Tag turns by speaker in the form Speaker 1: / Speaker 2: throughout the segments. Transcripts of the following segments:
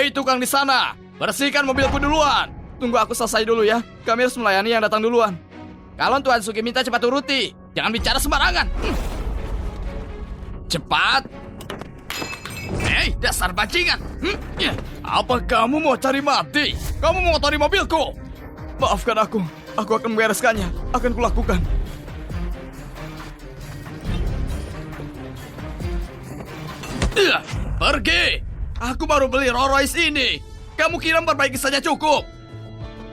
Speaker 1: Hei tukang di sana, bersihkan mobilku duluan. Tunggu aku selesai dulu ya. Kami harus melayani yang datang duluan. Kalau Tuan Sugi minta cepat turuti. Jangan bicara sembarangan. Cepat. Hei, dasar bajingan. Apa kamu mau cari mati? Kamu mau ngotori mobilku? Maafkan aku. Aku akan membereskannya. Akan kulakukan. Pergi. Aku baru beli Rolls Royce ini. Kamu kira memperbaiki saja cukup?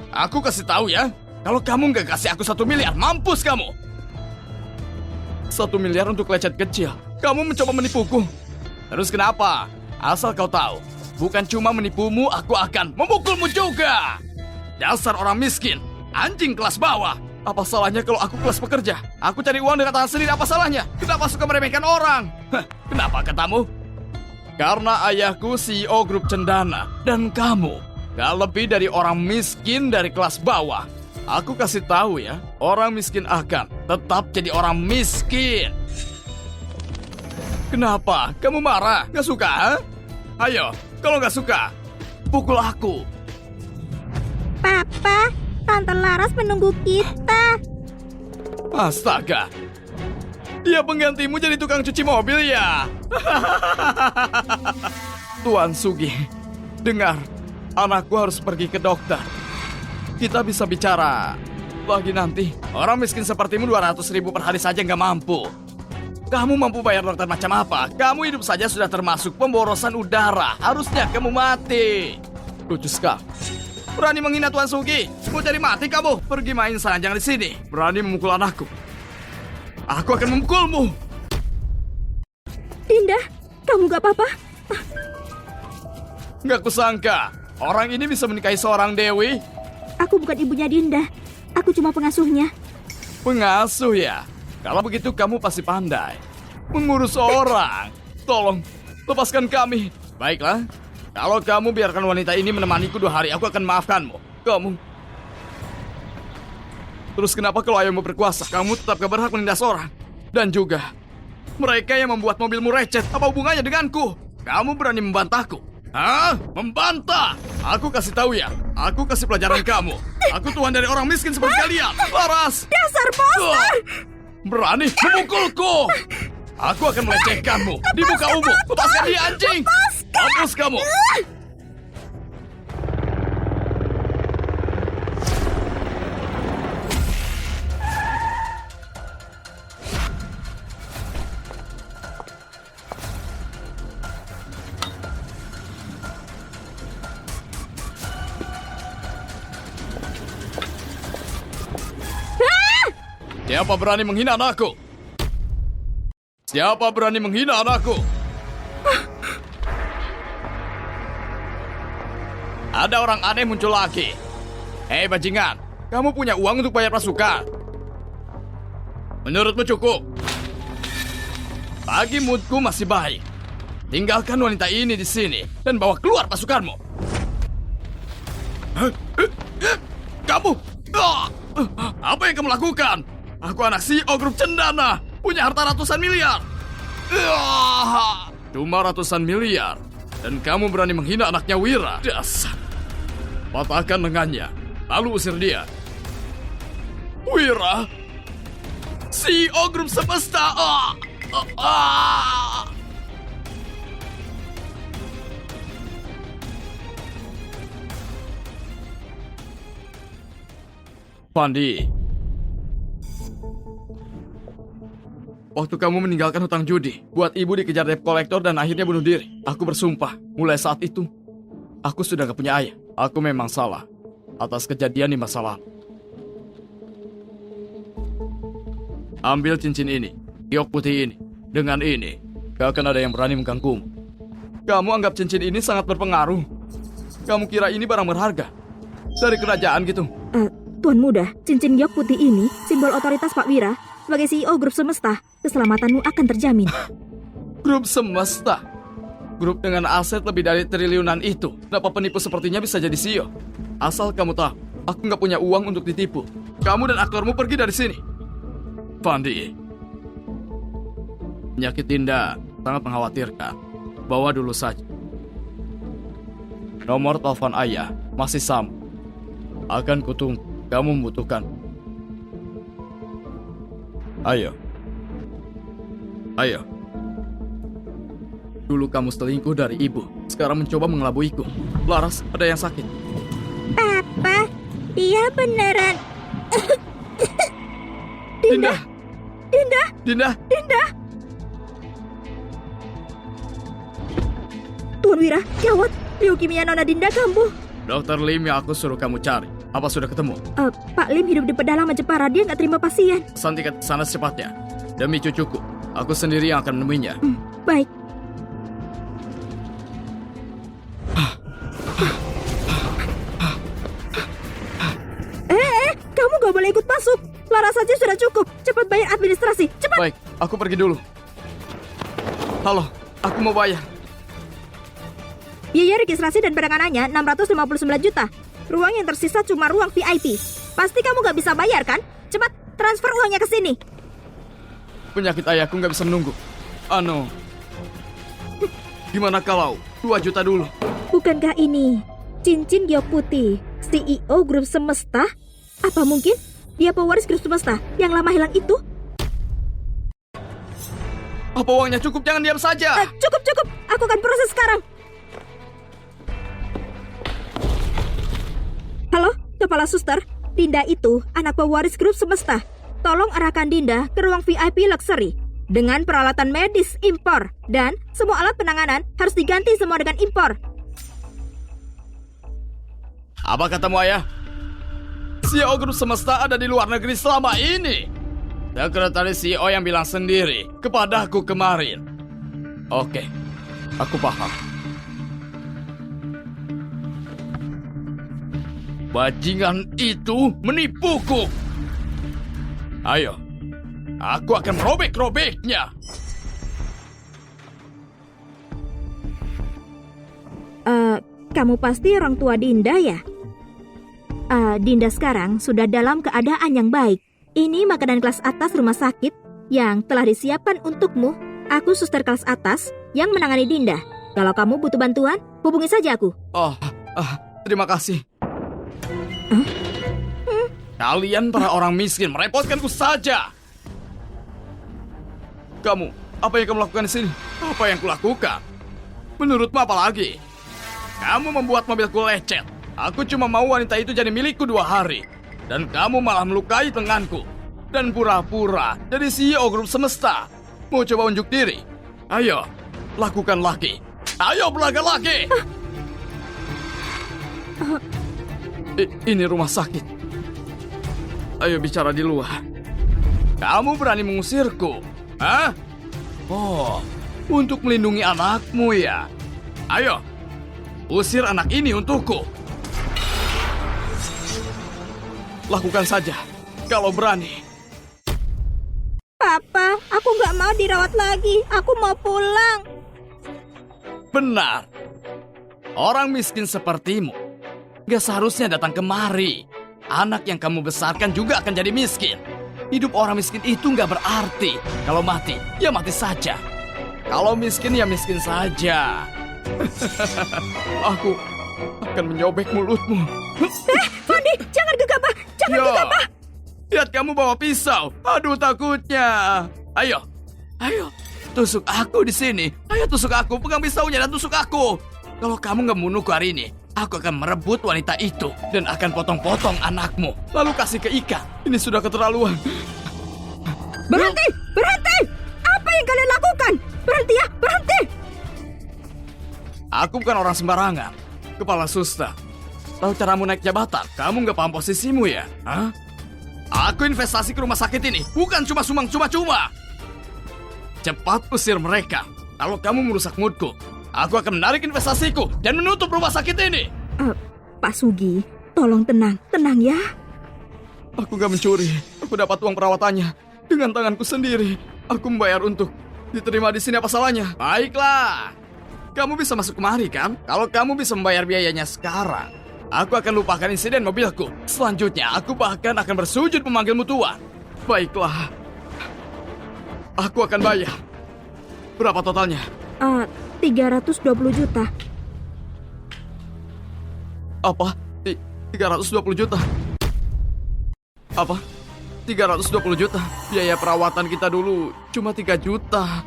Speaker 1: Aku kasih tahu ya. Kalau kamu nggak kasih aku 1 miliar, mampus kamu. 1 miliar untuk lecet kecil. Kamu mencoba menipuku. Terus kenapa? Asal kau tahu, bukan cuma menipumu, aku akan memukulmu juga. Dasar orang miskin, anjing kelas bawah. Apa salahnya kalau aku kelas pekerja? Aku cari uang dengan tangan sendiri, apa salahnya? Kenapa suka meremehkan orang? Kenapa katamu? Karena ayahku CEO grup Cendana. Dan kamu gak lebih dari orang miskin dari kelas bawah. Aku kasih tahu ya, orang miskin akan tetap jadi orang miskin. Kenapa? Kamu marah? Gak suka? Ha? Ayo, kalau gak suka, pukul aku.
Speaker 2: Papa, Tante Laras menunggu kita.
Speaker 1: Astaga, dia penggantimu jadi tukang cuci mobil ya? Tuan Sugi, dengar, anakku harus pergi ke dokter. Kita bisa bicara lagi nanti. Orang miskin sepertimu 200.000 per hari saja nggak mampu. Kamu mampu bayar dokter macam apa? Kamu hidup saja sudah termasuk pemborosan udara. Harusnya kamu mati. Lucu sekali. Berani menghina Tuan Sugi? Mau cari mati kamu? Pergi main sana, jangan di sini. Berani memukul anakku. Aku akan memukulmu.
Speaker 2: Dinda, kamu gak apa-apa?
Speaker 1: Nggak kusangka orang ini bisa menikahi seorang dewi.
Speaker 2: Aku bukan ibunya Dinda. Aku cuma pengasuhnya.
Speaker 1: Pengasuh ya? Kalau begitu kamu pasti pandai mengurus orang. Tolong, lepaskan kami. Baiklah, kalau kamu biarkan wanita ini menemaniku 2 hari, aku akan maafkanmu. Kamu... Terus kenapa kalau ayahmu berkuasa, kamu tetap gak berhak menindas orang? Dan juga, mereka yang membuat mobilmu recet, apa hubungannya denganku? Kamu berani membantahku? Hah? Membantah? Aku kasih tahu ya, aku kasih pelajaran kamu. Aku tuan dari orang miskin seperti kalian. Laras!
Speaker 2: Dasar poster!
Speaker 1: Berani memukulku! Aku akan melecehkanmu di muka umum. Lepaskan dia, anjing! Mampus kamu! Siapa berani menghina anakku? Siapa berani menghina anakku? Ada orang aneh muncul lagi. Hei bajingan, kamu punya uang untuk bayar pasukan? Menurutmu cukup? Bagi moodku masih baik. Tinggalkan wanita ini di sini dan bawa keluar pasukanmu. Kamu? Apa yang kamu lakukan? Aku anak CEO grup Cendana, punya harta ratusan miliar. Cuma ratusan miliar, dan kamu berani menghina anaknya Wira. Dasar. Patahkan lengannya, lalu usir dia. Wira, CEO grup semesta. Pandi, waktu kamu meninggalkan hutang judi, buat ibu dikejar debt collector dan akhirnya bunuh diri. Aku bersumpah, mulai saat itu, aku sudah gak punya ayah. Aku memang salah atas kejadian di masa lalu. Ambil cincin ini, giok putih ini. Dengan ini, gak akan ada yang berani mengganggumu. Kamu anggap cincin ini sangat berpengaruh. Kamu kira ini barang berharga? Dari kerajaan gitu?
Speaker 2: Tuan Muda, cincin giok putih ini simbol otoritas Pak Wira. Sebagai CEO grup semesta, keselamatanmu akan terjamin.
Speaker 1: Grup semesta? Grup dengan aset lebih dari triliunan itu. Kenapa penipu sepertinya bisa jadi CEO? Asal kamu tahu, aku nggak punya uang untuk ditipu. Kamu dan aktormu pergi dari sini. Pandi, penyakit Dinda sangat mengkhawatirkan. Bawa dulu saja. Nomor telepon ayah masih sama. Akan kutunggu. Kamu membutuhkan. Ayo. Ayo. Dulu kamu selingkuh dari ibu. Sekarang mencoba mengelabuiku. Laras, ada yang sakit.
Speaker 2: Papa, dia beneran.
Speaker 1: Dinda.
Speaker 2: Dinda,
Speaker 1: Dinda.
Speaker 2: Dinda. Tuan Wira, gawat. Leukemia Nona Dinda kambuh.
Speaker 1: Dokter Lim yang aku suruh kamu cari. Apa sudah ketemu?
Speaker 2: Pak Lim hidup di pedalaman Jepara. Dia nggak terima pasien.
Speaker 1: Santi ke sana secepatnya. Demi cucuku. Aku sendiri yang akan menemuinya.
Speaker 2: Baik. Kamu gak boleh ikut masuk. Laras saja sudah cukup. Cepat bayar administrasi. Cepat.
Speaker 1: Baik, aku pergi dulu. Halo, aku mau bayar.
Speaker 2: Biaya registrasi dan penanganannya 659 juta. Ruang yang tersisa cuma ruang VIP. Pasti kamu gak bisa bayar kan? Cepat, transfer uangnya ke sini.
Speaker 1: Penyakit ayahku nggak bisa menunggu. Gimana kalau 2 juta dulu?
Speaker 2: Bukankah ini cincin giok putih CEO Grup Semesta? Apa mungkin dia pewaris Grup Semesta yang lama hilang itu?
Speaker 1: Apa uangnya cukup? Jangan diam saja.
Speaker 2: Cukup. Aku akan proses sekarang. Halo, Kepala Suster. Dinda itu anak pewaris Grup Semesta. Tolong arahkan Dinda ke ruang VIP Luxury dengan peralatan medis impor. Dan semua alat penanganan harus diganti semua dengan impor.
Speaker 1: Apa katamu ayah? CEO Grup Semesta ada di luar negeri selama ini. Sekretaris CEO yang bilang sendiri kepadaku kemarin. Oke, aku paham. Bajingan itu menipuku. Ayo, aku akan merobek-robeknya.
Speaker 2: Kamu pasti orang tua Dinda ya? Dinda sekarang sudah dalam keadaan yang baik. Ini makanan kelas atas rumah sakit yang telah disiapkan untukmu. Aku suster kelas atas yang menangani Dinda. Kalau kamu butuh bantuan, hubungi saja aku.
Speaker 1: Terima kasih. Kalian para orang miskin merepotkanku saja. Kamu, apa yang kamu lakukan di sini? Apa yang kulakukan? Menurutmu apa lagi? Kamu membuat mobilku lecet. Aku cuma mau wanita itu jadi milikku 2 hari. Dan kamu malah melukai lenganku. Dan pura-pura jadi CEO Grup Semesta. Mau coba unjuk diri? Ayo, lakukan lagi. Ayo berlagak lagi. Ini rumah sakit. Ayo bicara di luar. Kamu berani mengusirku? Hah? Oh, untuk melindungi anakmu ya? Ayo, usir anak ini untukku. Lakukan saja, kalau berani.
Speaker 2: Papa, aku gak mau dirawat lagi. Aku mau pulang.
Speaker 1: Benar. Orang miskin sepertimu gak seharusnya datang kemari. Anak yang kamu besarkan juga akan jadi miskin. Hidup orang miskin itu gak berarti. Kalau mati, ya mati saja. Kalau miskin, ya miskin saja. Aku akan menyobek mulutmu.
Speaker 2: Fandi, jangan gegabah. Jangan gegabah.
Speaker 1: Lihat kamu bawa pisau. Aduh, takutnya. Ayo. Tusuk aku di sini. Ayo tusuk aku. Pegang pisaunya dan tusuk aku. Kalau kamu gak membunuhku hari ini, aku akan merebut wanita itu dan akan potong-potong anakmu. Lalu kasih ke ikan. Ini sudah keterlaluan.
Speaker 2: Berhenti! Apa yang kalian lakukan? Berhenti ya, berhenti!
Speaker 1: Aku bukan orang sembarangan. Kepala suster. Tahu caramu naik jabatan? Kamu nggak paham posisimu ya? Hah? Aku investasi ke rumah sakit ini. Bukan cuma sumbang cuma-cuma. Cepat usir mereka. Kalau kamu merusak moodku, aku akan menarik investasiku dan menutup rumah sakit ini.
Speaker 2: Pak Sugi, tolong tenang ya.
Speaker 1: Aku gak mencuri. Aku dapat uang perawatannya dengan tanganku sendiri. Aku membayar untuk diterima di sini, apa salahnya? Baiklah. Kamu bisa masuk kemari kan? Kalau kamu bisa membayar biayanya sekarang, aku akan lupakan insiden mobilku. Selanjutnya, aku bahkan akan bersujud memanggilmu Tuan. Baiklah. Aku akan bayar. Berapa totalnya?
Speaker 2: 320 juta.
Speaker 1: Apa? 320 juta? Apa? 320 juta? Biaya perawatan kita dulu cuma 3 juta.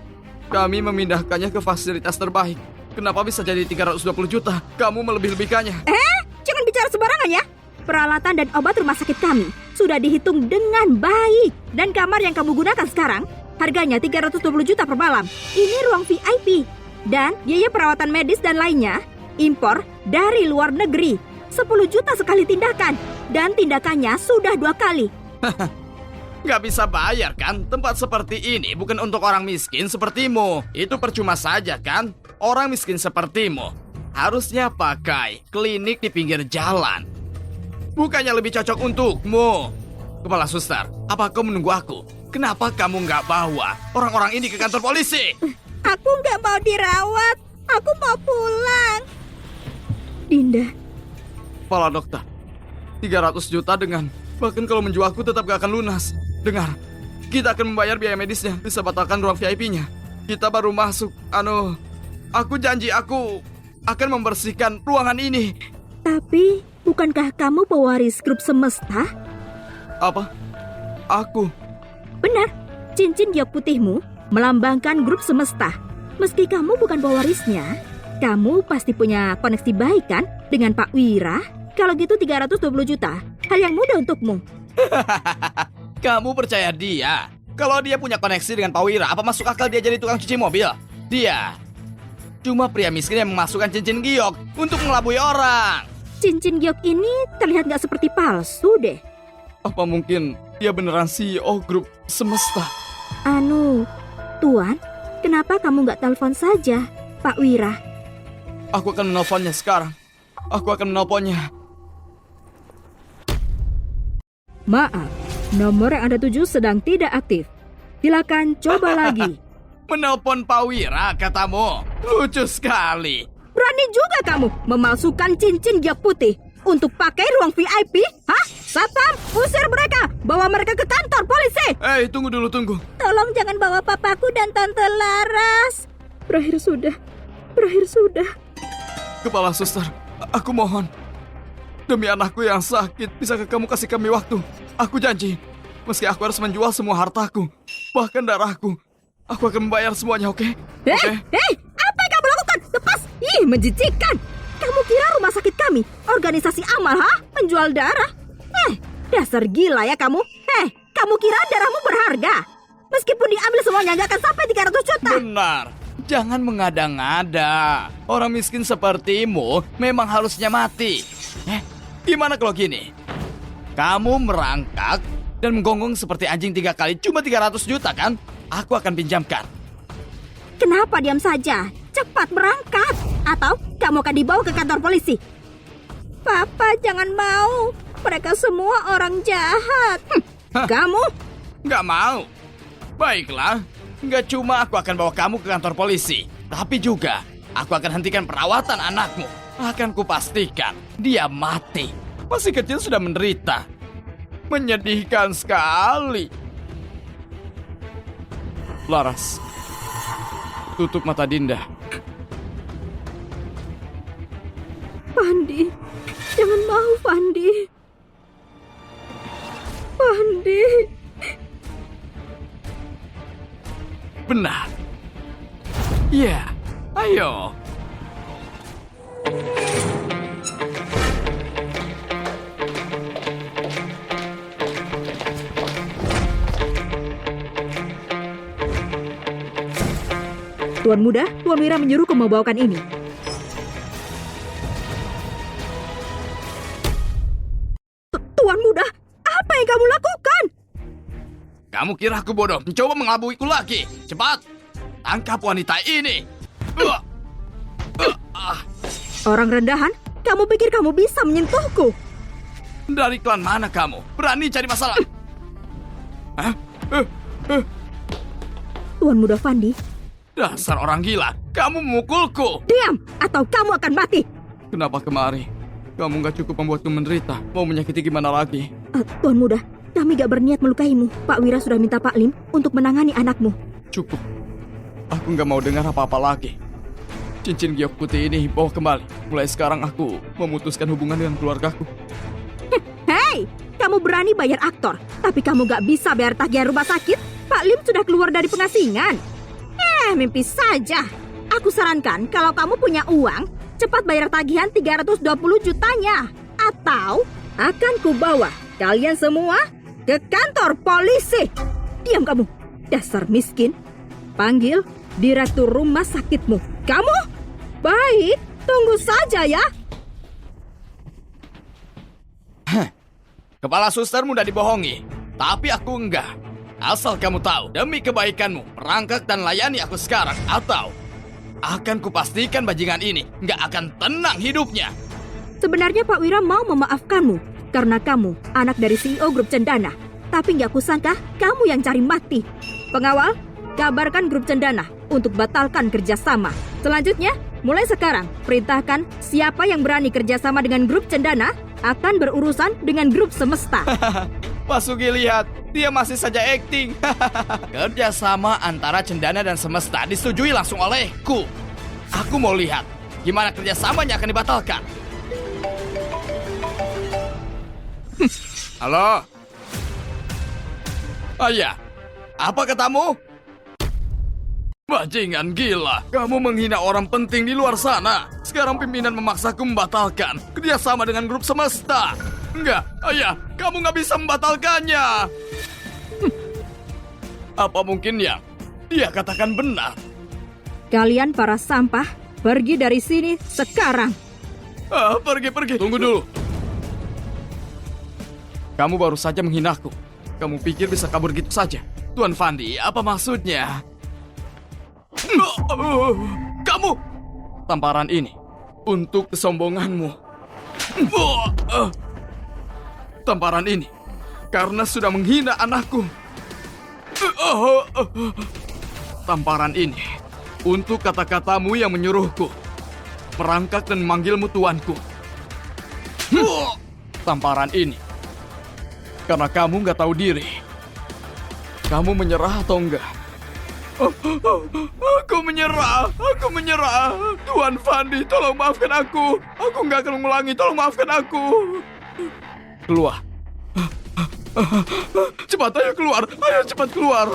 Speaker 1: Kami memindahkannya ke fasilitas terbaik. Kenapa bisa jadi 320 juta? Kamu melebih-lebihkannya.
Speaker 2: Jangan bicara sembarangan ya. Peralatan dan obat rumah sakit kami sudah dihitung dengan baik. Dan kamar yang kamu gunakan sekarang harganya 320 juta per malam. Ini ruang VIP. Dan biaya perawatan medis dan lainnya impor dari luar negeri. 10 juta sekali tindakan. Dan tindakannya sudah 2 kali.
Speaker 1: Nggak bisa bayar kan? Tempat seperti ini bukan untuk orang miskin sepertimu. Itu percuma saja kan? Orang miskin sepertimu harusnya pakai klinik di pinggir jalan. Bukannya lebih cocok untukmu. Kepala suster, apa kau menunggu aku? Kenapa kamu nggak bawa orang-orang ini ke kantor polisi?
Speaker 2: Aku nggak mau dirawat. Aku mau pulang. Dinda,
Speaker 1: Kepala dokter, 300 juta dengan... Bahkan kalau menjual aku tetap gak akan lunas. Dengar, kita akan membayar biaya medisnya. Bisa batalkan ruang VIP-nya. Kita baru masuk. Aku janji aku akan membersihkan ruangan ini.
Speaker 2: tapi bukankah kamu pewaris grup semesta?
Speaker 1: Apa? Aku?
Speaker 2: Benar, cincin giok putihmu melambangkan grup semesta. Meski kamu bukan pewarisnya, kamu pasti punya koneksi baik kan dengan Pak Wira? Kalau gitu 320 juta, hal yang mudah untukmu.
Speaker 1: Kamu percaya dia? Kalau dia punya koneksi dengan Pak Wira, apa masuk akal dia jadi tukang cuci mobil? Dia cuma pria miskin yang memasukkan cincin giok untuk mengelabui orang.
Speaker 2: Cincin giok ini terlihat gak seperti palsu deh.
Speaker 1: Apa mungkin dia beneran CEO grup semesta?
Speaker 2: Tuan, kenapa kamu gak telepon saja Pak Wira?
Speaker 1: Aku akan menelponnya sekarang. Aku akan menelponnya.
Speaker 2: Maaf, nomor yang Anda tuju sedang tidak aktif. Silakan coba lagi.
Speaker 1: Menelpon Pak Wira, katamu. Lucu sekali.
Speaker 2: Berani juga kamu memalsukan cincin giok putih untuk pakai ruang VIP? Hah? Satpam, usir mereka. Bawa mereka ke kantor polisi.
Speaker 1: Tunggu dulu, tunggu.
Speaker 2: Tolong jangan bawa papaku dan Tante Laras. Berakhir sudah.
Speaker 1: Kepala suster, aku mohon. Demi anakku yang sakit, bisakah kamu kasih kami waktu? Aku janji, meski aku harus menjual semua hartaku, bahkan darahku, aku akan membayar semuanya, oke? Oke?
Speaker 2: Hei, apa yang kamu lakukan? Lepas! Ih, menjijikkan. Kamu kira rumah sakit kami organisasi amal, ha? Menjual darah? Dasar gila ya kamu. Kamu kira darahmu berharga? Meskipun diambil semuanya, nggak akan sampai 300 juta.
Speaker 1: Benar. Jangan mengada-ngada. Orang miskin sepertimu memang harusnya mati. Gimana kalau gini? Kamu merangkak dan menggonggong seperti anjing 3 kali, cuma 300 juta kan? Aku akan pinjamkan.
Speaker 2: Kenapa diam saja? Cepat berangkat. Atau kamu akan dibawa ke kantor polisi. Papa, jangan mau. Mereka semua orang jahat. Kamu?
Speaker 1: Nggak mau. Baiklah. Nggak cuma aku akan bawa kamu ke kantor polisi, tapi juga aku akan hentikan perawatan anakmu. Akan kupastikan dia mati. Masih kecil sudah menderita. Menyedihkan sekali. Laras, tutup mata Dinda.
Speaker 2: Pandi, jangan mau, Pandi. Pandi.
Speaker 1: Benar. Ya, ayo.
Speaker 2: Tuan Muda, Tuan Wira menyuruhku membawakan ini. Tuan Muda, apa yang kamu lakukan?
Speaker 1: Kamu kira aku bodoh? Mencoba mengelabuiku lagi. Cepat, tangkap wanita ini.
Speaker 2: Orang rendahan, kamu pikir kamu bisa menyentuhku?
Speaker 1: Dari klan mana kamu? Berani cari masalah? Hah?
Speaker 2: Tuan Muda Fandi,
Speaker 1: Dasar orang gila, kamu memukulku.
Speaker 2: diam atau kamu akan mati.
Speaker 1: Kenapa kemari? Kamu gak cukup membuatku menderita. Mau menyakiti gimana lagi?
Speaker 2: Tuan Muda, kami gak berniat melukaimu. Pak Wira sudah minta Pak Lim untuk menangani anakmu.
Speaker 1: Cukup. Aku gak mau dengar apa-apa lagi. Cincin giok putih ini bawa kembali. Mulai sekarang aku memutuskan hubungan dengan keluargaku.
Speaker 2: Hei, kamu berani bayar aktor, tapi kamu gak bisa bayar tagihan rumah sakit? Pak Lim sudah keluar dari pengasingan. Mimpi saja. Aku sarankan kalau kamu punya uang, cepat bayar tagihan 320 jutanya. Atau akan kubawa kalian semua ke kantor polisi. Diam kamu, dasar miskin. Panggil direktur rumah sakitmu. Kamu? Baik, tunggu saja ya.
Speaker 1: Kepala suster mudah dibohongi, tapi aku enggak. Asal kamu tahu, demi kebaikanmu, perangkak dan layani aku sekarang, atau akan kupastikan bajingan ini nggak akan tenang hidupnya.
Speaker 2: Sebenarnya Pak Wira mau memaafkanmu karena kamu anak dari CEO Grup Cendana. Tapi nggak kusangka kamu yang cari mati. Pengawal, kabarkan Grup Cendana untuk batalkan kerjasama. Selanjutnya, mulai sekarang, perintahkan siapa yang berani kerjasama dengan Grup Cendana akan berurusan dengan Grup Semesta.
Speaker 1: Pak Sugi lihat, dia masih saja acting. Kerjasama antara Cendana dan Semesta disetujui langsung olehku. Aku mau lihat gimana kerjasamanya akan dibatalkan. Halo? Ayah, apa katamu? Bajingan gila, kamu menghina orang penting di luar sana. Sekarang pimpinan memaksaku membatalkan kerjasama dengan Grup Semesta. Enggak, ayah, kamu nggak bisa membatalkannya. Apa mungkin yang dia katakan benar?
Speaker 2: Kalian para sampah, pergi dari sini sekarang.
Speaker 1: Pergi. Tunggu dulu. Kamu baru saja menghinaku. Kamu pikir bisa kabur gitu saja? Tuan Fandi, apa maksudnya? Kamu! Tamparan ini untuk kesombonganmu. Tamparan ini karena sudah menghina anakku. Tamparan ini untuk kata-katamu yang menyuruhku merangkak dan memanggilmu tuanku. Tamparan ini karena kamu nggak tahu diri. Kamu menyerah atau enggak? Aku menyerah. Tuan Fandi, tolong maafkan aku. Aku nggak akan mengulangi, tolong maafkan aku. Keluar. Cepat, ayo keluar. Ayo cepat keluar.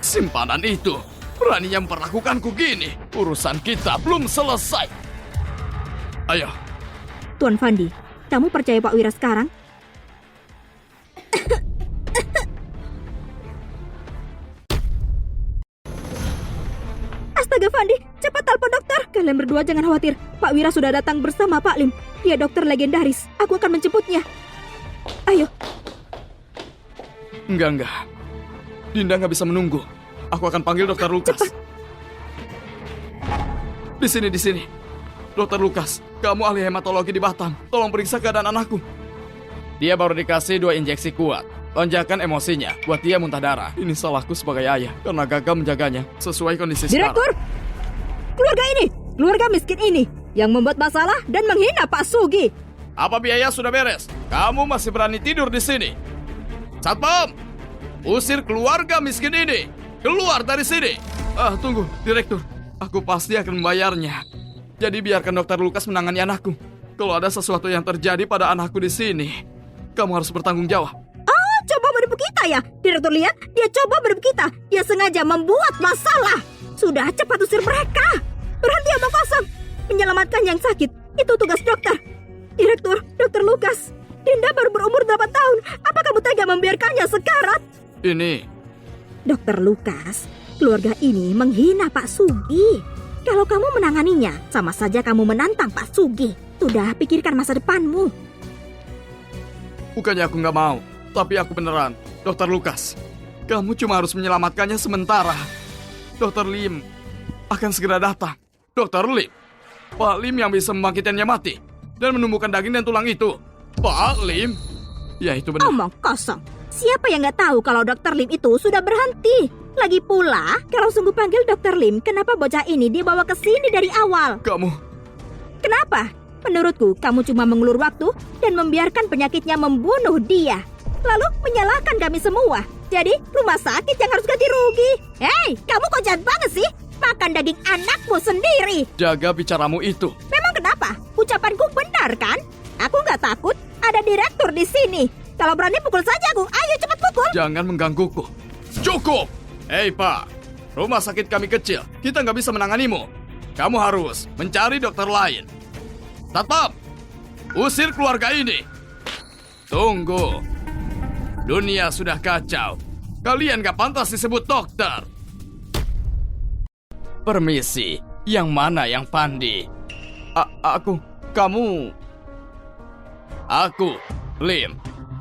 Speaker 1: Simpanan itu beraninya memperlakukanku gini. Urusan kita belum selesai. Ayo.
Speaker 2: Tuan Fandi, kamu percaya Pak Wira sekarang? Astaga Fandi, cepat telepon dokter. Kalian berdua jangan khawatir. Pak Wira sudah datang bersama Pak Lim. Dia dokter legendaris. Aku akan menjemputnya. Ayo.
Speaker 1: Enggak. Dinda nggak bisa menunggu. Aku akan panggil Dokter Lukas.
Speaker 2: Cepat.
Speaker 1: Di sini. Dokter Lukas, kamu ahli hematologi di Batam. Tolong periksa keadaan anakku. Dia baru dikasih 2 injeksi kuat. Lonjakan emosinya, buat dia muntah darah. Ini salahku sebagai ayah, karena gagal menjaganya sesuai kondisi
Speaker 2: Direktur!
Speaker 1: sekarang.
Speaker 2: Keluarga miskin ini, yang membuat masalah dan menghina Pak Sugi.
Speaker 1: Apa biaya sudah beres? Kamu masih berani tidur di sini? Satpam! Usir keluarga miskin ini! Keluar dari sini! Tunggu, Direktur. Aku pasti akan membayarnya. Jadi biarkan Dokter Lukas menangani anakku. Kalau ada sesuatu yang terjadi pada anakku di sini, kamu harus bertanggung jawab.
Speaker 2: Coba menipu kita ya. Direktur lihat, dia coba menipu kita. Dia sengaja membuat masalah. Sudah, cepat usir mereka. Berhenti omong kosong. Menyelamatkan yang sakit, itu tugas dokter. Direktur, Dokter Lukas. Dinda baru berumur 8 tahun. Apa kamu tega membiarkannya sekarat?
Speaker 1: Ini...
Speaker 2: Dokter Lukas, keluarga ini menghina Pak Sugi. Kalau kamu menanganinya, sama saja kamu menantang Pak Sugi. Sudah, pikirkan masa depanmu.
Speaker 1: Bukannya aku nggak mau, tapi aku beneran. Dokter Lukas, kamu cuma harus menyelamatkannya sementara. Dokter Lim akan segera datang. Dokter Lim? Pak Lim yang bisa membangkitkannya mati dan menumbuhkan daging dan tulang itu. Pak Lim? Ya, itu benar.
Speaker 2: Omong kosong. Siapa yang nggak tahu kalau Dokter Lim itu sudah berhenti? Lagi pula, kalau sungguh panggil Dokter Lim, kenapa bocah ini dibawa ke sini dari awal?
Speaker 1: Kamu...
Speaker 2: Kenapa? Menurutku, kamu cuma mengulur waktu dan membiarkan penyakitnya membunuh dia. Lalu menyalahkan kami semua. Jadi rumah sakit yang harus ganti rugi. Hei, kamu kok jahat banget sih? Makan daging anakmu sendiri.
Speaker 1: Jaga bicaramu itu.
Speaker 2: Memang kenapa? Ucapanku benar kan? Aku nggak takut. Ada direktur di sini. Kalau berani pukul saja aku. Ayo cepat pukul.
Speaker 1: Jangan menggangguku. Cukup! Hei Pak, rumah sakit kami kecil. Kita nggak bisa menanganimu. Kamu harus mencari dokter lain. Tetap, usir keluarga ini. Tunggu. Dunia sudah kacau. Kalian gak pantas disebut dokter. Permisi, yang mana yang Pandi? Kamu... Aku, Lim,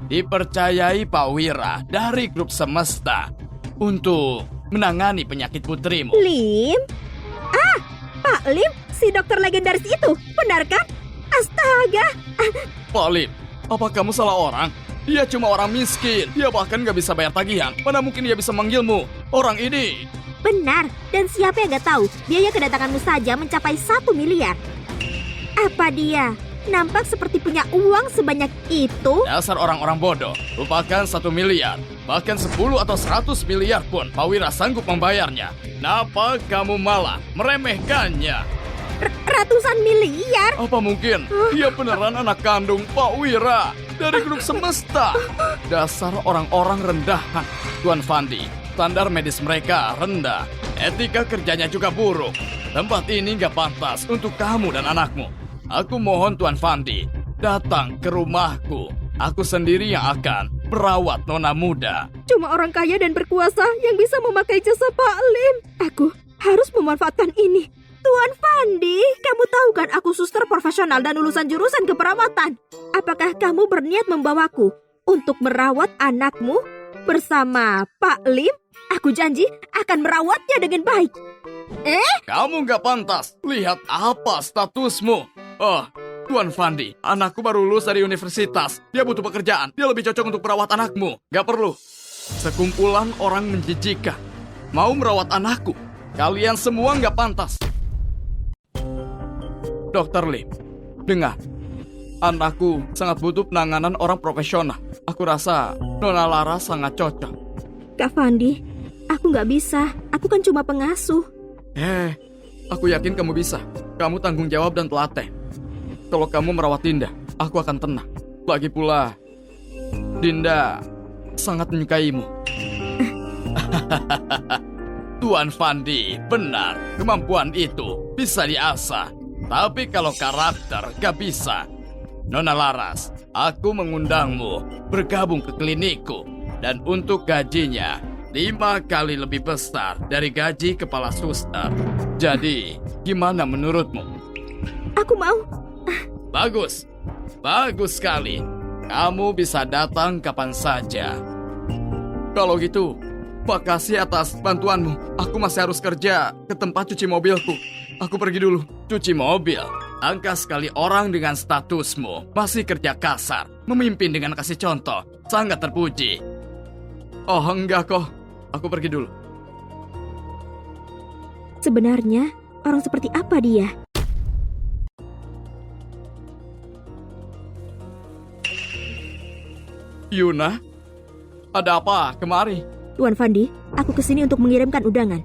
Speaker 1: dipercayai Pak Wira dari grup Semesta untuk menangani penyakit putrimu.
Speaker 2: Lim? Pak Lim, si dokter legendaris itu, benar kan? Astaga!
Speaker 1: Pak Lim, apa kamu salah orang? Dia cuma orang miskin. Dia bahkan gak bisa bayar tagihan. Mana mungkin dia bisa manggilmu orang ini?
Speaker 2: Benar, dan siapa yang gak tahu biaya kedatanganmu saja mencapai 1 miliar. Apa dia nampak seperti punya uang sebanyak itu?
Speaker 1: Dasar orang-orang bodoh. Lupakan 1 miliar. Bahkan 10 atau 100 miliar pun Pak Wira sanggup membayarnya. Kenapa kamu malah meremehkannya?
Speaker 2: Ratusan miliar?
Speaker 1: Apa mungkin dia beneran anak kandung Pak Wira dari grup Semesta? Dasar orang-orang rendahan. Tuan Fandi, standar medis mereka rendah. Etika kerjanya juga buruk. Tempat ini gak pantas untuk kamu dan anakmu. Aku mohon Tuan Fandi, datang ke rumahku. Aku sendiri yang akan merawat nona muda.
Speaker 2: Cuma orang kaya dan berkuasa yang bisa memakai jasa Pak Lim. Aku harus memanfaatkan ini. Tuan Fandi, kamu tahu kan aku suster profesional dan lulusan jurusan keperawatan. Apakah kamu berniat membawaku untuk merawat anakmu bersama Pak Lim? Aku janji akan merawatnya dengan baik.
Speaker 1: Kamu gak pantas. Lihat apa statusmu. Oh, Tuan Fandi, anakku baru lulus dari universitas. Dia butuh pekerjaan. Dia lebih cocok untuk merawat anakmu. Gak perlu. Sekumpulan orang menjijikan mau merawat anakku. Kalian semua gak pantas. Dokter Lim, dengar. Anakku sangat butuh penanganan orang profesional. Aku rasa Nona Lara sangat cocok.
Speaker 2: Kak Fandi, aku nggak bisa. Aku kan cuma pengasuh.
Speaker 1: Aku yakin kamu bisa. Kamu tanggung jawab dan telaten. Kalau kamu merawat Dinda, aku akan tenang. Lagi pula, Dinda sangat menyukaimu. Tuan Fandi, benar. Kemampuan itu bisa diasah. Tapi kalau karakter gak bisa. Nona Laras, aku mengundangmu bergabung ke klinikku. Dan untuk gajinya 5 kali lebih besar dari gaji kepala suster. Jadi, gimana menurutmu?
Speaker 2: Aku mau.
Speaker 1: Bagus. Bagus sekali. Kamu bisa datang kapan saja. Kalau gitu, makasih atas bantuanmu. Aku masih harus kerja ke tempat cuci mobilku. Aku pergi dulu. Cuci mobil? Angka sekali orang dengan statusmu masih kerja kasar, memimpin dengan kasih contoh. Sangat terpuji. Oh, enggak kok. Aku pergi dulu.
Speaker 2: Sebenarnya, orang seperti apa dia?
Speaker 1: Yuna? Ada apa kemari?
Speaker 2: Tuan Fandi, aku kesini untuk mengirimkan undangan.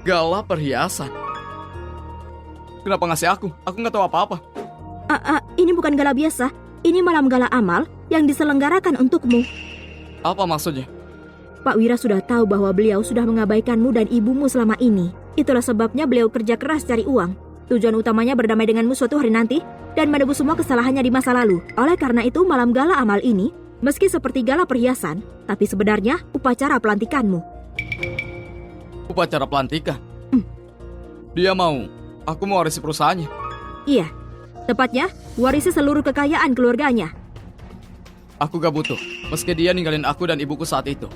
Speaker 1: Gala perhiasan. Kenapa ngasih aku? Aku nggak tahu apa-apa.
Speaker 2: Ini bukan gala biasa. Ini malam gala amal yang diselenggarakan untukmu.
Speaker 1: Apa maksudnya?
Speaker 2: Pak Wira sudah tahu bahwa beliau sudah mengabaikanmu dan ibumu selama ini. Itulah sebabnya beliau kerja keras cari uang. Tujuan utamanya berdamai denganmu suatu hari nanti dan menebus semua kesalahannya di masa lalu. Oleh karena itu, malam gala amal ini, meski seperti gala perhiasan, tapi sebenarnya upacara pelantikanmu.
Speaker 1: Upacara pelantikan? Dia mau aku mewarisi perusahaannya?
Speaker 2: Iya, tepatnya warisi seluruh kekayaan keluarganya.
Speaker 1: Aku gak butuh, meski dia ninggalin aku dan ibuku saat itu.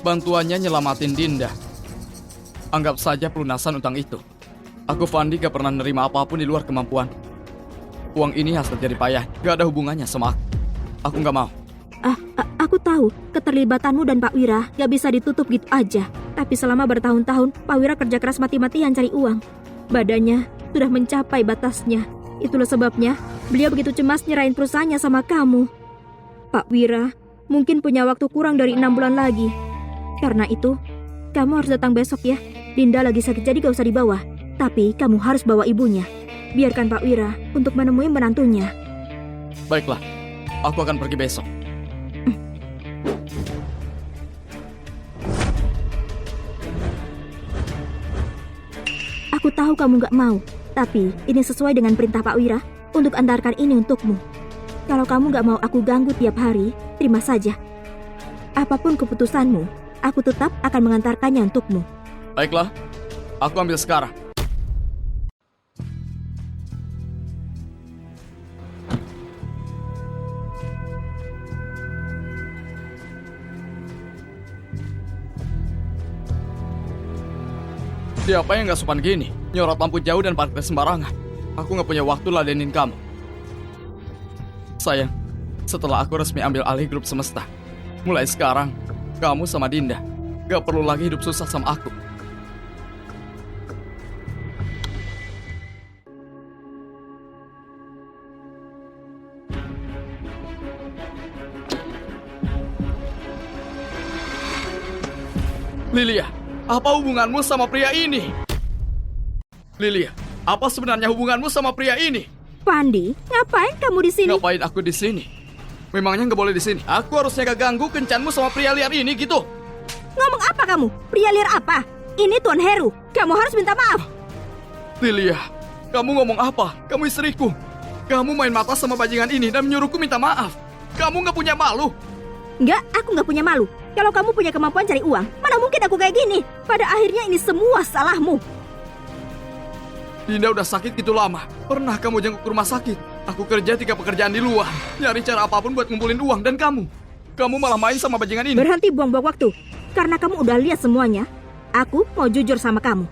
Speaker 1: Bantuannya nyelamatin Dinda. Anggap saja pelunasan utang itu. Aku Fandi gak pernah nerima apapun di luar kemampuan. Uang ini hasil jerih payah, gak ada hubungannya sama aku. Aku gak mau.
Speaker 2: Aku tahu keterlibatanmu dan Pak Wira gak bisa ditutup gitu aja. Tapi selama bertahun-tahun, Pak Wira kerja keras mati-matian cari uang. Badannya sudah mencapai batasnya. Itulah sebabnya beliau begitu cemas nyerahin perusahaannya sama kamu. Pak Wira mungkin punya waktu kurang dari 6 bulan lagi. Karena itu, kamu harus datang besok ya. Dinda lagi sakit jadi gak usah dibawa. Tapi kamu harus bawa ibunya. Biarkan Pak Wira untuk menemui menantunya.
Speaker 1: Baiklah, aku akan pergi besok.
Speaker 2: Aku tahu kamu gak mau, tapi ini sesuai dengan perintah Pak Wira untuk antarkan ini untukmu. Kalau kamu gak mau aku ganggu tiap hari, terima saja. Apapun keputusanmu, aku tetap akan mengantarkannya untukmu.
Speaker 1: Baiklah, aku ambil sekarang. Siapa yang gak sopan gini? Nyorot lampu jauh dan parkir sembarangan. Aku gak punya waktu ladenin kamu. Sayang, setelah aku resmi ambil alih grup semesta, mulai sekarang, kamu sama Dinda gak perlu lagi hidup susah sama aku. Lilia, apa hubunganmu sama pria ini? Lilia, apa sebenarnya hubunganmu sama pria ini?
Speaker 2: Pandi, ngapain kamu di sini?
Speaker 1: Ngapain aku di sini? Memangnya nggak boleh di sini? Aku harusnya gak ganggu kencanmu sama pria liar ini gitu.
Speaker 2: Ngomong apa kamu? Pria liar apa? Ini Tuan Heru. Kamu harus minta maaf.
Speaker 1: Lilia, kamu ngomong apa? Kamu istriku. Kamu main mata sama bajingan ini dan menyuruhku minta maaf. Kamu nggak punya malu?
Speaker 2: Enggak, aku nggak punya malu. Kalau kamu punya kemampuan cari uang, mana mungkin aku kayak gini? Pada akhirnya ini semua salahmu.
Speaker 1: Dinda udah sakit gitu lama. Pernah kamu jenguk ke rumah sakit? Aku kerja 3 pekerjaan di luar, nyari cara apapun buat ngumpulin uang. Dan kamu malah main sama bajingan ini.
Speaker 2: Berhenti buang-buang waktu. Karena kamu udah lihat semuanya, aku mau jujur sama kamu.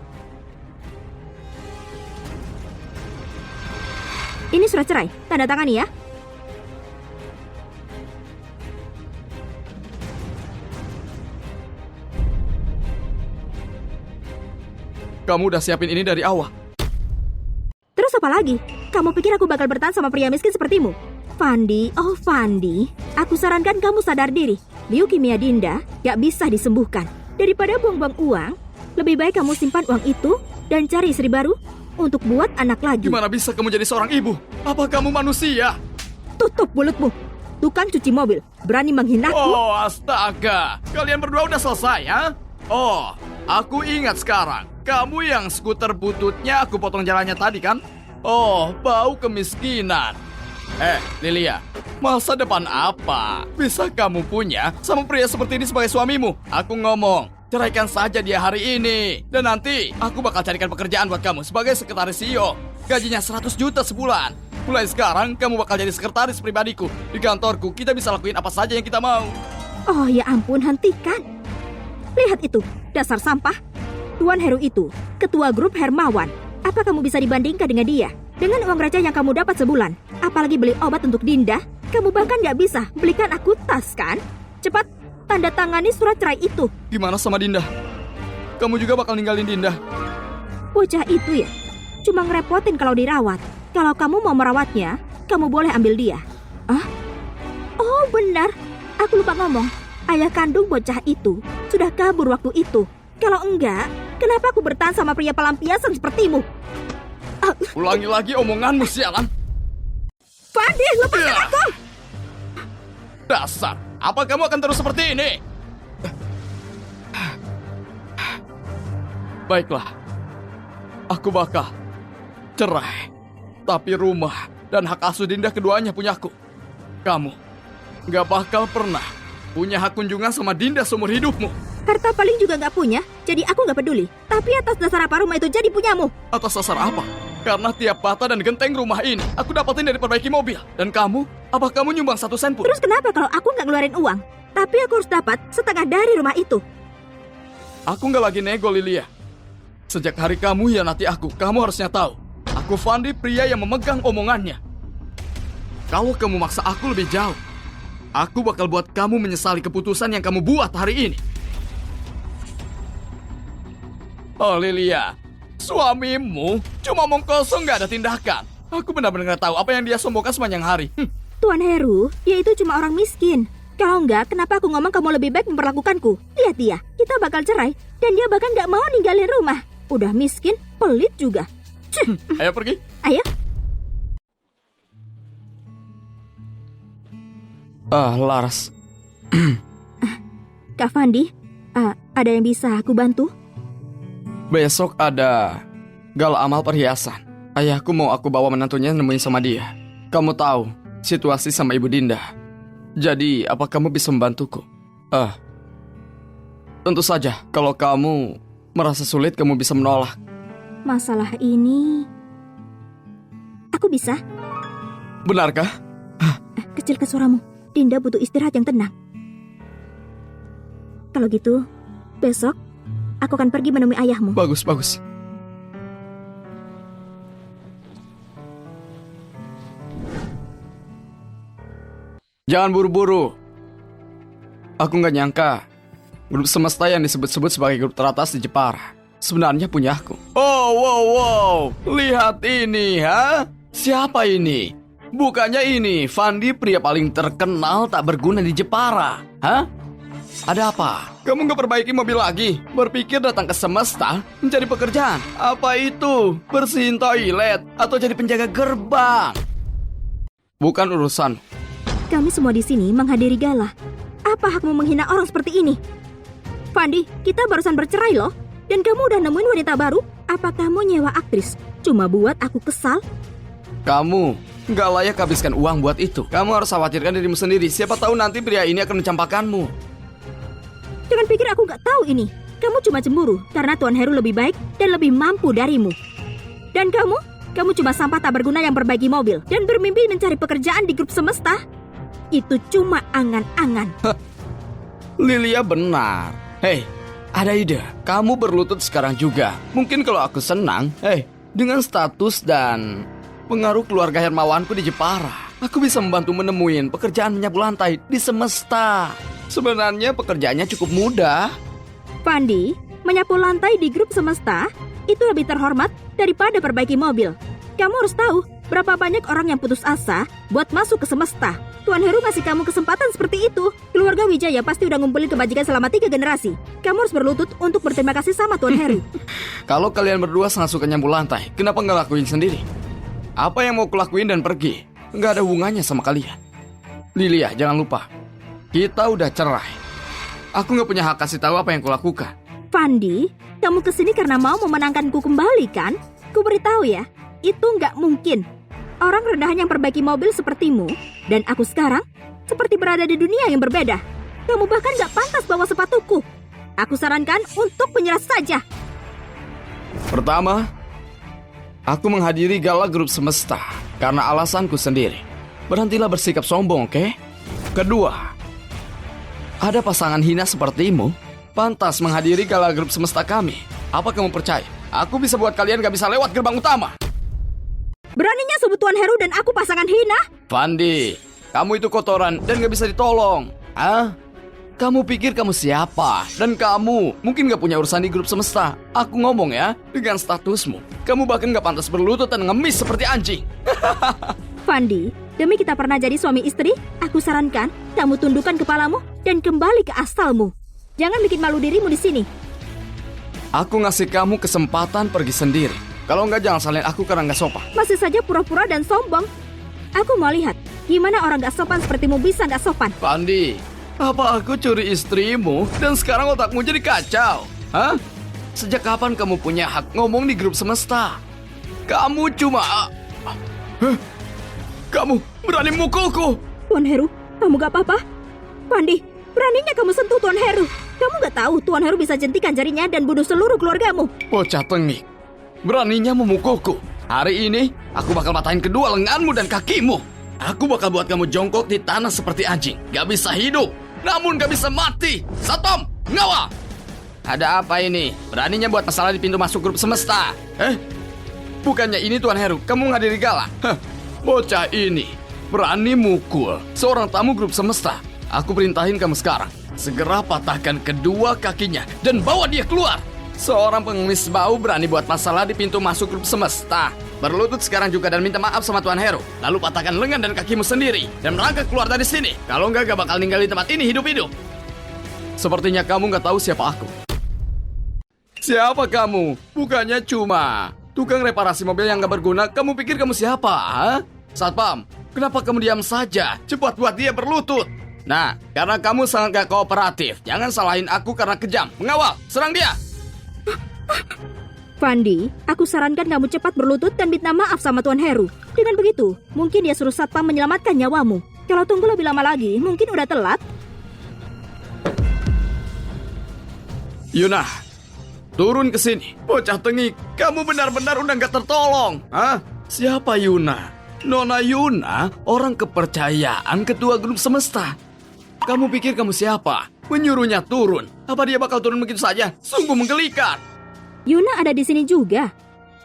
Speaker 2: Ini surat cerai, tanda tangani ya.
Speaker 1: Kamu udah siapin ini dari awal.
Speaker 2: Terus apa lagi? Kamu pikir aku bakal bertahan sama pria miskin sepertimu? Fandi, oh Fandi, aku sarankan kamu sadar diri. Leukemia Dinda gak bisa disembuhkan. Daripada buang-buang uang, lebih baik kamu simpan uang itu dan cari istri baru untuk buat anak lagi.
Speaker 1: Gimana bisa kamu jadi seorang ibu? Apa kamu manusia?
Speaker 2: Tutup mulutmu. Tukang cuci mobil, berani menghinaku?
Speaker 1: Oh, astaga. Kalian berdua udah selesai, ya? Oh, aku ingat sekarang. Kamu yang skuter bututnya aku potong jalannya tadi, kan? Oh, bau kemiskinan. Lilia, masa depan apa bisa kamu punya sama pria seperti ini sebagai suamimu? Aku ngomong, ceraikan saja dia hari ini. Dan nanti aku bakal carikan pekerjaan buat kamu sebagai sekretaris CEO. Gajinya 100 juta sebulan. Mulai sekarang kamu bakal jadi sekretaris pribadiku. Di kantorku kita bisa lakuin apa saja yang kita mau.
Speaker 2: Oh ya ampun, hentikan. Lihat itu, dasar sampah. Tuan Heru itu, ketua grup Hermawan. Apa kamu bisa dibandingkan dengan dia? Dengan uang receh yang kamu dapat sebulan, apalagi beli obat untuk Dinda, kamu bahkan gak bisa belikan aku tas, kan? Cepat, tanda tangani surat cerai itu.
Speaker 1: Gimana sama Dinda? Kamu juga bakal ninggalin Dinda?
Speaker 2: Bocah itu ya, cuma ngerepotin kalau dirawat. Kalau kamu mau merawatnya, kamu boleh ambil dia. Oh benar, aku lupa ngomong. Ayah kandung bocah itu sudah kabur waktu itu. Kalau enggak, kenapa aku bertahan sama pria pelampiasan sepertimu?
Speaker 1: Ulangi lagi omonganmu, sialan.
Speaker 2: Fandi, lepaskan aku!
Speaker 1: Dasar, apa kamu akan terus seperti ini? Baiklah, aku bakal cerai. Tapi rumah dan hak asuh Dinda keduanya punyaku. Kamu gak bakal pernah punya hak kunjungan sama Dinda seumur hidupmu.
Speaker 2: Harta paling juga gak punya, jadi aku gak peduli. Tapi atas dasar apa rumah itu jadi punyamu?
Speaker 1: Atas dasar apa? Karena tiap bata dan genteng rumah ini aku dapatin dari perbaiki mobil. Dan kamu? Apa kamu nyumbang 1 sen pun?
Speaker 2: Terus kenapa kalau aku gak ngeluarin uang? Tapi aku harus dapat setengah dari rumah itu.
Speaker 1: Aku gak lagi nego, Lilia. Sejak hari kamu hianati aku, kamu harusnya tahu. Aku Fandi, pria yang memegang omongannya. Kalau kamu maksa aku lebih jauh, aku bakal buat kamu menyesali keputusan yang kamu buat hari ini. Oh Lilia, suamimu cuma omong kosong gak ada tindakan. Aku benar-benar nggak tahu apa yang dia sombongkan sepanjang hari.
Speaker 2: Tuan Heru, dia itu cuma orang miskin. Kalau enggak, kenapa aku ngomong kamu lebih baik memperlakukanku? Lihat dia, kita bakal cerai. Dan dia bahkan nggak mau ninggalin rumah. Udah miskin, pelit juga.
Speaker 1: Ayo pergi.
Speaker 2: Ayo.
Speaker 1: Laras.
Speaker 2: Kak Fandi, ada yang bisa aku bantu?
Speaker 1: Besok ada gala amal perhiasan. Ayahku mau aku bawa menantunya nemuin sama dia. Kamu tahu situasi sama Ibu Dinda. Jadi, apa kamu bisa membantuku? Tentu saja, kalau kamu merasa sulit, kamu bisa menolak.
Speaker 2: Masalah ini... Aku bisa.
Speaker 1: Benarkah?
Speaker 2: Kecilkan suaramu. Dinda butuh istirahat yang tenang. Kalau gitu, besok aku akan pergi menemui ayahmu.
Speaker 1: Bagus, bagus. Jangan buru-buru. Aku nggak nyangka grup semesta yang disebut-sebut sebagai grup teratas di Jepara sebenarnya punya aku. Oh, wow. Lihat ini, ha? Siapa ini? Bukannya ini Fandi, pria paling terkenal tak berguna di Jepara. Hah? Ada apa? Kamu nggak perbaiki mobil lagi? Berpikir datang ke semesta mencari pekerjaan? Apa itu? Bersihin toilet atau jadi penjaga gerbang? Bukan urusan.
Speaker 2: Kami semua di sini menghadiri gala. Apa hakmu menghina orang seperti ini? Fandi, kita barusan bercerai loh. Dan kamu udah nemuin wanita baru? Apa kamu nyewa aktris? Cuma buat aku kesal?
Speaker 1: Kamu nggak layak habiskan uang buat itu. Kamu harus khawatirkan dirimu sendiri. Siapa tahu nanti pria ini akan mencampakkanmu.
Speaker 2: Jangan pikir aku nggak tahu ini. Kamu cuma cemburu karena Tuan Heru lebih baik dan lebih mampu darimu. Dan kamu cuma sampah tak berguna yang perbaiki mobil dan bermimpi mencari pekerjaan di grup semesta. Itu cuma angan-angan.
Speaker 1: Lilia benar. Hei, ada ide. Kamu berlutut sekarang juga. Mungkin kalau aku senang, dengan status dan pengaruh keluarga Hermawanku di Jepara, aku bisa membantu menemuin pekerjaan menyapu lantai di semesta. Sebenarnya pekerjaannya cukup mudah.
Speaker 2: Fandi, menyapu lantai di grup semesta itu lebih terhormat daripada perbaiki mobil. Kamu harus tahu berapa banyak orang yang putus asa buat masuk ke semesta. Tuan Heru ngasih kamu kesempatan seperti itu. Keluarga Wijaya pasti udah ngumpulin kebajikan selama 3 generasi. Kamu harus berlutut untuk berterima kasih sama Tuan Heru.
Speaker 1: Kalau kalian berdua sangat suka nyapu lantai, kenapa nggak lakuin sendiri? Apa yang mau kulakuin dan pergi? Nggak ada hubungannya sama kalian. Lilia, jangan lupa. Kita udah cerai. Aku nggak punya hak kasih tahu apa yang kulakukan.
Speaker 2: Fandi, kamu kesini karena mau memenangkanku kembali kan? Ku beritahu ya, itu nggak mungkin. Orang rendahan yang perbaiki mobil sepertimu dan aku sekarang seperti berada di dunia yang berbeda. Kamu bahkan nggak pantas bawa sepatuku. Aku sarankan untuk menyerah saja.
Speaker 1: Pertama, aku menghadiri gala grup semesta karena alasanku sendiri. Berhentilah bersikap sombong, oke? Kedua, ada pasangan hina sepertimu pantas menghadiri gala grup semesta kami. Apa kamu percaya? Aku bisa buat kalian gak bisa lewat gerbang utama.
Speaker 2: Beraninya sebut Tuan Heru dan aku pasangan hina?
Speaker 1: Fandi, kamu itu kotoran dan gak bisa ditolong. Kamu pikir kamu siapa? Dan kamu mungkin gak punya urusan di grup semesta. Aku ngomong ya, dengan statusmu, kamu bahkan gak pantas berlutut dan ngemis seperti anjing.
Speaker 2: Fandi, demi kita pernah jadi suami istri, aku sarankan kamu tundukkan kepalamu dan kembali ke asalmu. Jangan bikin malu dirimu di sini.
Speaker 1: Aku ngasih kamu kesempatan pergi sendiri. Kalau enggak, jangan salahin aku karena nggak sopan.
Speaker 2: Masih saja pura-pura dan sombong. Aku mau lihat gimana orang gak sopan sepertimu bisa gak sopan.
Speaker 1: Fandi, apa aku curi istrimu dan sekarang otakmu jadi kacau? Hah? Sejak kapan kamu punya hak ngomong di grup semesta? Kamu cuma... Kamu berani mukulku?
Speaker 2: Tuan Heru, kamu gak apa-apa? Fandi, beraninya kamu sentuh Tuan Heru. Kamu gak tahu Tuan Heru bisa jentikan jarinya dan bunuh seluruh keluargamu.
Speaker 1: Bocah tengik, beraninya memukulku. Hari ini, aku bakal matahin kedua lenganmu dan kakimu. Aku bakal buat kamu jongkok di tanah seperti anjing. Gak bisa hidup, namun gak bisa mati. Satom, ngawal. Ada apa ini? Beraninya buat masalah di pintu masuk grup semesta. Bukannya ini Tuan Heru, kamu ngadiri gala. Bocah ini berani mukul seorang tamu grup semesta. Aku perintahin kamu sekarang, segera patahkan kedua kakinya dan bawa dia keluar. Seorang pengemis bau berani buat masalah di pintu masuk grup semesta. berlutut sekarang juga dan minta maaf sama Tuan Heru. Lalu patahkan lengan dan kakimu sendiri dan merangkak keluar dari sini. Kalau enggak, gak bakal ninggalin tempat ini hidup-hidup. Sepertinya kamu gak tahu siapa aku. Siapa kamu? Bukannya cuma tukang reparasi mobil yang gak berguna. Kamu pikir kamu siapa? Ha? Satpam, kenapa kamu diam saja? Cepat buat dia berlutut. Nah, karena kamu sangat gak kooperatif. Jangan salahin aku karena kejam. Mengawal, serang dia.
Speaker 2: Fandi, aku sarankan kamu cepat berlutut dan minta maaf sama Tuan Heru. Dengan begitu, mungkin dia suruh satpam menyelamatkan nyawamu. Kalau tunggu lebih lama lagi, mungkin udah telat.
Speaker 1: Yuna, turun ke sini. Bocah tengik, kamu benar-benar udah gak tertolong. Hah? Siapa Yuna? Nona Yuna, orang kepercayaan ketua grup semesta. Kamu pikir kamu siapa? Menyuruhnya turun. Apa dia bakal turun begitu saja? Sungguh menggelikan.
Speaker 2: Yuna ada di sini juga.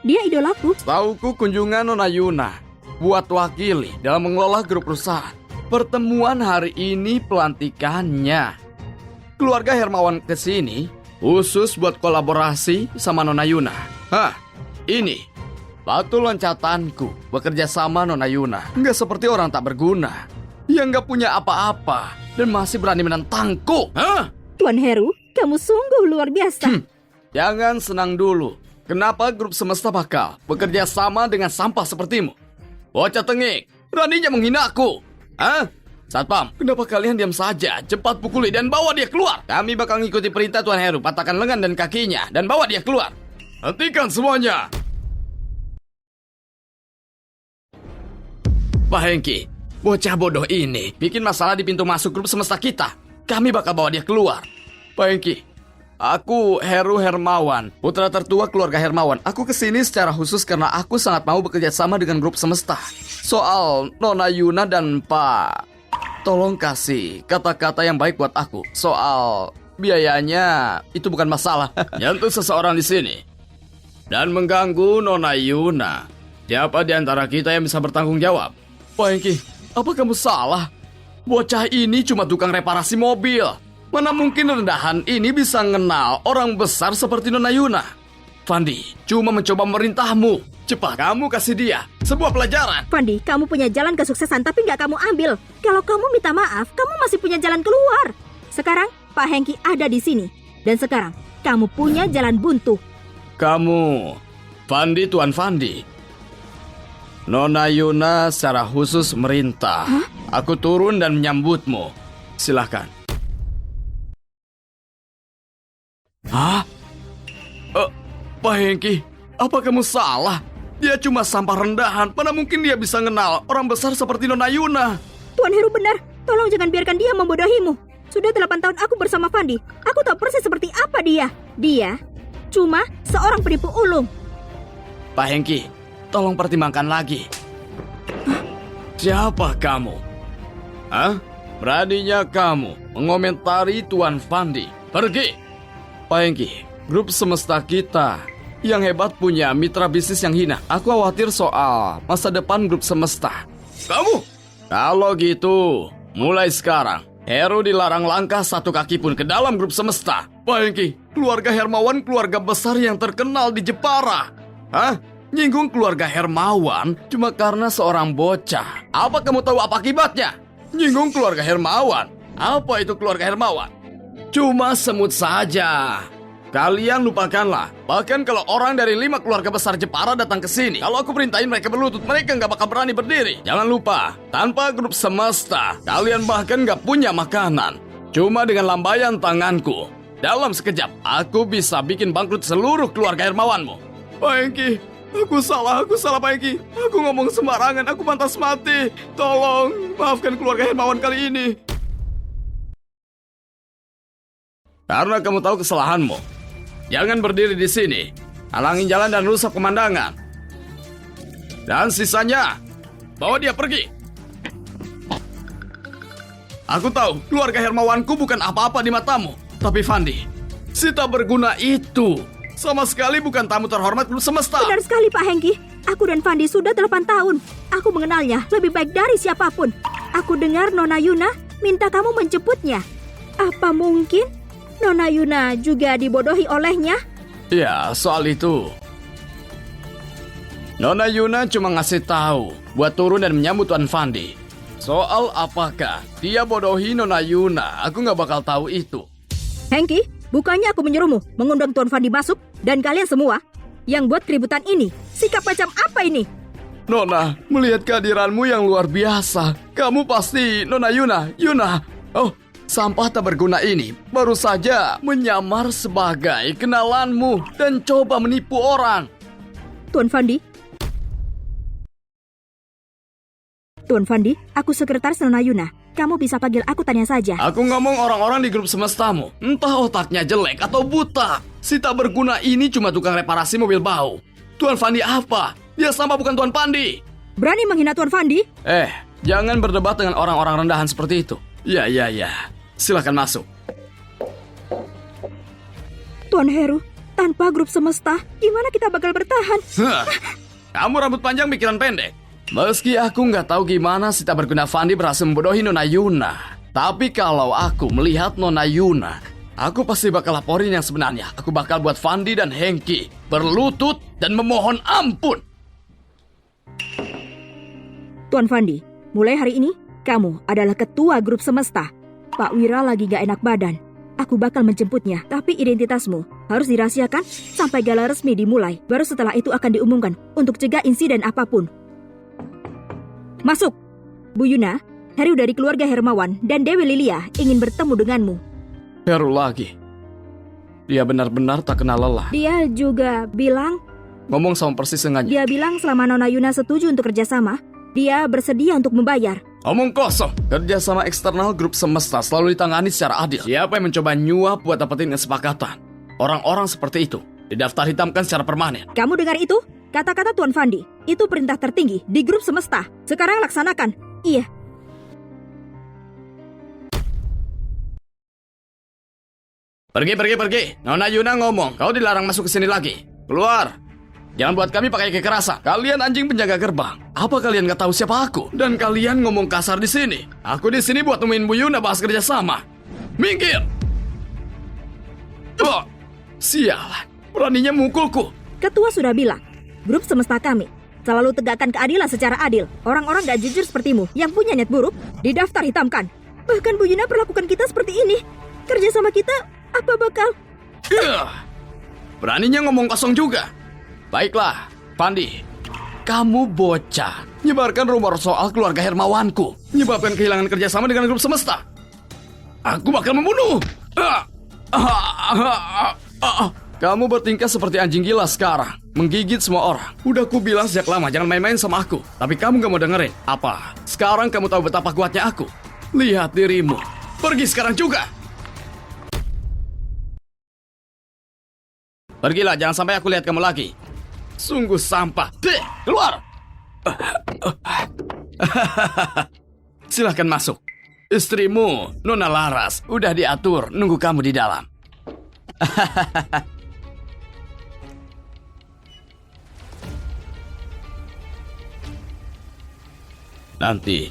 Speaker 2: Dia idolaku.
Speaker 1: Tauku kunjungan Nona Yuna buat wakili dalam mengelola grup perusahaan. Pertemuan hari ini pelantikannya. Keluarga Hermawan ke sini khusus buat kolaborasi sama Nona Yuna. Hah, ini batu loncatanku bekerja sama Nona Yuna. Nggak seperti orang tak berguna yang nggak punya apa-apa dan masih berani menentangku. Hah?
Speaker 2: Tuan Heru, kamu sungguh luar biasa.
Speaker 1: Jangan senang dulu. Kenapa grup semesta bakal bekerja sama dengan sampah sepertimu? Bocah tengik, beraninya menghina aku. Hah? Satpam, kenapa kalian diam saja? Cepat pukuli dan bawa dia keluar. Kami bakal ngikuti perintah Tuan Heru. Patahkan lengan dan kakinya dan bawa dia keluar. Hentikan semuanya. Pak Hengki, bocah bodoh ini bikin masalah di pintu masuk grup semesta kita. Kami bakal bawa dia keluar. Pak Hengki, aku Heru Hermawan, putra tertua keluarga Hermawan. Aku kesini secara khusus karena aku sangat mau bekerja sama dengan grup semesta. Soal Nona Yuna dan Pak, tolong kasih kata-kata yang baik buat aku. Soal biayanya itu bukan masalah. Nyentuh seseorang di sini dan mengganggu Nona Yuna. Siapa di antara kita yang bisa bertanggung jawab? Pak Hengki, apa kamu salah? Bocah ini cuma tukang reparasi mobil. Mana mungkin rendahan ini bisa ngenal orang besar seperti Nona Yuna? Fandi cuma mencoba memerintahmu. Cepat, kamu kasih dia sebuah pelajaran.
Speaker 2: Fandi, kamu punya jalan kesuksesan tapi nggak kamu ambil. Kalau kamu minta maaf, kamu masih punya jalan keluar. Sekarang, Pak Hengki ada di sini. Dan sekarang, kamu punya jalan buntu.
Speaker 1: Kamu, Fandi, Tuan Fandi. Nona Yuna secara khusus merintah. Aku turun dan menyambutmu. Silahkan. Hah? Pak Hengki, apa kamu salah? Dia cuma sampah rendahan. Mana mungkin dia bisa kenal orang besar seperti Nona Yuna?
Speaker 2: Tuan Heru benar. Tolong jangan biarkan dia membodohimu. Sudah 8 tahun aku bersama Fandi. Aku tahu persis seperti apa dia. Dia cuma seorang penipu ulung.
Speaker 1: Pak Hengki, tolong pertimbangkan lagi. Siapa kamu? Hah? Beraninya kamu mengomentari Tuan Fandi. Pergi! Pak Hengki, grup semesta kita yang hebat punya mitra bisnis yang hina. Aku khawatir soal masa depan grup semesta. Kamu? Kalau gitu, mulai sekarang Heru dilarang langkah satu kaki pun ke dalam grup semesta. Pak Hengki, keluarga Hermawan keluarga besar yang terkenal di Jepara. Hah? Nyinggung keluarga Hermawan cuma karena seorang bocah. Apa kamu tahu apa akibatnya? Nyinggung keluarga Hermawan. Apa itu keluarga Hermawan? Cuma semut saja. Kalian lupakanlah. Bahkan kalau orang dari 5 keluarga besar Jepara datang ke sini, kalau aku perintahin mereka berlutut, mereka nggak bakal berani berdiri. Jangan lupa, tanpa grup semesta, kalian bahkan nggak punya makanan. Cuma dengan lambaian tanganku, dalam sekejap, aku bisa bikin bangkrut seluruh keluarga Hermawanmu. Pak Hengki, aku salah Pak Hengki. Aku ngomong sembarangan, aku pantas mati. Tolong, maafkan keluarga Hermawan kali ini. Karena kamu tahu kesalahanmu, jangan berdiri di sini, halangin jalan dan rusak pemandangan. Dan sisanya, bawa dia pergi. Aku tahu keluarga Hermawanku bukan apa-apa di matamu, tapi Fandi, si tak berguna itu sama sekali bukan tamu terhormat grup semesta.
Speaker 2: Benar sekali Pak Hengki. Aku dan Fandi sudah 8 tahun. Aku mengenalnya lebih baik dari siapapun. Aku dengar Nona Yuna minta kamu menjemputnya. Apa mungkin Nona Yuna juga dibodohi olehnya?
Speaker 1: Ya, soal itu Nona Yuna cuma ngasih tahu buat turun dan menyambut Tuan Fandi. Soal apakah dia bodohi Nona Yuna, aku nggak bakal tahu itu.
Speaker 2: Hengki, bukannya aku menyuruhmu mengundang Tuan Fandi masuk dan kalian semua yang buat keributan ini. Sikap macam apa ini?
Speaker 1: Nona, melihat kehadiranmu yang luar biasa. Kamu pasti Nona Yuna. Oh, sampah tak berguna ini baru saja menyamar sebagai kenalanmu dan coba menipu orang.
Speaker 2: Tuan Fandi, aku sekretaris Nona Yuna. Kamu bisa panggil aku Tanya saja.
Speaker 1: Aku ngomong orang-orang di grup semestamu. Entah otaknya jelek atau buta. Si tak berguna ini cuma tukang reparasi mobil bau. Tuan Fandi apa? Dia sama bukan Tuan Fandi.
Speaker 2: Berani menghina Tuan Fandi?
Speaker 1: Jangan berdebat dengan orang-orang rendahan seperti itu. Ya. Silakan masuk.
Speaker 2: Tuan Heru, tanpa grup semesta, gimana kita bakal bertahan?
Speaker 1: Kamu rambut panjang pikiran pendek. Meski aku nggak tahu gimana si tak berguna Fandi berhasil membodohi Nona Yuna, tapi kalau aku melihat Nona Yuna, aku pasti bakal laporin yang sebenarnya. Aku bakal buat Fandi dan Hengki berlutut dan memohon ampun.
Speaker 2: Tuan Fandi, mulai hari ini, kamu adalah ketua grup semesta. Pak Wira lagi gak enak badan. Aku bakal menjemputnya, tapi identitasmu harus dirahasiakan sampai gala resmi dimulai. Baru setelah itu akan diumumkan untuk cegah insiden apapun. Masuk! Bu Yuna, Heru dari keluarga Hermawan dan Dewi Lilia ingin bertemu denganmu.
Speaker 1: Heru lagi. Dia benar-benar tak kenal lelah.
Speaker 2: Dia juga bilang...
Speaker 1: Ngomong sama persis dengannya.
Speaker 2: Dia bilang selama Nona Yuna setuju untuk kerjasama, dia bersedia untuk membayar.
Speaker 1: Omong kosong. Kerjasama eksternal grup semesta selalu ditangani secara adil. Siapa yang mencoba nyuap buat dapetin kesepakatan? Orang-orang seperti itu didaftar hitamkan secara permanen.
Speaker 2: Kamu dengar itu? Kata-kata Tuan Fandi, itu perintah tertinggi di grup semesta. Sekarang laksanakan. Iya.
Speaker 1: Pergi. Nona Yuna ngomong, kau dilarang masuk ke sini lagi. Keluar. Jangan buat kami pakai kekerasan. Kalian anjing penjaga gerbang. Apa kalian gak tahu siapa aku? Dan kalian ngomong kasar di sini. Aku di sini buat nemuin Bu Yuna bahas kerja sama. Minggir. Oh, sialan. Beraninya mukulku.
Speaker 2: Ketua sudah bilang, grup semesta kami selalu tegakkan keadilan secara adil. Orang-orang gak jujur sepertimu yang punya niat buruk didaftar hitamkan. Bahkan Bu Yuna perlakukan kita seperti ini. Kerja sama kita apa bakal...
Speaker 1: Beraninya ngomong kosong juga. Baiklah, Fandi. Kamu bocah. Nyebarkan rumor soal keluarga Hermawanku. Menyebabkan kehilangan kerjasama dengan grup semesta. Aku bakal membunuh. Kamu bertingkah seperti anjing gila sekarang. Menggigit semua orang. Udah ku bilang sejak lama jangan main-main sama aku. Tapi kamu gak mau dengerin. Apa? Sekarang kamu tahu betapa kuatnya aku. Lihat dirimu. Pergi sekarang juga. Pergilah, jangan sampai aku lihat kamu lagi. Sungguh sampah. Keluar. Silahkan masuk. Istrimu, Nona Laras, udah diatur nunggu kamu di dalam. Nanti,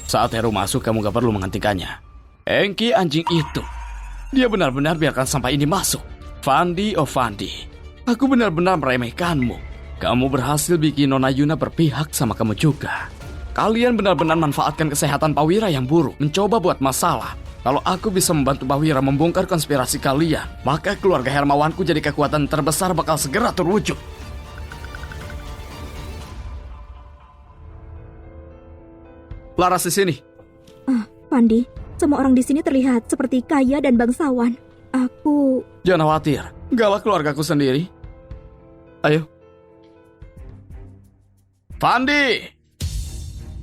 Speaker 1: saat Heru masuk, kamu gak perlu menghentikannya. Hengki anjing itu. Dia benar-benar biarkan sampah ini masuk. Fandi, oh Fandi, aku benar-benar meremehkanmu. Kamu berhasil bikin Nona Yuna berpihak sama kamu juga. Kalian benar-benar manfaatkan kesehatan Pak Wira yang buruk, mencoba buat masalah. Kalau aku bisa membantu Pak Wira membongkar konspirasi kalian, maka keluarga Hermawanku jadi kekuatan terbesar bakal segera terwujud. Laras di sini.
Speaker 2: Fandi, semua orang di sini terlihat seperti kaya dan bangsawan. Aku...
Speaker 1: Jangan khawatir, galak keluargaku sendiri. Ayo. Fandi,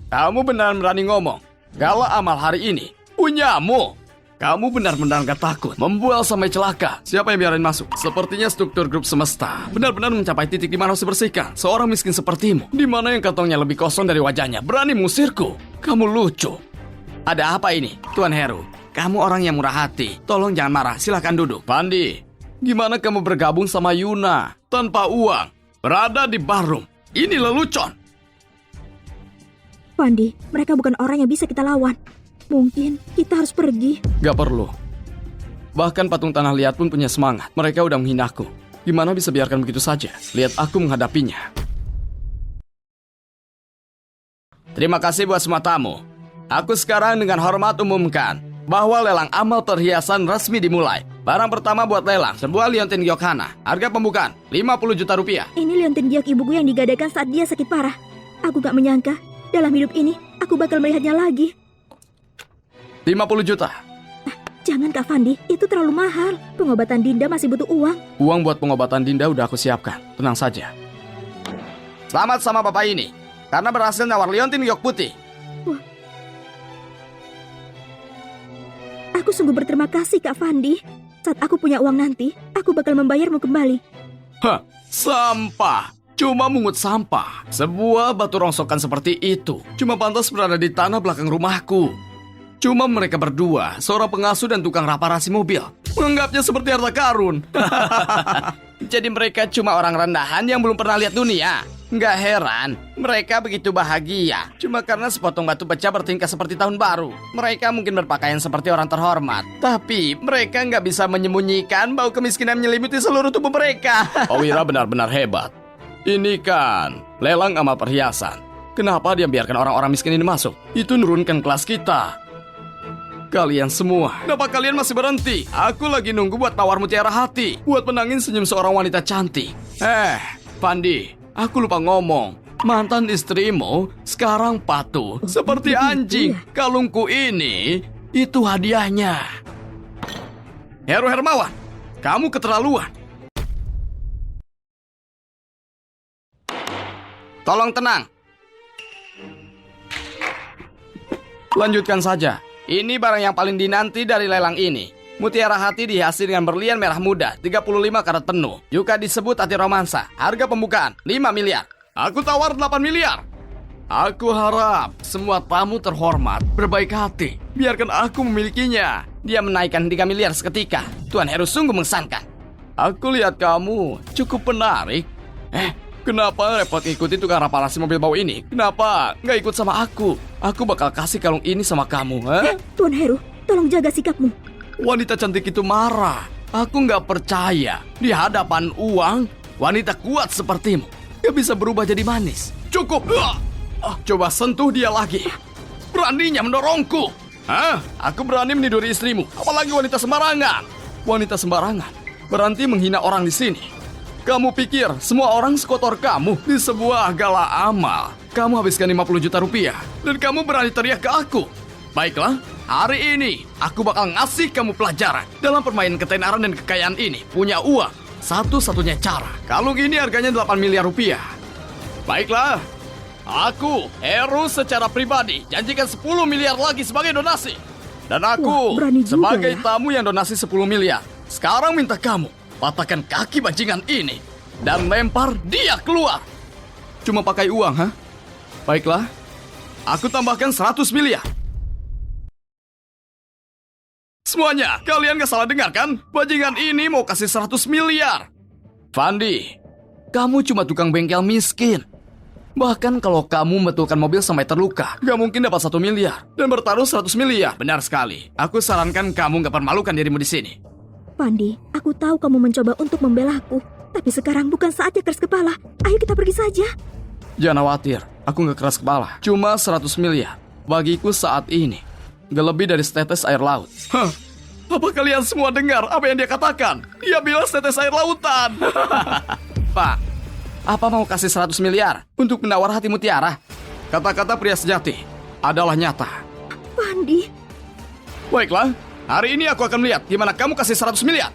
Speaker 1: kamu benar berani ngomong. Galak amal hari ini punyamu. Kamu benar-benar gak takut membual sampai celaka. Siapa yang biarin masuk? Sepertinya struktur grup semesta benar-benar mencapai titik di mana harus dibersihkan. Seorang miskin sepertimu, di mana yang kantongnya lebih kosong dari wajahnya, berani mengusirku. Kamu lucu. Ada apa ini, Tuan Heru? Kamu orang yang murah hati. Tolong jangan marah, silahkan duduk. Fandi, gimana kamu bergabung sama Yuna tanpa uang? Berada di barroom. Ini lelucon.
Speaker 2: Fandi, mereka bukan orang yang bisa kita lawan. Mungkin kita harus pergi.
Speaker 1: Gak perlu. Bahkan patung tanah liat pun punya semangat. Mereka udah menghinaku. Gimana bisa biarkan begitu saja? Lihat aku menghadapinya. Terima kasih buat semua tamu. Aku sekarang dengan hormat umumkan bahwa lelang amal perhiasan resmi dimulai. Barang pertama buat lelang, sebuah liontin giok Hana. Harga pembukaan, 50 juta rupiah.
Speaker 2: Ini liontin giok ibuku yang digadaikan saat dia sakit parah. Aku gak menyangka, dalam hidup ini, aku bakal melihatnya lagi.
Speaker 1: 50 juta.
Speaker 2: Jangan Kak Fandi, itu terlalu mahal. Pengobatan Dinda masih butuh uang.
Speaker 1: Uang buat pengobatan Dinda udah aku siapkan. Tenang saja. Selamat sama bapak ini, karena berhasil nawar liontin giok putih.
Speaker 2: Aku sungguh berterima kasih Kak Fandi. Saat aku punya uang nanti, aku bakal membayarmu kembali.
Speaker 1: Hah, sampah. Cuma mungut sampah. Sebuah batu rongsokan seperti itu cuma pantas berada di tanah belakang rumahku. Cuma mereka berdua, seorang pengasuh dan tukang reparasi mobil, menganggapnya seperti harta karun. Jadi mereka cuma orang rendahan yang belum pernah lihat dunia. Nggak heran, mereka begitu bahagia. Cuma karena sepotong batu pecah bertingkah seperti tahun baru. Mereka mungkin berpakaian seperti orang terhormat. Tapi mereka nggak bisa menyembunyikan bau kemiskinan menyelimuti seluruh tubuh mereka. Owira benar-benar hebat. Ini kan lelang amal perhiasan. Kenapa dia biarkan orang-orang miskin ini masuk? Itu nurunkan kelas kita. Kalian semua, kenapa kalian masih berhenti? Aku lagi nunggu buat tawar mutiara hati, buat menangin senyum seorang wanita cantik. Fandi, aku lupa ngomong. Mantan istrimu sekarang patuh seperti anjing. Kalungku ini, itu hadiahnya. Heru Hermawan, kamu keterlaluan. Tolong tenang. Lanjutkan saja. Ini barang yang paling dinanti dari lelang ini. Mutiara hati dihiasi dengan berlian merah muda, 35 karat penuh. Juga disebut hati romansa. Harga pembukaan, 5 miliar. Aku tawar 8 miliar. Aku harap semua tamu terhormat berbaik hati. Biarkan aku memilikinya. Dia menaikkan 3 miliar seketika. Tuan Heru sungguh mengesankan. Aku lihat kamu cukup menarik. Kenapa repot ikuti tukang reparasi mobil bau ini? Kenapa nggak ikut sama aku? Aku bakal kasih kalung ini sama kamu,
Speaker 2: Tuan Heru, tolong jaga sikapmu.
Speaker 1: Wanita cantik itu marah. Aku nggak percaya. Di hadapan uang, wanita kuat sepertimu nggak bisa berubah jadi manis. Cukup! Coba sentuh dia lagi. Beraninya mendorongku. Aku berani meniduri istrimu. Apalagi wanita sembarangan. Wanita sembarangan berhenti menghina orang di sini. Kamu pikir semua orang sekotor kamu di sebuah gala amal? Kamu habiskan 50 juta rupiah dan kamu berani teriak ke aku. Baiklah, hari ini aku bakal ngasih kamu pelajaran. Dalam permainan ketenaran dan kekayaan ini, punya uang satu-satunya cara. Kalung ini harganya 8 miliar rupiah. Baiklah, aku, Heru secara pribadi, janjikan 10 miliar lagi sebagai donasi. Dan aku, sebagai tamu yang donasi 10 miliar, sekarang minta kamu patahkan kaki bajingan ini dan lempar dia keluar. Cuma pakai uang, Baiklah, aku tambahkan 100 miliar. Semuanya, kalian gak salah dengar kan? Bajingan ini mau kasih 100 miliar. Fandi, kamu cuma tukang bengkel miskin. Bahkan kalau kamu membetulkan mobil sampai terluka, gak mungkin dapat 1 miliar. Dan bertaruh 100 miliar. Benar sekali. Aku sarankan kamu gak permalukan dirimu di sini.
Speaker 2: Fandi, aku tahu kamu mencoba untuk membela aku. Tapi sekarang bukan saatnya keras kepala. Ayo kita pergi saja.
Speaker 1: Jangan khawatir, aku gak keras kepala. Cuma 100 miliar. Bagiku saat ini gak lebih dari setetes air laut. Apa kalian semua dengar apa yang dia katakan? Dia bilang setetes air lautan. Pak, apa mau kasih 100 miliar untuk menawar hati mutiara? Kata-kata pria sejati adalah nyata.
Speaker 2: Fandi.
Speaker 1: Baiklah, hari ini aku akan melihat gimana kamu kasih 100 miliar.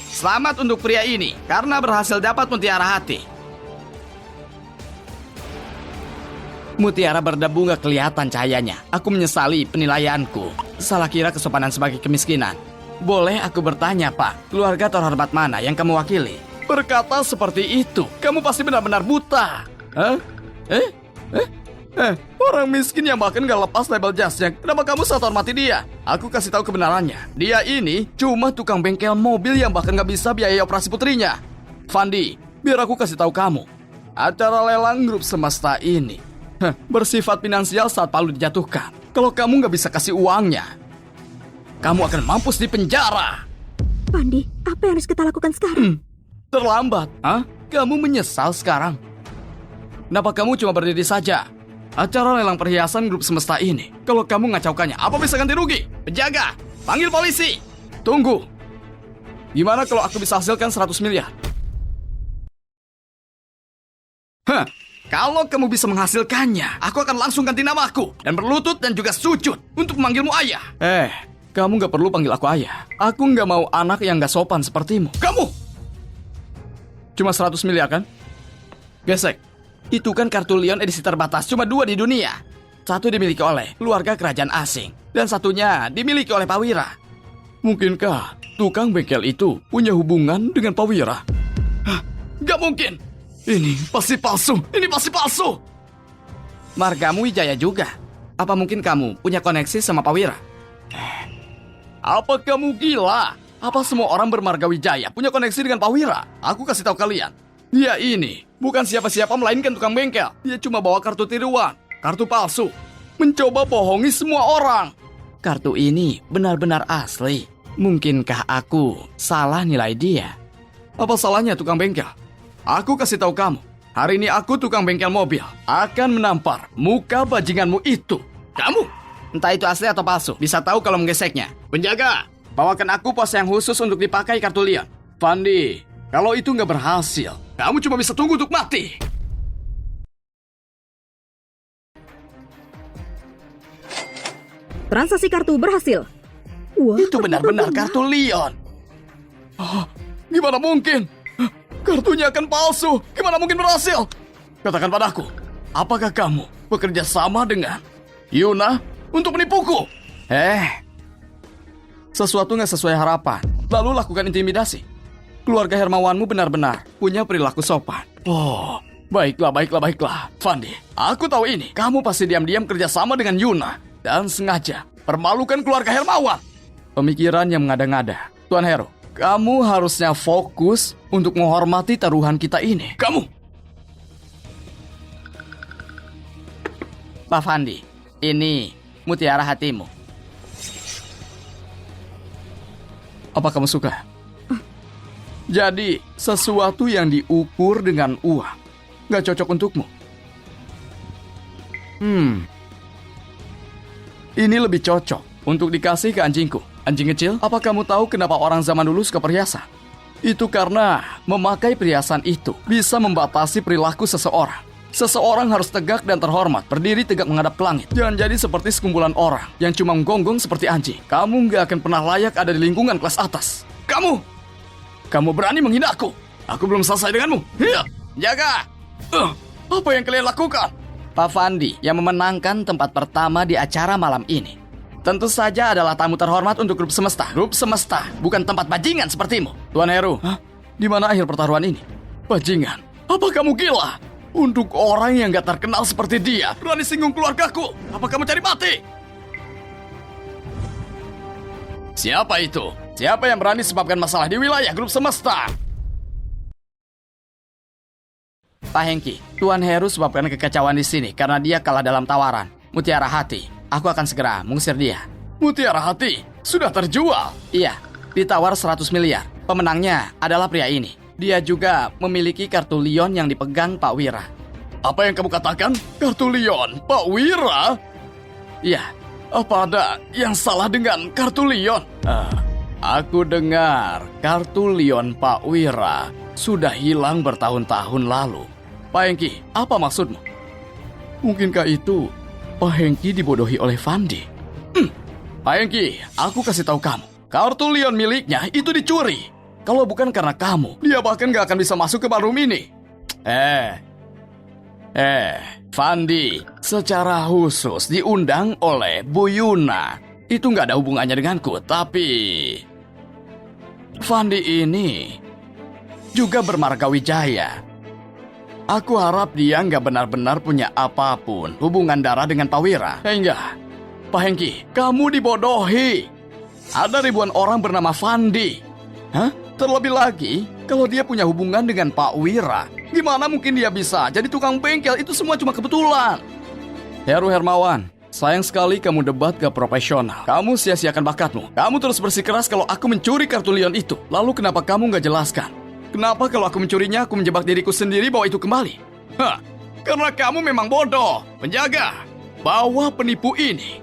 Speaker 1: Selamat untuk pria ini karena berhasil dapat mutiara hati. Mutiara berdebu gak kelihatan cahayanya. Aku menyesali penilaianku. Salah kira kesopanan sebagai kemiskinan. Boleh aku bertanya, Pak, keluarga terhormat mana yang kamu wakili? Berkata seperti itu, kamu pasti benar-benar buta. Orang miskin yang bahkan gak lepas label jasnya. Kenapa kamu sangat hormati dia? Aku kasih tahu kebenarannya. Dia ini cuma tukang bengkel mobil yang bahkan gak bisa biaya operasi putrinya. Fandi, biar aku kasih tahu kamu. Acara lelang grup semesta ini bersifat finansial saat palu dijatuhkan. Kalau kamu gak bisa kasih uangnya, kamu akan mampus di penjara.
Speaker 2: Fandi, apa yang harus kita lakukan sekarang?
Speaker 1: Terlambat, Kamu menyesal sekarang? Kenapa kamu cuma berdiri saja? acara lelang perhiasan grup semesta ini. Kalau kamu ngacaukannya, apa bisa ganti rugi? Penjaga, panggil polisi. Tunggu. Gimana kalau aku bisa hasilkan 100 miliar? Hah, kalau kamu bisa menghasilkannya, aku akan langsung ganti namaku dan berlutut dan juga sujud untuk memanggilmu ayah. Kamu nggak perlu panggil aku ayah. Aku nggak mau anak yang nggak sopan sepertimu. Kamu! Cuma 100 miliar kan? Gesek. Itu kan kartu Leon edisi terbatas, cuma 2 di dunia. Satu dimiliki oleh keluarga kerajaan asing, dan satunya dimiliki oleh Pak Wira. Mungkinkah tukang bengkel itu punya hubungan dengan Pak Wira? Hah, gak mungkin. Ini pasti palsu. Ini pasti palsu. Margamu Wijaya juga. Apa mungkin kamu punya koneksi sama Pak Wira? Apa kamu gila? Apa semua orang bermarga Wijaya punya koneksi dengan Pak Wira? Aku kasih tahu kalian. Dia ini bukan siapa-siapa melainkan tukang bengkel. Dia cuma bawa kartu tiruan, kartu palsu. Mencoba bohongi semua orang. Kartu ini benar-benar asli. Mungkinkah aku salah nilai dia? Apa salahnya tukang bengkel? Aku kasih tahu kamu. Hari ini aku tukang bengkel mobil akan menampar muka bajinganmu itu. Kamu? Entah itu asli atau palsu. Bisa tahu kalau menggeseknya. Penjaga, bawakan aku pos yang khusus untuk dipakai kartu Leon. Fandi, kalau itu nggak berhasil, kamu cuma bisa tunggu untuk mati.
Speaker 2: Transaksi kartu berhasil. Wah,
Speaker 1: Itu benar-benar kartu Leon. Oh, gimana mungkin? Kartunya akan palsu. Gimana mungkin berhasil? Katakan padaku, apakah kamu bekerja sama dengan Yuna untuk menipuku? Sesuatu nggak sesuai harapan, lalu lakukan intimidasi. Keluarga Hermawanmu benar-benar punya perilaku sopan. Oh, baiklah. Fandi, aku tahu ini. Kamu pasti diam-diam kerjasama dengan Yuna dan sengaja permalukan keluarga Hermawan. Pemikiran yang mengada-ngada. Tuan Hero, kamu harusnya fokus untuk menghormati taruhan kita ini. Kamu! Pak Fandi, ini mutiara hatimu. Apa kamu suka? Jadi, sesuatu yang diukur dengan uang gak cocok untukmu. Ini lebih cocok untuk dikasih ke anjingku. Anjing kecil, apa kamu tahu kenapa orang zaman dulu suka perhiasan? Itu karena memakai perhiasan itu bisa membatasi perilaku seseorang. Seseorang harus tegak dan terhormat, berdiri tegak menghadap ke langit. Jangan jadi seperti sekumpulan orang yang cuma menggonggong seperti anjing. Kamu gak akan pernah layak ada di lingkungan kelas atas. Kamu berani menghina aku. Aku belum selesai denganmu. Hiya, jaga. Apa yang kalian lakukan? Pak Fandi yang memenangkan tempat pertama di acara malam ini tentu saja adalah tamu terhormat untuk grup semesta. Grup semesta, bukan tempat bajingan sepertimu. Tuan Heru, di mana akhir pertaruhan ini? Bajingan? Apa kamu gila? Untuk orang yang gak terkenal seperti dia, berani singgung keluargaku. Apa kamu cari mati? Siapa itu? Siapa yang berani sebabkan masalah di wilayah grup semesta? Pak Hengki, Tuan Heru sebabkan kekacauan di sini karena dia kalah dalam tawaran. Mutiara hati. Aku akan segera mengusir dia. Mutiara hati? Sudah terjual? Iya, ditawar 100 miliar. Pemenangnya adalah pria ini. Dia juga memiliki kartu Leon yang dipegang Pak Wira. Apa yang kamu katakan? Kartu Leon Pak Wira? Iya, apa ada yang salah dengan kartu Leon? Aku dengar kartu Leon Pak Wira sudah hilang bertahun-tahun lalu. Pak Hengki, apa maksudmu? Mungkinkah itu Pak Hengki dibodohi oleh Fandi? Pak Hengki, aku kasih tahu kamu. Kartu Leon miliknya itu dicuri. Kalau bukan karena kamu, dia bahkan gak akan bisa masuk ke ballroom ini. Fandi, secara khusus diundang oleh Bu Yuna. Itu gak ada hubungannya denganku, tapi Fandi ini juga bermarga Wijaya. Aku harap dia nggak benar-benar punya apapun hubungan darah dengan Pak Wira. Enggak, Pak Hengki, kamu dibodohi. Ada ribuan orang bernama Fandi. Terlebih lagi, kalau dia punya hubungan dengan Pak Wira, gimana mungkin dia bisa jadi tukang bengkel? Itu semua cuma kebetulan. Heru Hermawan, sayang sekali kamu debat gak profesional. Kamu sia-siakan bakatmu. Kamu terus bersikeras kalau aku mencuri kartu Leon itu. Lalu kenapa kamu gak jelaskan? Kenapa kalau aku mencurinya, aku menjebak diriku sendiri bahwa itu kembali? Karena kamu memang bodoh. Penjaga, bawa penipu ini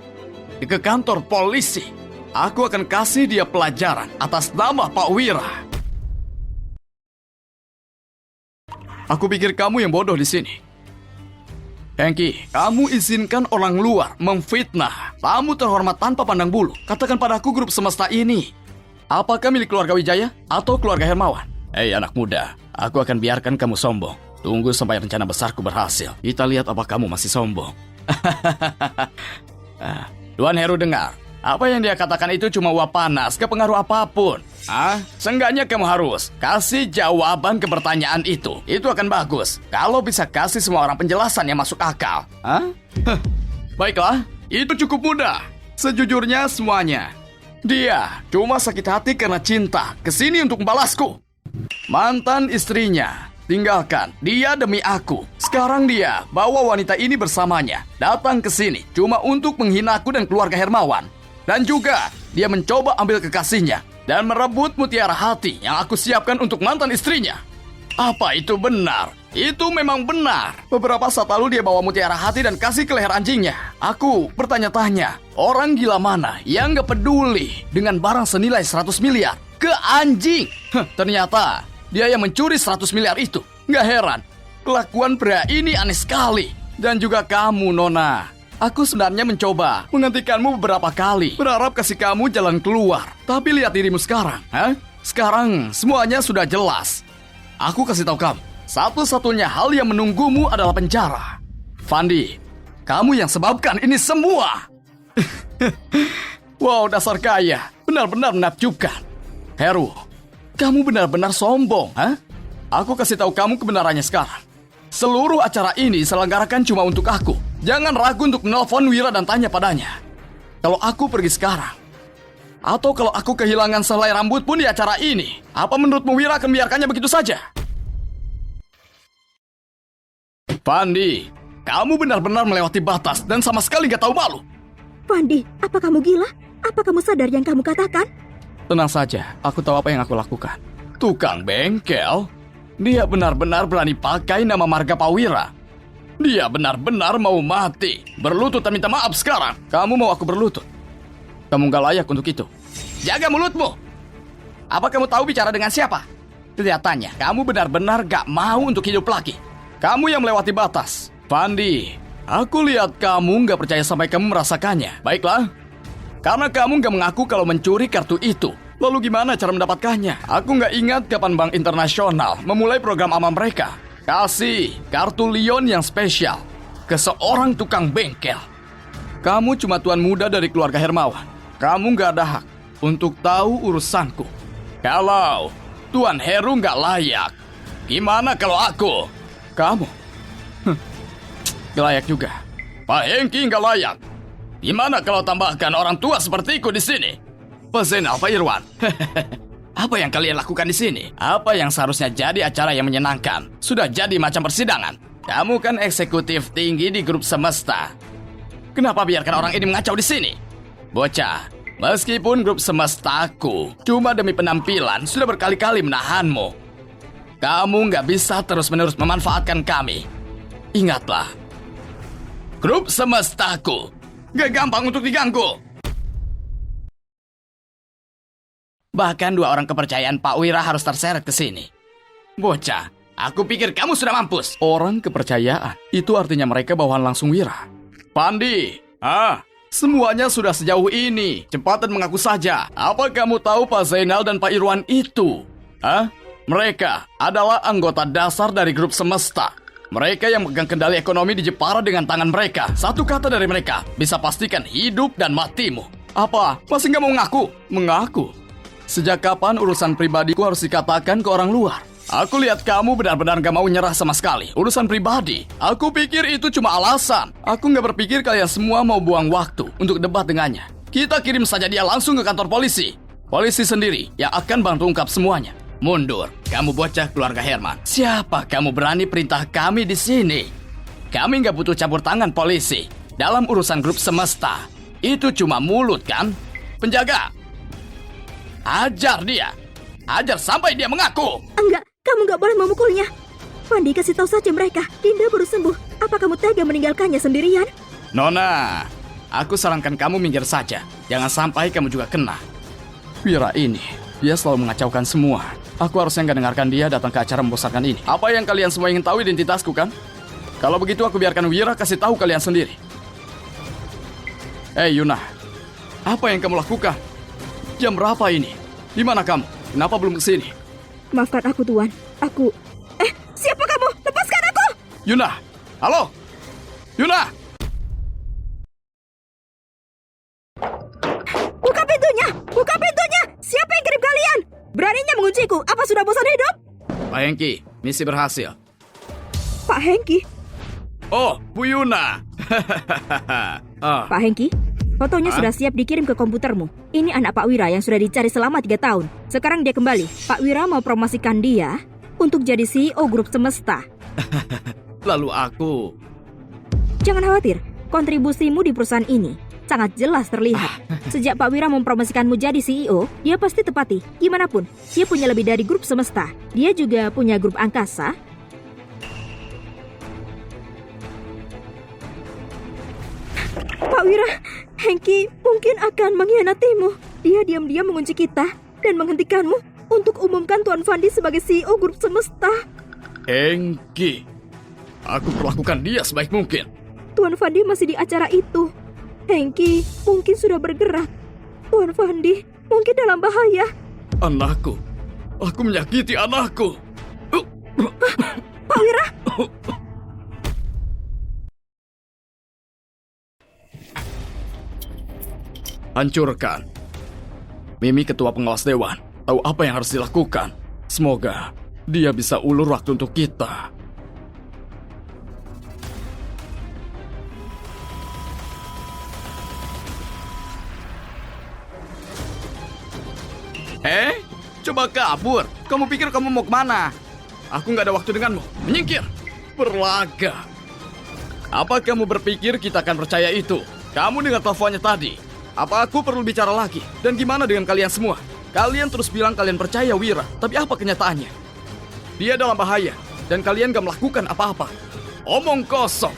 Speaker 1: ke kantor polisi. Aku akan kasih dia pelajaran atas nama Pak Wira. Aku pikir kamu yang bodoh di sini. Hengki, kamu izinkan orang luar memfitnah tamu terhormat tanpa pandang bulu. Katakan padaku, grup semesta ini apakah milik keluarga Wijaya atau keluarga Hermawan? Hei anak muda, aku akan biarkan kamu sombong. Tunggu sampai rencana besarku berhasil. Kita lihat apa kamu masih sombong. Tuan Heru dengar. Apa yang dia katakan itu cuma uap panas, gak pengaruh apapun. Seenggaknya kamu harus kasih jawaban ke pertanyaan itu. Itu akan bagus kalau bisa kasih semua orang penjelasan yang masuk akal. Baiklah, itu cukup mudah. Sejujurnya semuanya. Dia cuma sakit hati karena cinta, kesini untuk membalasku. Mantan istrinya tinggalkan dia demi aku. Sekarang dia bawa wanita ini bersamanya, datang ke sini cuma untuk menghinaku dan keluarga Hermawan. Dan juga dia mencoba ambil kekasihnya dan merebut mutiara hati yang aku siapkan untuk mantan istrinya. Apa itu benar? Itu memang benar. Beberapa saat lalu dia bawa mutiara hati dan kasih ke leher anjingnya. Aku bertanya-tanya, orang gila mana yang gak peduli dengan barang senilai 100 miliar ke anjing? Ternyata dia yang mencuri 100 miliar itu. Gak heran, kelakuan pria ini aneh sekali. Dan juga kamu, Nona. Aku sebenarnya mencoba menghentikanmu beberapa kali, berharap kasih kamu jalan keluar. Tapi lihat dirimu sekarang, Sekarang semuanya sudah jelas. Aku kasih tahu kamu, satu-satunya hal yang menunggumu adalah penjara. Fandi, kamu yang sebabkan ini semua. Wow, dasar kaya, benar-benar menakjubkan. Heru, kamu benar-benar sombong, Aku kasih tahu kamu kebenarannya sekarang. Seluruh acara ini diselenggarakan cuma untuk aku. Jangan ragu untuk menelpon Wira dan tanya padanya. Kalau aku pergi sekarang, atau kalau aku kehilangan selai rambut pun di acara ini, apa menurutmu Wira akan biarkannya begitu saja? Fandi, kamu benar-benar melewati batas dan sama sekali gak tahu malu.
Speaker 2: Fandi, apa kamu gila? Apa kamu sadar yang kamu katakan?
Speaker 1: Tenang saja, aku tahu apa yang aku lakukan. Tukang bengkel? Dia benar-benar berani pakai nama marga Pak Wira. Dia benar-benar mau mati. Berlutut dan minta maaf sekarang. Kamu mau aku berlutut? Kamu gak layak untuk itu. Jaga mulutmu. Apa kamu tahu bicara dengan siapa? Kelihatannya kamu benar-benar gak mau untuk hidup lagi. Kamu yang melewati batas. Fandi, aku lihat kamu gak percaya sampai kamu merasakannya. Baiklah. Karena kamu gak mengaku kalau mencuri kartu itu. Lalu gimana cara mendapatkannya? Aku nggak ingat kapan Bank Internasional memulai program amal mereka. Kasih kartu Leon yang spesial ke seorang tukang bengkel. Kamu cuma tuan muda dari keluarga Hermawan. Kamu nggak ada hak untuk tahu urusanku. Kalau Tuan Heru nggak layak, gimana kalau aku? Kamu? Nggak layak juga. Pak Hengki nggak layak. Gimana kalau tambahkan orang tua sepertiku di sini? Pak Zainal, Pak Irwan. Apa yang kalian lakukan di sini? Apa yang seharusnya jadi acara yang menyenangkan sudah jadi macam persidangan. Kamu kan eksekutif tinggi di grup semesta. Kenapa biarkan orang ini mengacau di sini? Bocah, meskipun grup semestaku cuma demi penampilan sudah berkali-kali menahanmu. Kamu nggak bisa terus-menerus memanfaatkan kami. Ingatlah, grup semestaku gak gampang untuk diganggu. Bahkan 2 orang kepercayaan Pak Wira harus terseret ke sini. Bocah, aku pikir kamu sudah mampus. Orang kepercayaan? Itu artinya mereka bawahan langsung Wira. Pandi, semuanya sudah sejauh ini. Cepat dan mengaku saja. Apa kamu tahu Pak Zainal dan Pak Irwan itu? Mereka adalah anggota dasar dari grup semesta. Mereka yang megang kendali ekonomi di Jepara dengan tangan mereka. Satu kata dari mereka bisa pastikan hidup dan matimu. Apa? Masih nggak mau mengaku? Mengaku? Sejak kapan urusan pribadiku harus dikatakan ke orang luar? Aku lihat kamu benar-benar gak mau nyerah sama sekali. Urusan pribadi. Aku pikir itu cuma alasan. Aku gak berpikir kalian semua mau buang waktu untuk debat dengannya. Kita kirim saja dia langsung ke kantor polisi. Polisi sendiri yang akan bantu ungkap semuanya. Mundur, kamu bocah keluarga Herman. Siapa kamu berani perintah kami di sini? Kami gak butuh campur tangan polisi dalam urusan grup semesta. Itu cuma mulut kan? Penjaga, ajar dia. Ajar sampai dia mengaku.
Speaker 2: Enggak, kamu nggak boleh memukulnya. Pandi, kasih tahu saja mereka. Dinda baru sembuh. Apa kamu tega meninggalkannya sendirian?
Speaker 1: Nona, aku sarankan kamu minggir saja. Jangan sampai kamu juga kena. Wira ini, dia selalu mengacaukan semua. Aku harusnya nggak dengarkan dia datang ke acara membosankan ini. Apa yang kalian semua ingin tahu identitasku kan? Kalau begitu aku biarkan Wira kasih tahu kalian sendiri. Yuna, apa yang kamu lakukan? Jam berapa ini? Di mana kamu? Kenapa belum kesini?
Speaker 2: Maafkan aku, Tuan. Aku... siapa kamu? Lepaskan aku!
Speaker 1: Yuna! Halo! Yuna!
Speaker 2: Buka pintunya! Buka pintunya! Siapa yang kirim kalian? Beraninya mengunciku? Apa sudah bosan hidup?
Speaker 1: Pak Hengki, misi berhasil.
Speaker 2: Pak Hengki?
Speaker 1: Oh, Bu Yuna!
Speaker 2: Pak Hengki, fotonya sudah siap dikirim ke komputermu. Ini anak Pak Wira yang sudah dicari selama 3 tahun. Sekarang dia kembali. Pak Wira mau promosikan dia untuk jadi CEO Grup Semesta.
Speaker 1: Lalu aku...
Speaker 2: Jangan khawatir, kontribusimu di perusahaan ini sangat jelas terlihat. Sejak Pak Wira mempromosikanmu jadi CEO, dia pasti tepati. Gimana pun, dia punya lebih dari Grup Semesta. Dia juga punya Grup Angkasa. Pak Wira, Hengki mungkin akan mengkhianatimu. Dia diam-diam mengunci kita dan menghentikanmu untuk umumkan Tuan Fandi sebagai CEO Grup Semesta.
Speaker 1: Hengki, aku perlakukan dia sebaik mungkin.
Speaker 2: Tuan Fandi masih di acara itu. Hengki mungkin sudah bergerak. Tuan Fandi mungkin dalam bahaya.
Speaker 1: Anakku, aku menyakiti anakku.
Speaker 2: Pak Wira,
Speaker 1: Hancurkan. Mimi ketua pengawas dewan tahu apa yang harus dilakukan. Semoga dia bisa ulur waktu untuk kita. Coba kabur. Kamu pikir kamu mau kemana? Aku nggak ada waktu denganmu. Menyingkir. Berlaga. Apa kamu berpikir kita akan percaya itu? Kamu dengar teleponnya tadi. Apa aku perlu bicara lagi? Dan gimana dengan kalian semua? Kalian terus bilang kalian percaya Wira, tapi apa kenyataannya? Dia dalam bahaya, dan kalian gak melakukan apa-apa. Omong kosong.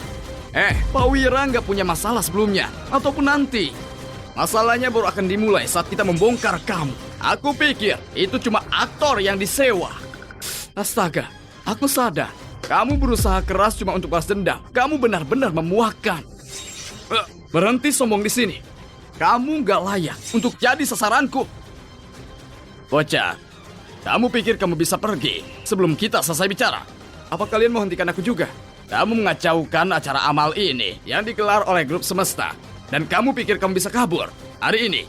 Speaker 1: Pak Wira gak punya masalah sebelumnya, ataupun nanti. Masalahnya baru akan dimulai saat kita membongkar kamu. Aku pikir itu cuma aktor yang disewa. Astaga, aku sadar. Kamu berusaha keras cuma untuk balas dendam. Kamu benar-benar memuakkan. Berhenti sombong di sini. Kamu gak layak untuk jadi sasaranku. Bocah, kamu pikir kamu bisa pergi sebelum kita selesai bicara? Apa kalian mau hentikan aku juga? Kamu mengacaukan acara amal ini yang digelar oleh Grup Semesta. Dan kamu pikir kamu bisa kabur? Hari ini,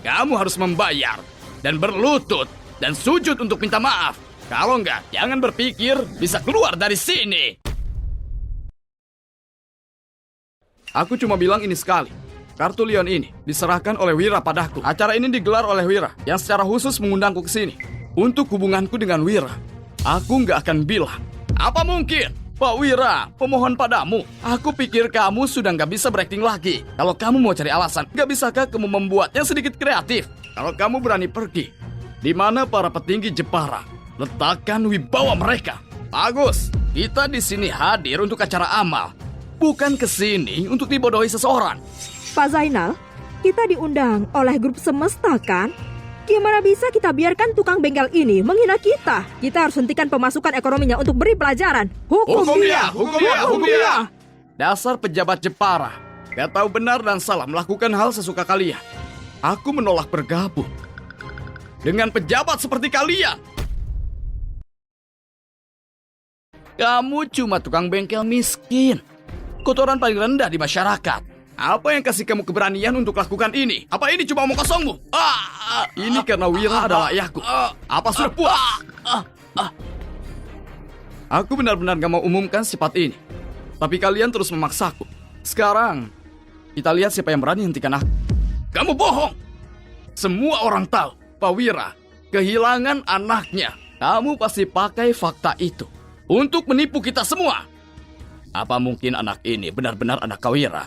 Speaker 1: kamu harus membayar dan berlutut dan sujud untuk minta maaf. Kalau enggak, jangan berpikir bisa keluar dari sini. Aku cuma bilang ini sekali. Kartu Leon ini diserahkan oleh Wira padaku. Acara ini digelar oleh Wira yang secara khusus mengundangku ke sini. Untuk hubunganku dengan Wira, aku nggak akan bilang. Apa mungkin? Pak Wira, pemohon padamu. Aku pikir kamu sudah nggak bisa berakting lagi. Kalau kamu mau cari alasan, nggak bisakah kamu membuatnya sedikit kreatif? Kalau kamu berani pergi, di mana para petinggi Jepara? Letakkan wibawa mereka. Bagus, kita di sini hadir untuk acara amal. Bukan ke sini untuk dibodohi seseorang.
Speaker 2: Pak Zainal, kita diundang oleh Grup Semesta kan? Gimana bisa kita biarkan tukang bengkel ini menghina kita? Kita harus hentikan pemasukan ekonominya untuk beri pelajaran. Hukum dia!
Speaker 1: Hukum dia! Hukum dia! Dasar pejabat Jepara. Gak tahu benar dan salah melakukan hal sesuka kalian. Aku menolak bergabung dengan pejabat seperti kalian. Kamu cuma tukang bengkel miskin. Kotoran paling rendah di masyarakat. Apa yang kasih kamu keberanian untuk lakukan ini? Apa ini cuma omong kosongmu? Ini karena Wira adalah ayahku. Apa sudah puas? Aku benar-benar gak mau umumkan sifat ini. Tapi kalian terus memaksaku. Sekarang, kita lihat siapa yang berani hentikan aku. Kamu bohong! Semua orang tahu, Pak Wira kehilangan anaknya. Kamu pasti pakai fakta itu untuk menipu kita semua. Apa mungkin anak ini benar-benar anak Kawira?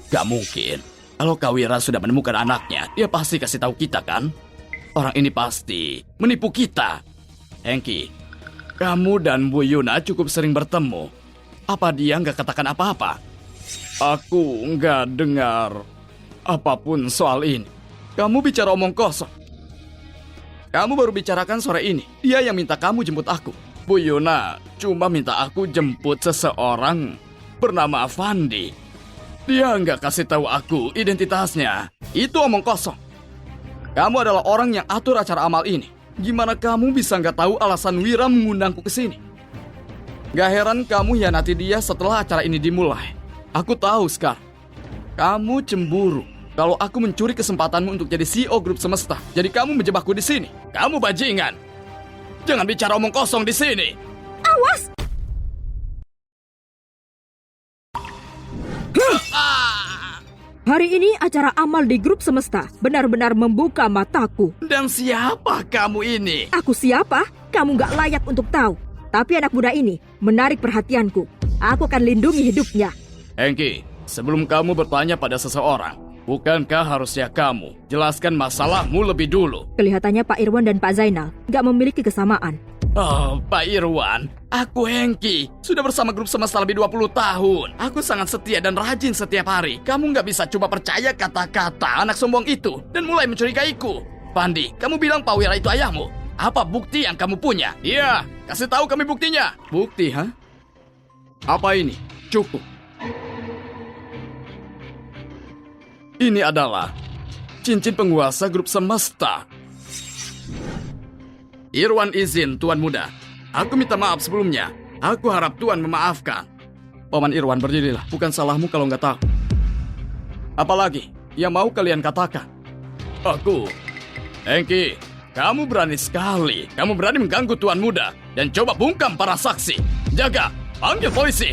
Speaker 1: Gak mungkin. Kalau Kawira sudah menemukan anaknya, dia pasti kasih tahu kita kan? Orang ini pasti menipu kita. Hengki, kamu dan Bu Yuna cukup sering bertemu. Apa dia nggak katakan apa-apa? Aku nggak dengar apapun soal ini. Kamu bicara omong kosong. Kamu baru bicarakan sore ini. Dia yang minta kamu jemput aku. Bu Yuna cuma minta aku jemput seseorang bernama Fandi. Dia nggak kasih tahu aku identitasnya. Itu omong kosong. Kamu adalah orang yang atur acara amal ini. Gimana kamu bisa nggak tahu alasan Wira mengundangku ke sini? Gak heran kamu hianati dia setelah acara ini dimulai. Aku tahu sekarang. Kamu cemburu kalau aku mencuri kesempatanmu untuk jadi CEO grup semesta. Jadi kamu menjebakku di sini. Kamu bajingan. Jangan bicara omong kosong di sini.
Speaker 2: Awas! Hari ini acara amal di grup semesta benar-benar membuka mataku.
Speaker 1: Dan siapa kamu ini?
Speaker 2: Aku siapa? Kamu gak layak untuk tahu. Tapi anak muda ini menarik perhatianku. Aku akan lindungi hidupnya.
Speaker 1: Hengki, sebelum kamu bertanya pada seseorang, bukankah harusnya kamu jelaskan masalahmu lebih dulu?
Speaker 2: Kelihatannya Pak Irwan dan Pak Zainal gak memiliki kesamaan.
Speaker 1: Oh, Pak Irwan, aku Hengki. Sudah bersama grup semesta lebih 20 tahun. Aku sangat setia dan rajin setiap hari. Kamu nggak bisa coba percaya kata-kata anak sombong itu dan mulai mencurigaiku. Pandi, kamu bilang Pak Wira itu ayahmu. Apa bukti yang kamu punya? Iya, kasih tahu kami buktinya. Bukti, ha? Apa ini? Cukup. Ini adalah cincin penguasa grup semesta. Irwan izin, Tuan Muda. Aku minta maaf sebelumnya. Aku harap Tuan memaafkan. Paman Irwan, berdirilah. Bukan salahmu kalau nggak tahu. Apalagi yang mau kalian katakan? Aku. Hengki, kamu berani sekali. Kamu berani mengganggu Tuan Muda. Dan coba bungkam para saksi. Jaga, panggil polisi.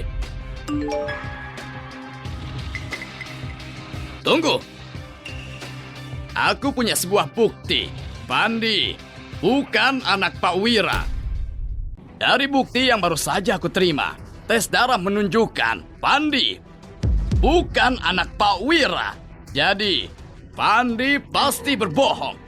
Speaker 1: Tunggu. Aku punya sebuah bukti. Pandi bukan anak Pak Wira. Dari bukti yang baru saja aku terima, tes darah menunjukkan Pandi bukan anak Pak Wira. Jadi, Pandi pasti berbohong.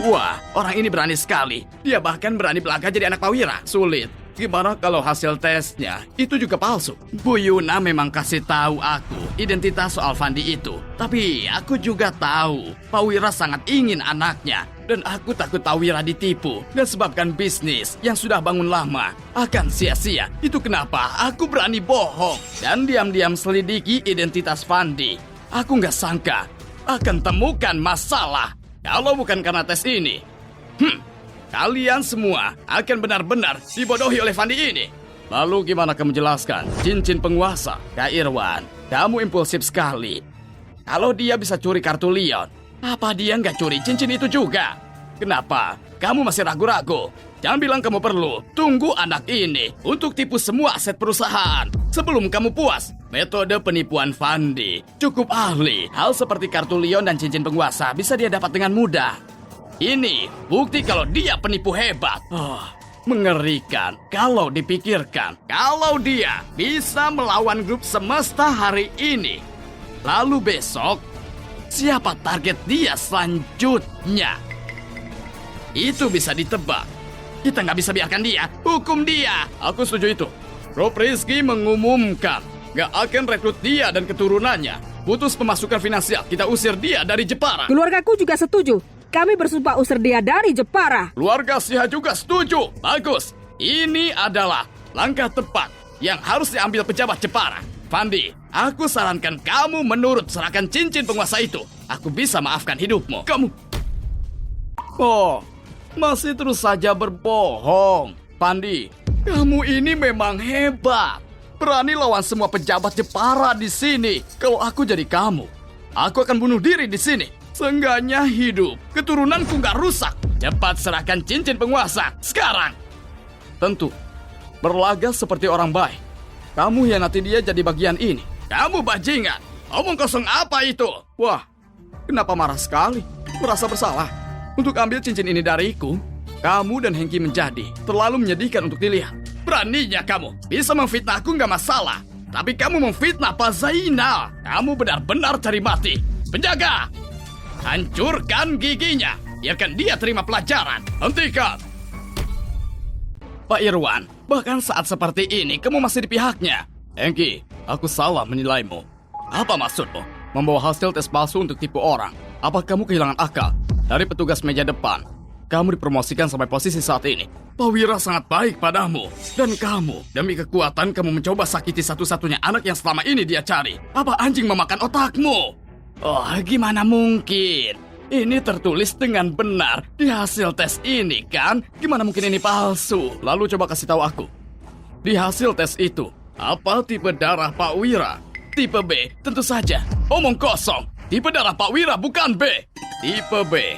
Speaker 1: Wah, orang ini berani sekali. Dia bahkan berani belaka jadi anak Pak Wira. Sulit. Gimana kalau hasil tesnya itu juga palsu? Bu Yuna memang kasih tahu aku identitas soal Fandi itu. Tapi aku juga tahu Pak Wira sangat ingin anaknya. Dan aku takut Pak Wira ditipu dan sebabkan bisnis yang sudah bangun lama akan sia-sia. Itu kenapa aku berani bohong dan diam-diam selidiki identitas Fandi. Aku nggak sangka akan temukan masalah kalau bukan karena tes ini. Kalian semua akan benar-benar dibodohi oleh Fandi ini. Lalu gimana kamu jelaskan cincin penguasa? Kak Irwan, kamu impulsif sekali. Kalau dia bisa curi kartu Leon, apa dia nggak curi cincin itu juga? Kenapa? Kamu masih ragu-ragu? Jangan bilang kamu perlu tunggu anak ini untuk tipu semua aset perusahaan. Sebelum kamu puas, metode penipuan Fandi cukup ahli. Hal seperti kartu Leon dan cincin penguasa bisa dia dapat dengan mudah. Ini bukti kalau dia penipu hebat. Mengerikan kalau dipikirkan. Kalau dia bisa melawan grup semesta hari ini, lalu besok, siapa target dia selanjutnya? Itu bisa ditebak. Kita nggak bisa biarkan dia. Hukum dia. Aku setuju itu. Rob Rizky mengumumkan nggak akan rekrut dia dan keturunannya. Putus pemasukan finansial. Kita usir dia dari Jepara.
Speaker 2: Keluargaku juga setuju. Kami bersumpah usir dia dari Jepara.
Speaker 1: Keluarga Siha juga setuju. Bagus. Ini adalah langkah tepat yang harus diambil pejabat Jepara. Fandi, aku sarankan kamu menurut serahkan cincin penguasa itu. Aku bisa maafkan hidupmu. Kamu... masih terus saja berbohong. Fandi, kamu ini memang hebat. Berani lawan semua pejabat Jepara di sini. Kalau aku jadi kamu, aku akan bunuh diri di sini. Seenggaknya hidup keturunanku gak rusak. Cepat serahkan cincin penguasa sekarang. Tentu, berlaga seperti orang baik. Kamu hianati dia jadi bagian ini. Kamu bajingan. Omong kosong apa itu? Wah, kenapa marah sekali? Merasa bersalah untuk ambil cincin ini dariku. Kamu dan Hengki menjadi terlalu menyedihkan untuk dilihat. Beraninya kamu bisa memfitnahku gak masalah. Tapi kamu memfitnah Pak Zainal. Kamu benar-benar cari mati. Penjaga, hancurkan giginya. Biarkan dia terima pelajaran. Hentikan. Pak Irwan, bahkan saat seperti ini kamu masih di pihaknya. Hengki, aku salah menilaimu. Apa maksudmu? Membawa hasil tes palsu untuk tipu orang. Apa kamu kehilangan akal? Dari petugas meja depan, kamu dipromosikan sampai posisi saat ini. Pak Wira sangat baik padamu. Dan kamu, demi kekuatan kamu mencoba sakiti satu-satunya anak yang selama ini dia cari. Apa anjing memakan otakmu? Oh, gimana mungkin? Ini tertulis dengan benar di hasil tes ini, kan? Gimana mungkin ini palsu? Lalu coba kasih tahu aku. Di hasil tes itu, apa tipe darah Pak Wira? Tipe B, tentu saja. Omong kosong. Tipe darah Pak Wira bukan B. Tipe B.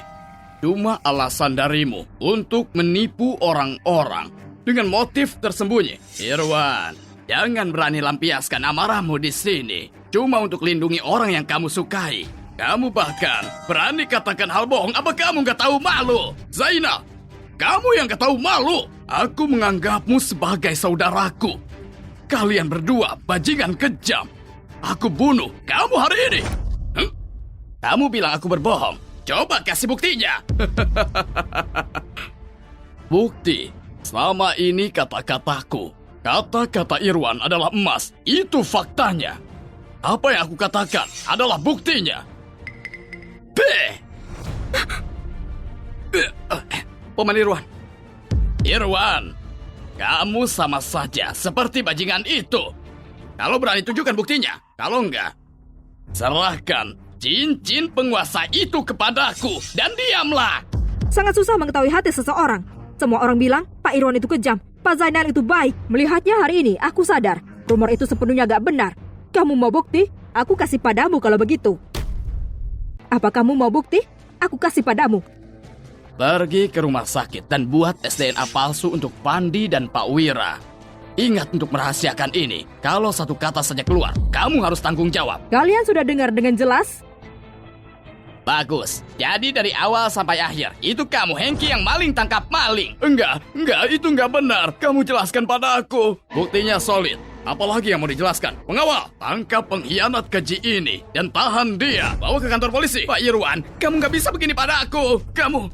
Speaker 1: Cuma alasan darimu untuk menipu orang-orang dengan motif tersembunyi. Irwan, jangan berani lampiaskan amarahmu di sini. Cuma untuk lindungi orang yang kamu sukai. Kamu bahkan berani katakan hal bohong. Apa kamu gak tahu malu? Zainal, kamu yang gak tahu malu. Aku menganggapmu sebagai saudaraku. Kalian berdua bajingan kejam. Aku bunuh kamu hari ini. Kamu bilang aku berbohong. Coba kasih buktinya. Bukti. Selama ini kata-kataku. Kata-kata Irwan adalah emas. Itu faktanya. Apa yang aku katakan adalah buktinya. Paman Irwan. Irwan, kamu sama saja seperti bajingan itu. Kalau berani tunjukkan buktinya. Kalau enggak, serahkan cincin penguasa itu kepadaku dan diamlah.
Speaker 2: Sangat susah mengetahui hati seseorang. Semua orang bilang Pak Irwan itu kejam, Pak Zainal itu baik. Melihatnya hari ini, aku sadar rumor itu sepenuhnya gak benar. Kamu mau bukti? Aku kasih padamu kalau begitu. Apa kamu mau bukti? Aku kasih padamu.
Speaker 1: Pergi ke rumah sakit dan buat tes DNA palsu untuk Pandi dan Pak Wira. Ingat untuk merahasiakan ini. Kalau satu kata saja keluar, kamu harus tanggung jawab.
Speaker 2: Kalian sudah dengar dengan jelas?
Speaker 1: Bagus. Jadi dari awal sampai akhir, itu kamu Hengki yang maling tangkap maling. Enggak, itu enggak benar. Kamu jelaskan pada aku. Buktinya solid. Apalagi yang mau dijelaskan? Pengawal, tangkap pengkhianat keji ini dan tahan dia. Bawa ke kantor polisi. Pak Irwan, kamu nggak bisa begini pada aku. Kamu,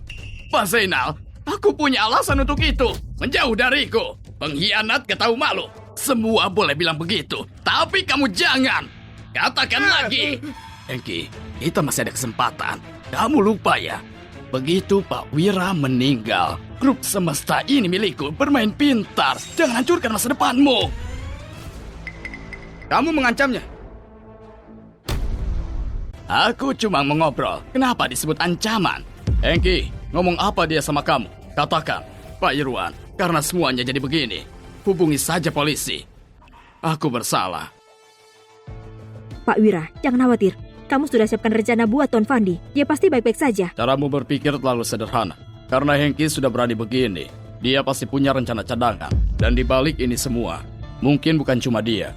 Speaker 1: Pak Zainal, aku punya alasan untuk itu. Menjauh dariku. Pengkhianat gak tahu malu. Semua boleh bilang begitu. Tapi kamu jangan. Katakan lagi. Hengki, kita masih ada kesempatan. Kamu lupa ya? Begitu Pak Wira meninggal, grup semesta ini milikku. Bermain pintar. Jangan hancurkan masa depanmu. Kamu mengancamnya? Aku cuma mengobrol. Kenapa disebut ancaman? Hengki, ngomong apa dia sama kamu? Katakan, Pak Irwan, karena semuanya jadi begini. Hubungi saja polisi. Aku bersalah.
Speaker 2: Pak Wira, jangan khawatir. Kamu sudah siapkan rencana buat Tuan Fandi. Dia pasti baik-baik saja.
Speaker 1: Caramu berpikir terlalu sederhana. Karena Hengki sudah berani begini, dia pasti punya rencana cadangan. Dan di balik ini semua, mungkin bukan cuma dia.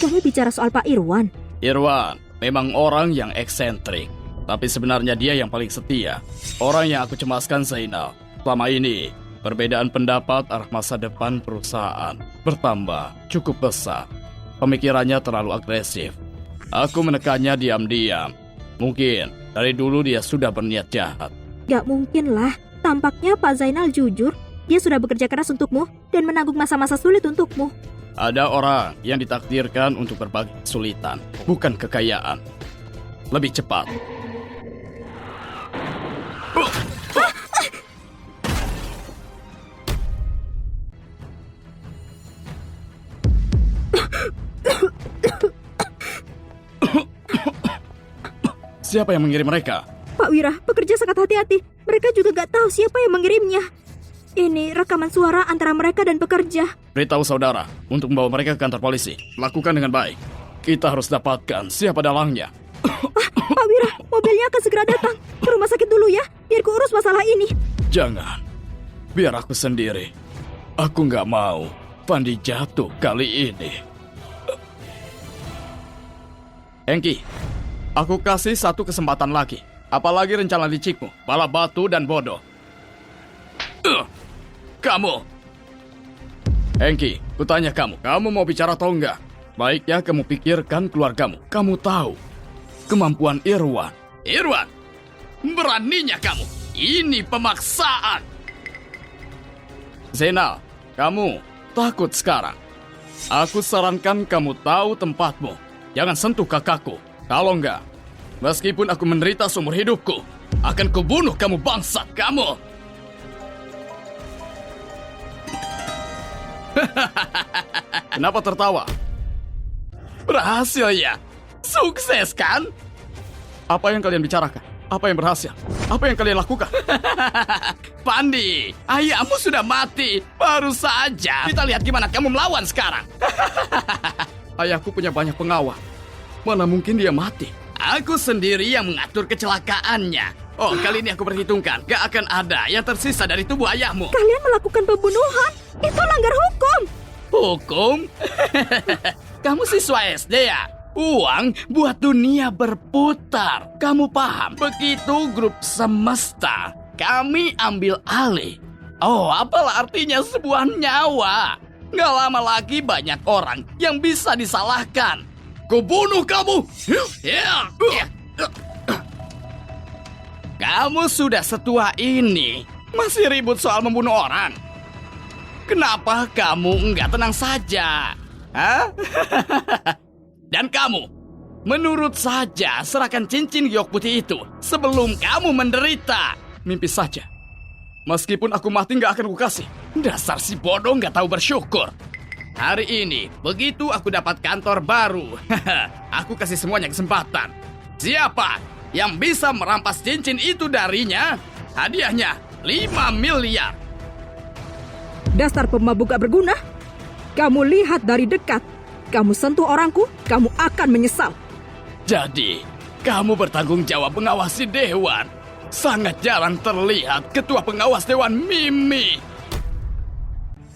Speaker 2: Kamu bicara soal Pak Irwan?
Speaker 1: Irwan memang orang yang eksentrik. Tapi sebenarnya dia yang paling setia. Orang yang aku cemaskan Zainal. Selama ini, perbedaan pendapat arah masa depan perusahaan bertambah cukup besar. Pemikirannya terlalu agresif. Aku menekannya diam-diam. Mungkin dari dulu dia sudah berniat jahat.
Speaker 2: Gak mungkin lah. Tampaknya Pak Zainal jujur. Dia sudah bekerja keras untukmu dan menanggung masa-masa sulit untukmu.
Speaker 1: Ada orang yang ditakdirkan untuk berbagi kesulitan, bukan kekayaan. Lebih cepat. Siapa yang mengirim mereka?
Speaker 2: Pak Wira, bekerja sangat hati-hati. Mereka juga gak tahu siapa yang mengirimnya. Ini rekaman suara antara mereka dan pekerja.
Speaker 1: Beritahu saudara untuk membawa mereka ke kantor polisi. Lakukan dengan baik. Kita harus dapatkan siapa dalangnya.
Speaker 2: Pak Wira, mobilnya akan segera datang. Ke rumah sakit dulu ya, biar ku urus masalah ini.
Speaker 1: Jangan. Biar aku sendiri. Aku nggak mau Fandi jatuh kali ini. Hengki, aku kasih satu kesempatan lagi. Apalagi rencana licikmu, bala batu dan bodoh. Kamu! Hengki, kutanya kamu mau bicara atau enggak? Baiknya kamu pikirkan keluargamu. Kamu tahu kemampuan Irwan. Irwan! Beraninya kamu! Ini pemaksaan! Zainal, Kamu takut sekarang. Aku sarankan kamu tahu tempatmu. Jangan sentuh kakakku. Kalau enggak, meskipun aku menderita seumur hidupku, akan kubunuh kamu bangsat kamu. Kenapa tertawa? Berhasil ya? Sukses kan? Apa yang kalian bicarakan? Apa yang berhasil? Apa yang kalian lakukan? Pandi, ayahmu sudah mati. Baru saja. Kita lihat gimana kamu melawan sekarang. Ayahku punya banyak pengawal. Mana mungkin dia mati? Aku sendiri yang mengatur kecelakaannya. Oh, kali ini aku perhitungkan. Gak akan ada yang tersisa dari tubuh ayahmu.
Speaker 2: Kalian melakukan pembunuhan. Itu langgar hukum.
Speaker 1: Hukum? Kamu siswa SD ya? Uang buat dunia berputar. Kamu paham? Begitu grup semesta, kami ambil alih. Oh, apalah artinya sebuah nyawa? Gak lama lagi banyak orang yang bisa disalahkan. Kubunuh kamu! Kamu sudah setua ini, masih ribut soal membunuh orang? Kenapa kamu nggak tenang saja? Hah? Dan kamu, menurut saja serahkan cincin giok putih itu sebelum kamu menderita. Mimpi saja. Meskipun aku mati nggak akan kukasih. Dasar si bodoh nggak tahu bersyukur. Hari ini, begitu aku dapat kantor baru, aku kasih semuanya kesempatan. Siapa yang bisa merampas cincin itu darinya? Hadiahnya 5 miliar.
Speaker 3: Dasar pemabuk gak berguna. Kamu lihat dari dekat. Kamu sentuh orangku, kamu akan menyesal.
Speaker 1: Jadi, kamu bertanggung jawab mengawasi Dewan. Sangat jarang terlihat ketua pengawas Dewan Mimi.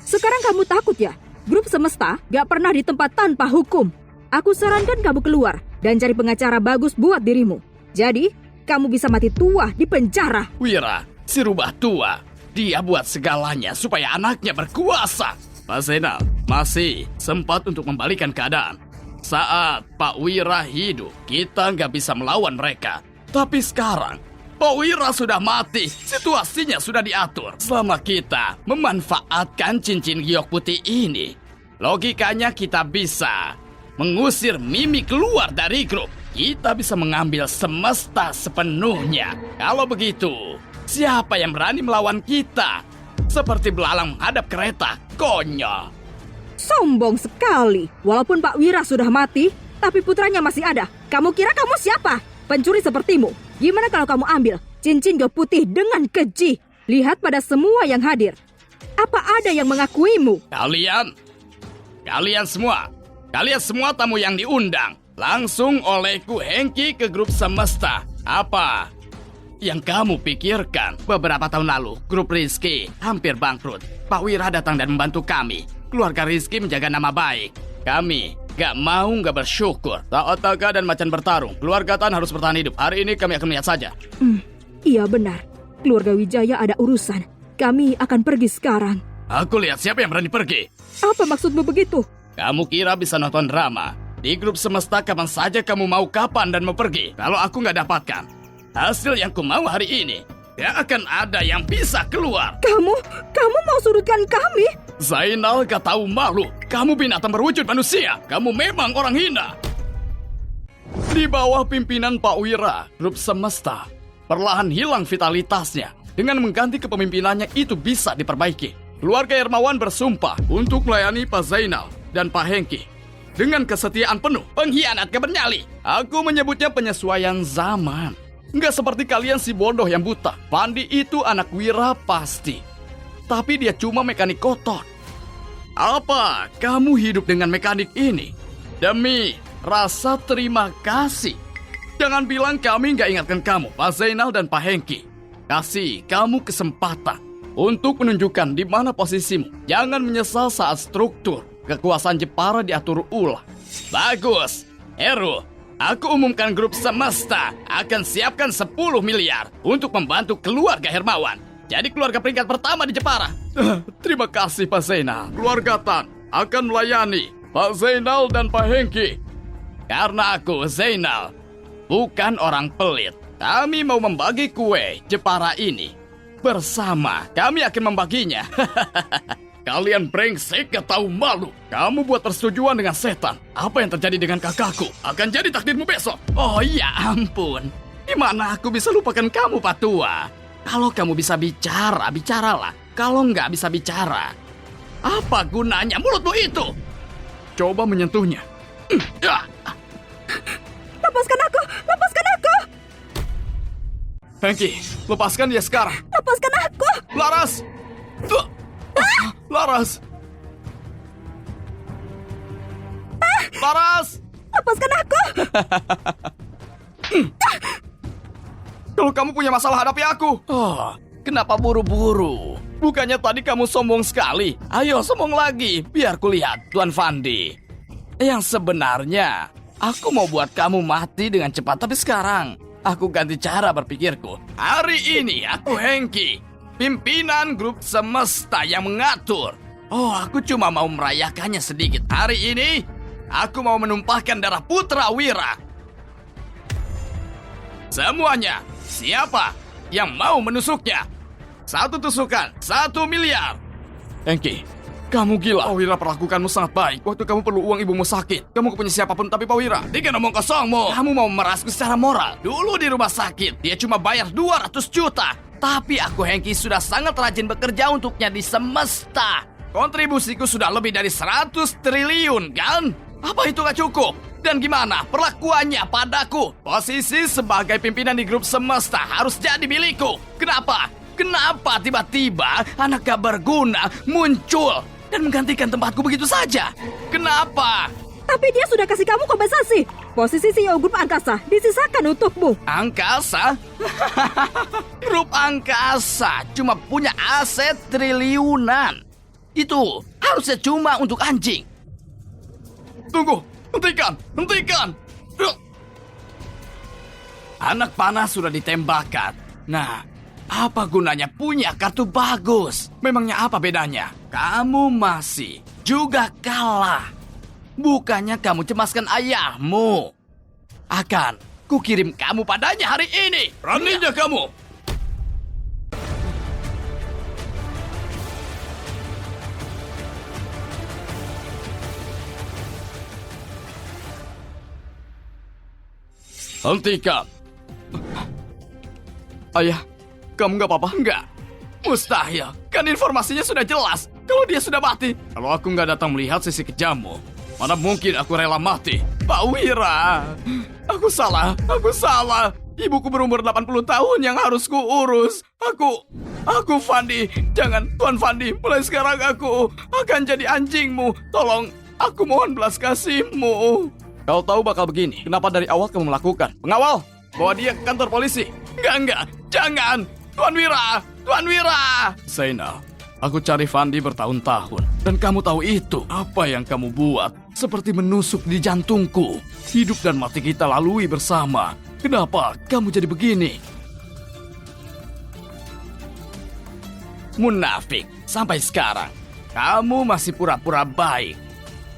Speaker 3: Sekarang kamu takut ya? Grup semesta gak pernah di tempat tanpa hukum. Aku sarankan kamu keluar dan cari pengacara bagus buat dirimu. Jadi, kamu bisa mati tua di penjara.
Speaker 1: Wira, si rubah tua. Dia buat segalanya supaya anaknya berkuasa. Pak Zainal masih sempat untuk membalikan keadaan. Saat Pak Wira hidup, kita nggak bisa melawan mereka. Tapi sekarang, Pak Wira sudah mati. Situasinya sudah diatur. Selama kita memanfaatkan cincin giok putih ini, logikanya kita bisa mengusir Mimi keluar dari grup. Kita bisa mengambil semesta sepenuhnya. Kalau begitu, siapa yang berani melawan kita? Seperti belalang menghadap kereta, konyol.
Speaker 3: Sombong sekali. Walaupun Pak Wira sudah mati, tapi putranya masih ada. Kamu kira kamu siapa? Pencuri sepertimu. Gimana kalau kamu ambil cincin giok putih dengan keji? Lihat pada semua yang hadir. Apa ada yang mengakuimu?
Speaker 1: Kalian semua tamu yang diundang. Langsung olehku Hengki ke grup semesta. Apa yang kamu pikirkan? Beberapa tahun lalu, grup Rizky hampir bangkrut. Pak Wira datang dan membantu kami. Keluarga Rizky menjaga nama baik. Kami gak bersyukur. Saat Taga dan Macan bertarung, keluarga Tan harus bertahan hidup. Hari ini kami akan melihat saja.
Speaker 3: Iya benar. Keluarga Wijaya ada urusan. Kami akan pergi sekarang.
Speaker 1: Aku lihat siapa yang berani pergi.
Speaker 3: Apa maksudmu begitu?
Speaker 1: Kamu kira bisa nonton drama? Di grup semesta kapan saja kamu mau, kapan dan mau pergi. Kalau aku nggak dapatkan hasil yang ku mau hari ini, gak akan ada yang bisa keluar.
Speaker 3: Kamu mau surutkan kami?
Speaker 1: Zainal gak tahu malu. Kamu binatang berwujud manusia. Kamu memang orang hina. Di bawah pimpinan Pak Wira, grup semesta perlahan hilang vitalitasnya. Dengan mengganti kepemimpinannya itu bisa diperbaiki. Keluarga Hermawan bersumpah untuk melayani Pak Zainal dan Pak Hengki dengan kesetiaan penuh. Pengkhianat gak bernyali. Aku menyebutnya penyesuaian zaman. Nggak seperti kalian si bodoh yang buta. Pandi itu anak Wira pasti. Tapi dia cuma mekanik kotor. Apa kamu hidup dengan mekanik ini? Demi rasa terima kasih. Jangan bilang kami nggak ingatkan kamu, Pak Zainal dan Pak Hengki. Kasih kamu kesempatan untuk menunjukkan di mana posisimu. Jangan menyesal saat struktur kekuasaan Jepara diatur ulang. Bagus, Heru. Aku umumkan grup semesta akan siapkan 10 miliar untuk membantu keluarga Hermawan. Jadi keluarga peringkat pertama di Jepara. Terima kasih Pak Zainal. Keluarga Tan akan melayani Pak Zainal dan Pak Hengki. Karena aku Zainal bukan orang pelit. Kami mau membagi kue Jepara ini. Bersama kami akan membaginya. Kalian brengsek gak tahu malu. Kamu buat persetujuan dengan setan. Apa yang terjadi dengan kakakku akan jadi takdirmu besok. Oh ya ampun. Gimana aku bisa lupakan kamu, Pak Tua? Kalau kamu bisa bicara, bicaralah. Kalau nggak bisa bicara, apa gunanya mulutmu itu? Coba menyentuhnya.
Speaker 3: Lepaskan aku! Lepaskan aku!
Speaker 1: Hengki, lepaskan dia sekarang.
Speaker 3: Lepaskan aku!
Speaker 1: Laras! Laras! Laras!
Speaker 3: Lepaskan aku!
Speaker 1: Kalau kamu punya masalah, hadapi aku. Oh, kenapa buru-buru? Bukannya tadi kamu sombong sekali. Ayo sombong lagi, biar kulihat, Tuan Fandi. Yang sebenarnya, aku mau buat kamu mati dengan cepat. Tapi sekarang, aku ganti cara berpikirku. Hari ini aku Hengki, pimpinan grup semesta yang mengatur. Oh, aku cuma mau merayakannya sedikit. Hari ini, aku mau menumpahkan darah Putra Wira. Semuanya, siapa yang mau menusuknya? 1 tusukan, 1 miliar. Hengki, kamu gila. Pak Wira perlakukanmu sangat baik. Waktu kamu perlu uang ibumu sakit, kamu punya siapapun, tapi Pak Wira, dia kan omong kosongmu. Kamu mau merasku secara moral. Dulu di rumah sakit, dia cuma bayar 200 juta. Tapi aku Hengki sudah sangat rajin bekerja untuknya di semesta. Kontribusiku sudah lebih dari 100 triliun, kan? Apa itu gak cukup? Dan gimana perlakuannya padaku? Posisi sebagai pimpinan di grup semesta harus jadi milikku. Kenapa? Kenapa tiba-tiba anak gak berguna muncul dan menggantikan tempatku begitu saja? Kenapa?
Speaker 3: Tapi dia sudah kasih kamu kompensasi. Posisi CEO grup angkasa disisakan untukmu.
Speaker 1: Angkasa? Grup angkasa cuma punya aset triliunan. Itu harusnya cuma untuk anjing. Tunggu, hentikan, hentikan. Anak panah sudah ditembakkan. Nah, apa gunanya punya kartu bagus? Memangnya apa bedanya? Kamu masih juga kalah. Bukannya kamu cemaskan ayahmu. Akan kukirim kamu padanya hari ini. Beraninya kamu. Hentikan. Ayah, kamu nggak apa-apa? Nggak. Mustahil. Kan informasinya sudah jelas. Kalau dia sudah mati. Kalau aku nggak datang melihat sisi kejammu, mana mungkin aku rela mati? Pak Wira, aku salah. Ibuku berumur 80 tahun yang harus kuurus. Aku Fandi. Jangan, Tuan Fandi. Mulai sekarang aku akan jadi anjingmu. Tolong, aku mohon belas kasihmu. Kau tahu bakal begini. Kenapa dari awal kamu melakukan? Pengawal, bawa dia ke kantor polisi. Enggak. Jangan. Tuan Wira. Zainal, aku cari Fandi bertahun-tahun. Dan kamu tahu itu. Apa yang kamu buat seperti menusuk di jantungku. Hidup dan mati kita lalui bersama. Kenapa kamu jadi begini? Munafik. Sampai sekarang, kamu masih pura-pura baik.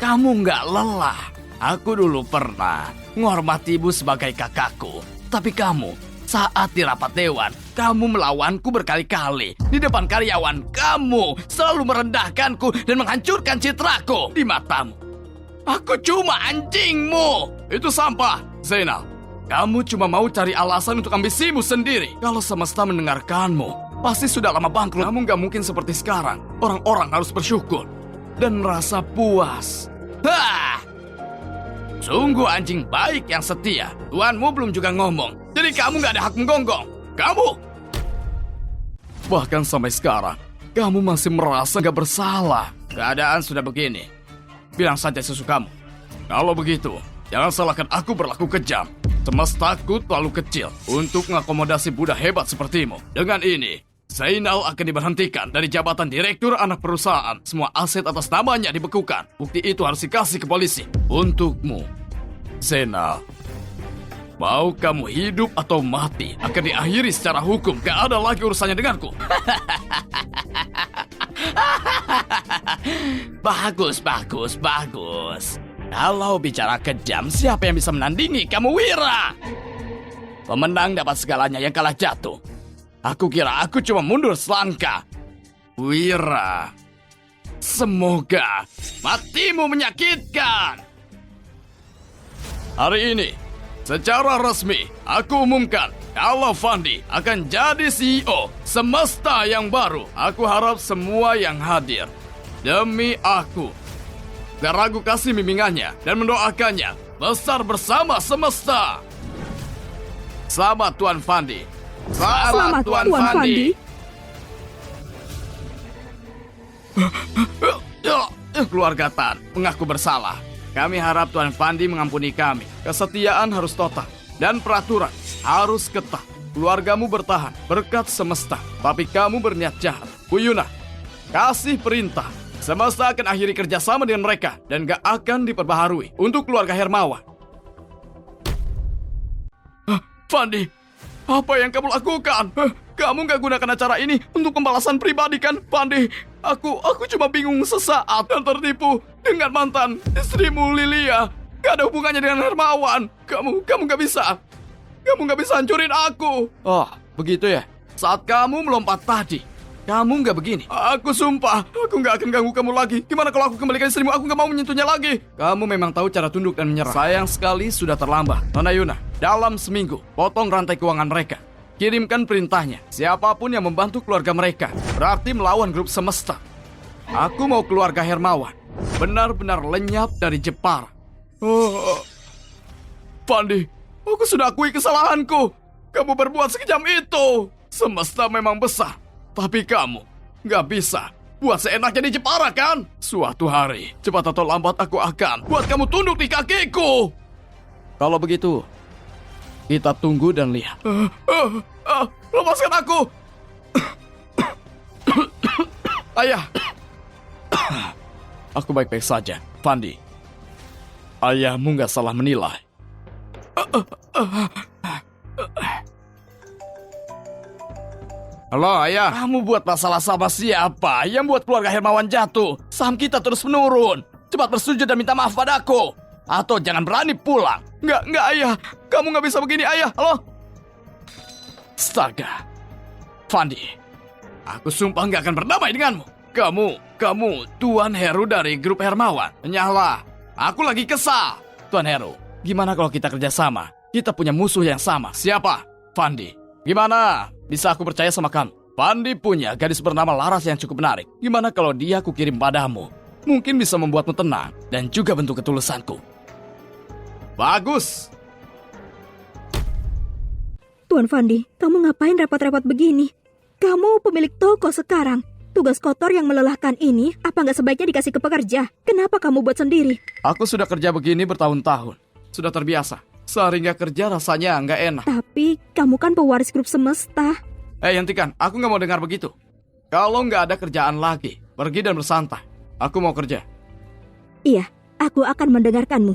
Speaker 1: Kamu nggak lelah. Aku dulu pernah menghormatimu sebagai kakakku. Tapi kamu, saat di rapat dewan, kamu melawanku berkali-kali. Di depan karyawan, kamu selalu merendahkanku dan menghancurkan citraku di matamu. Aku cuma anjingmu. Itu sampah. Zainal, kamu cuma mau cari alasan untuk ambisimu sendiri. Kalau semesta mendengarkanmu, pasti sudah lama bangkrut. Kamu nggak mungkin seperti sekarang. Orang-orang harus bersyukur dan merasa puas. Hah! Sungguh anjing baik yang setia. Tuanmu belum juga ngomong. Jadi kamu gak ada hak menggonggong. Kamu! Bahkan sampai sekarang, kamu masih merasa gak bersalah. Keadaan sudah begini. Bilang saja sesukamu. Kalau begitu, jangan salahkan aku berlaku kejam. Semestaku terlalu kecil untuk mengakomodasi budak hebat sepertimu. Dengan ini, Zainal akan diberhentikan dari jabatan direktur anak perusahaan. Semua aset atas namanya dibekukan. Bukti itu harus dikasih ke polisi. Untukmu, Zainal. Mau kamu hidup atau mati akan diakhiri secara hukum. Gak ada lagi urusannya denganku. Bagus. Kalau bicara kejam, siapa yang bisa menandingi kamu, Wira? Pemenang dapat segalanya, yang kalah jatuh. Aku kira aku cuma mundur selangkah. Wira, Semoga matimu menyakitkan. Hari ini, secara resmi, aku umumkan kalau Fandi akan jadi CEO semesta yang baru. Aku harap semua yang hadir, demi aku, Garagu kasih bimbingannya dan mendoakannya besar bersama semesta. Selamat Tuan Fandi.
Speaker 3: Selamat Tuan Fandi.
Speaker 1: Keluarga Tan mengaku bersalah. Kami harap Tuan Fandi mengampuni kami. Kesetiaan harus total dan peraturan harus ketat. Keluargamu bertahan berkat semesta, tapi kamu berniat jahat. Bu Yuna, kasih perintah. Semesta akan akhiri kerjasama dengan mereka dan gak akan diperbaharui untuk keluarga Hermawan. Fandi, apa yang kamu lakukan? Kamu gak gunakan acara ini untuk pembalasan pribadi kan, Fandi? Aku cuma bingung sesaat dan tertipu dengan mantan istrimu Lilia. Gak ada hubungannya dengan Hermawan. Kamu gak bisa. Kamu gak bisa hancurin aku. Oh, begitu ya? Saat kamu melompat tadi, kamu gak begini. Aku sumpah, aku gak akan ganggu kamu lagi. Gimana kalau aku kembalikan istrimu? Aku gak mau menyentuhnya lagi. Kamu memang tahu cara tunduk dan menyerah. Sayang sekali sudah terlambat. Nona Yuna, dalam seminggu, potong rantai keuangan mereka. Kirimkan perintahnya. Siapapun yang membantu keluarga mereka berarti melawan grup semesta. Aku mau keluarga Hermawan benar-benar lenyap dari Jepara. Fandi, aku sudah akui kesalahanku. Kamu berbuat sekejam itu. Semesta memang besar, tapi kamu gak bisa buat seenaknya di Jepara kan? Suatu hari, cepat atau lambat aku akan buat kamu tunduk di kakiku. Kalau begitu, kita tunggu dan lihat. Lepaskan aku. Ayah. Aku baik-baik saja, Fandi. Ayahmu gak salah menilai. Halo, Ayah. Kamu buat masalah sama siapa? Yang buat keluarga Hermawan jatuh. Saham kita terus menurun. Cepat bersujud dan minta maaf padaku. Atau jangan berani pulang. Enggak, Ayah. Kamu gak bisa begini, Ayah. Halo? Astaga. Fandi, aku sumpah gak akan berdamai denganmu. Kamu Tuan Heru dari grup Hermawan. Nyahlah. Aku lagi kesal. Tuan Heru, gimana kalau kita kerjasama? Kita punya musuh yang sama. Siapa? Fandi. Gimana? Bisa aku percaya sama kamu? Fandi punya gadis bernama Laras yang cukup menarik. Gimana kalau dia aku kirim padamu? Mungkin bisa membuatmu tenang dan juga bentuk ketulusanku. Bagus.
Speaker 2: Tuan Fandi, kamu ngapain repot-repot begini? Kamu pemilik toko sekarang. Tugas kotor yang melelahkan ini, apa nggak sebaiknya dikasih ke pekerja? Kenapa kamu buat sendiri?
Speaker 1: Aku sudah kerja begini bertahun-tahun. Sudah terbiasa. Sehari nggak kerja rasanya nggak enak.
Speaker 2: Tapi kamu kan pewaris grup semesta.
Speaker 1: Hentikan. Aku nggak mau dengar begitu. Kalau nggak ada kerjaan lagi, pergi dan bersantai. Aku mau kerja.
Speaker 2: Iya, aku akan mendengarkanmu.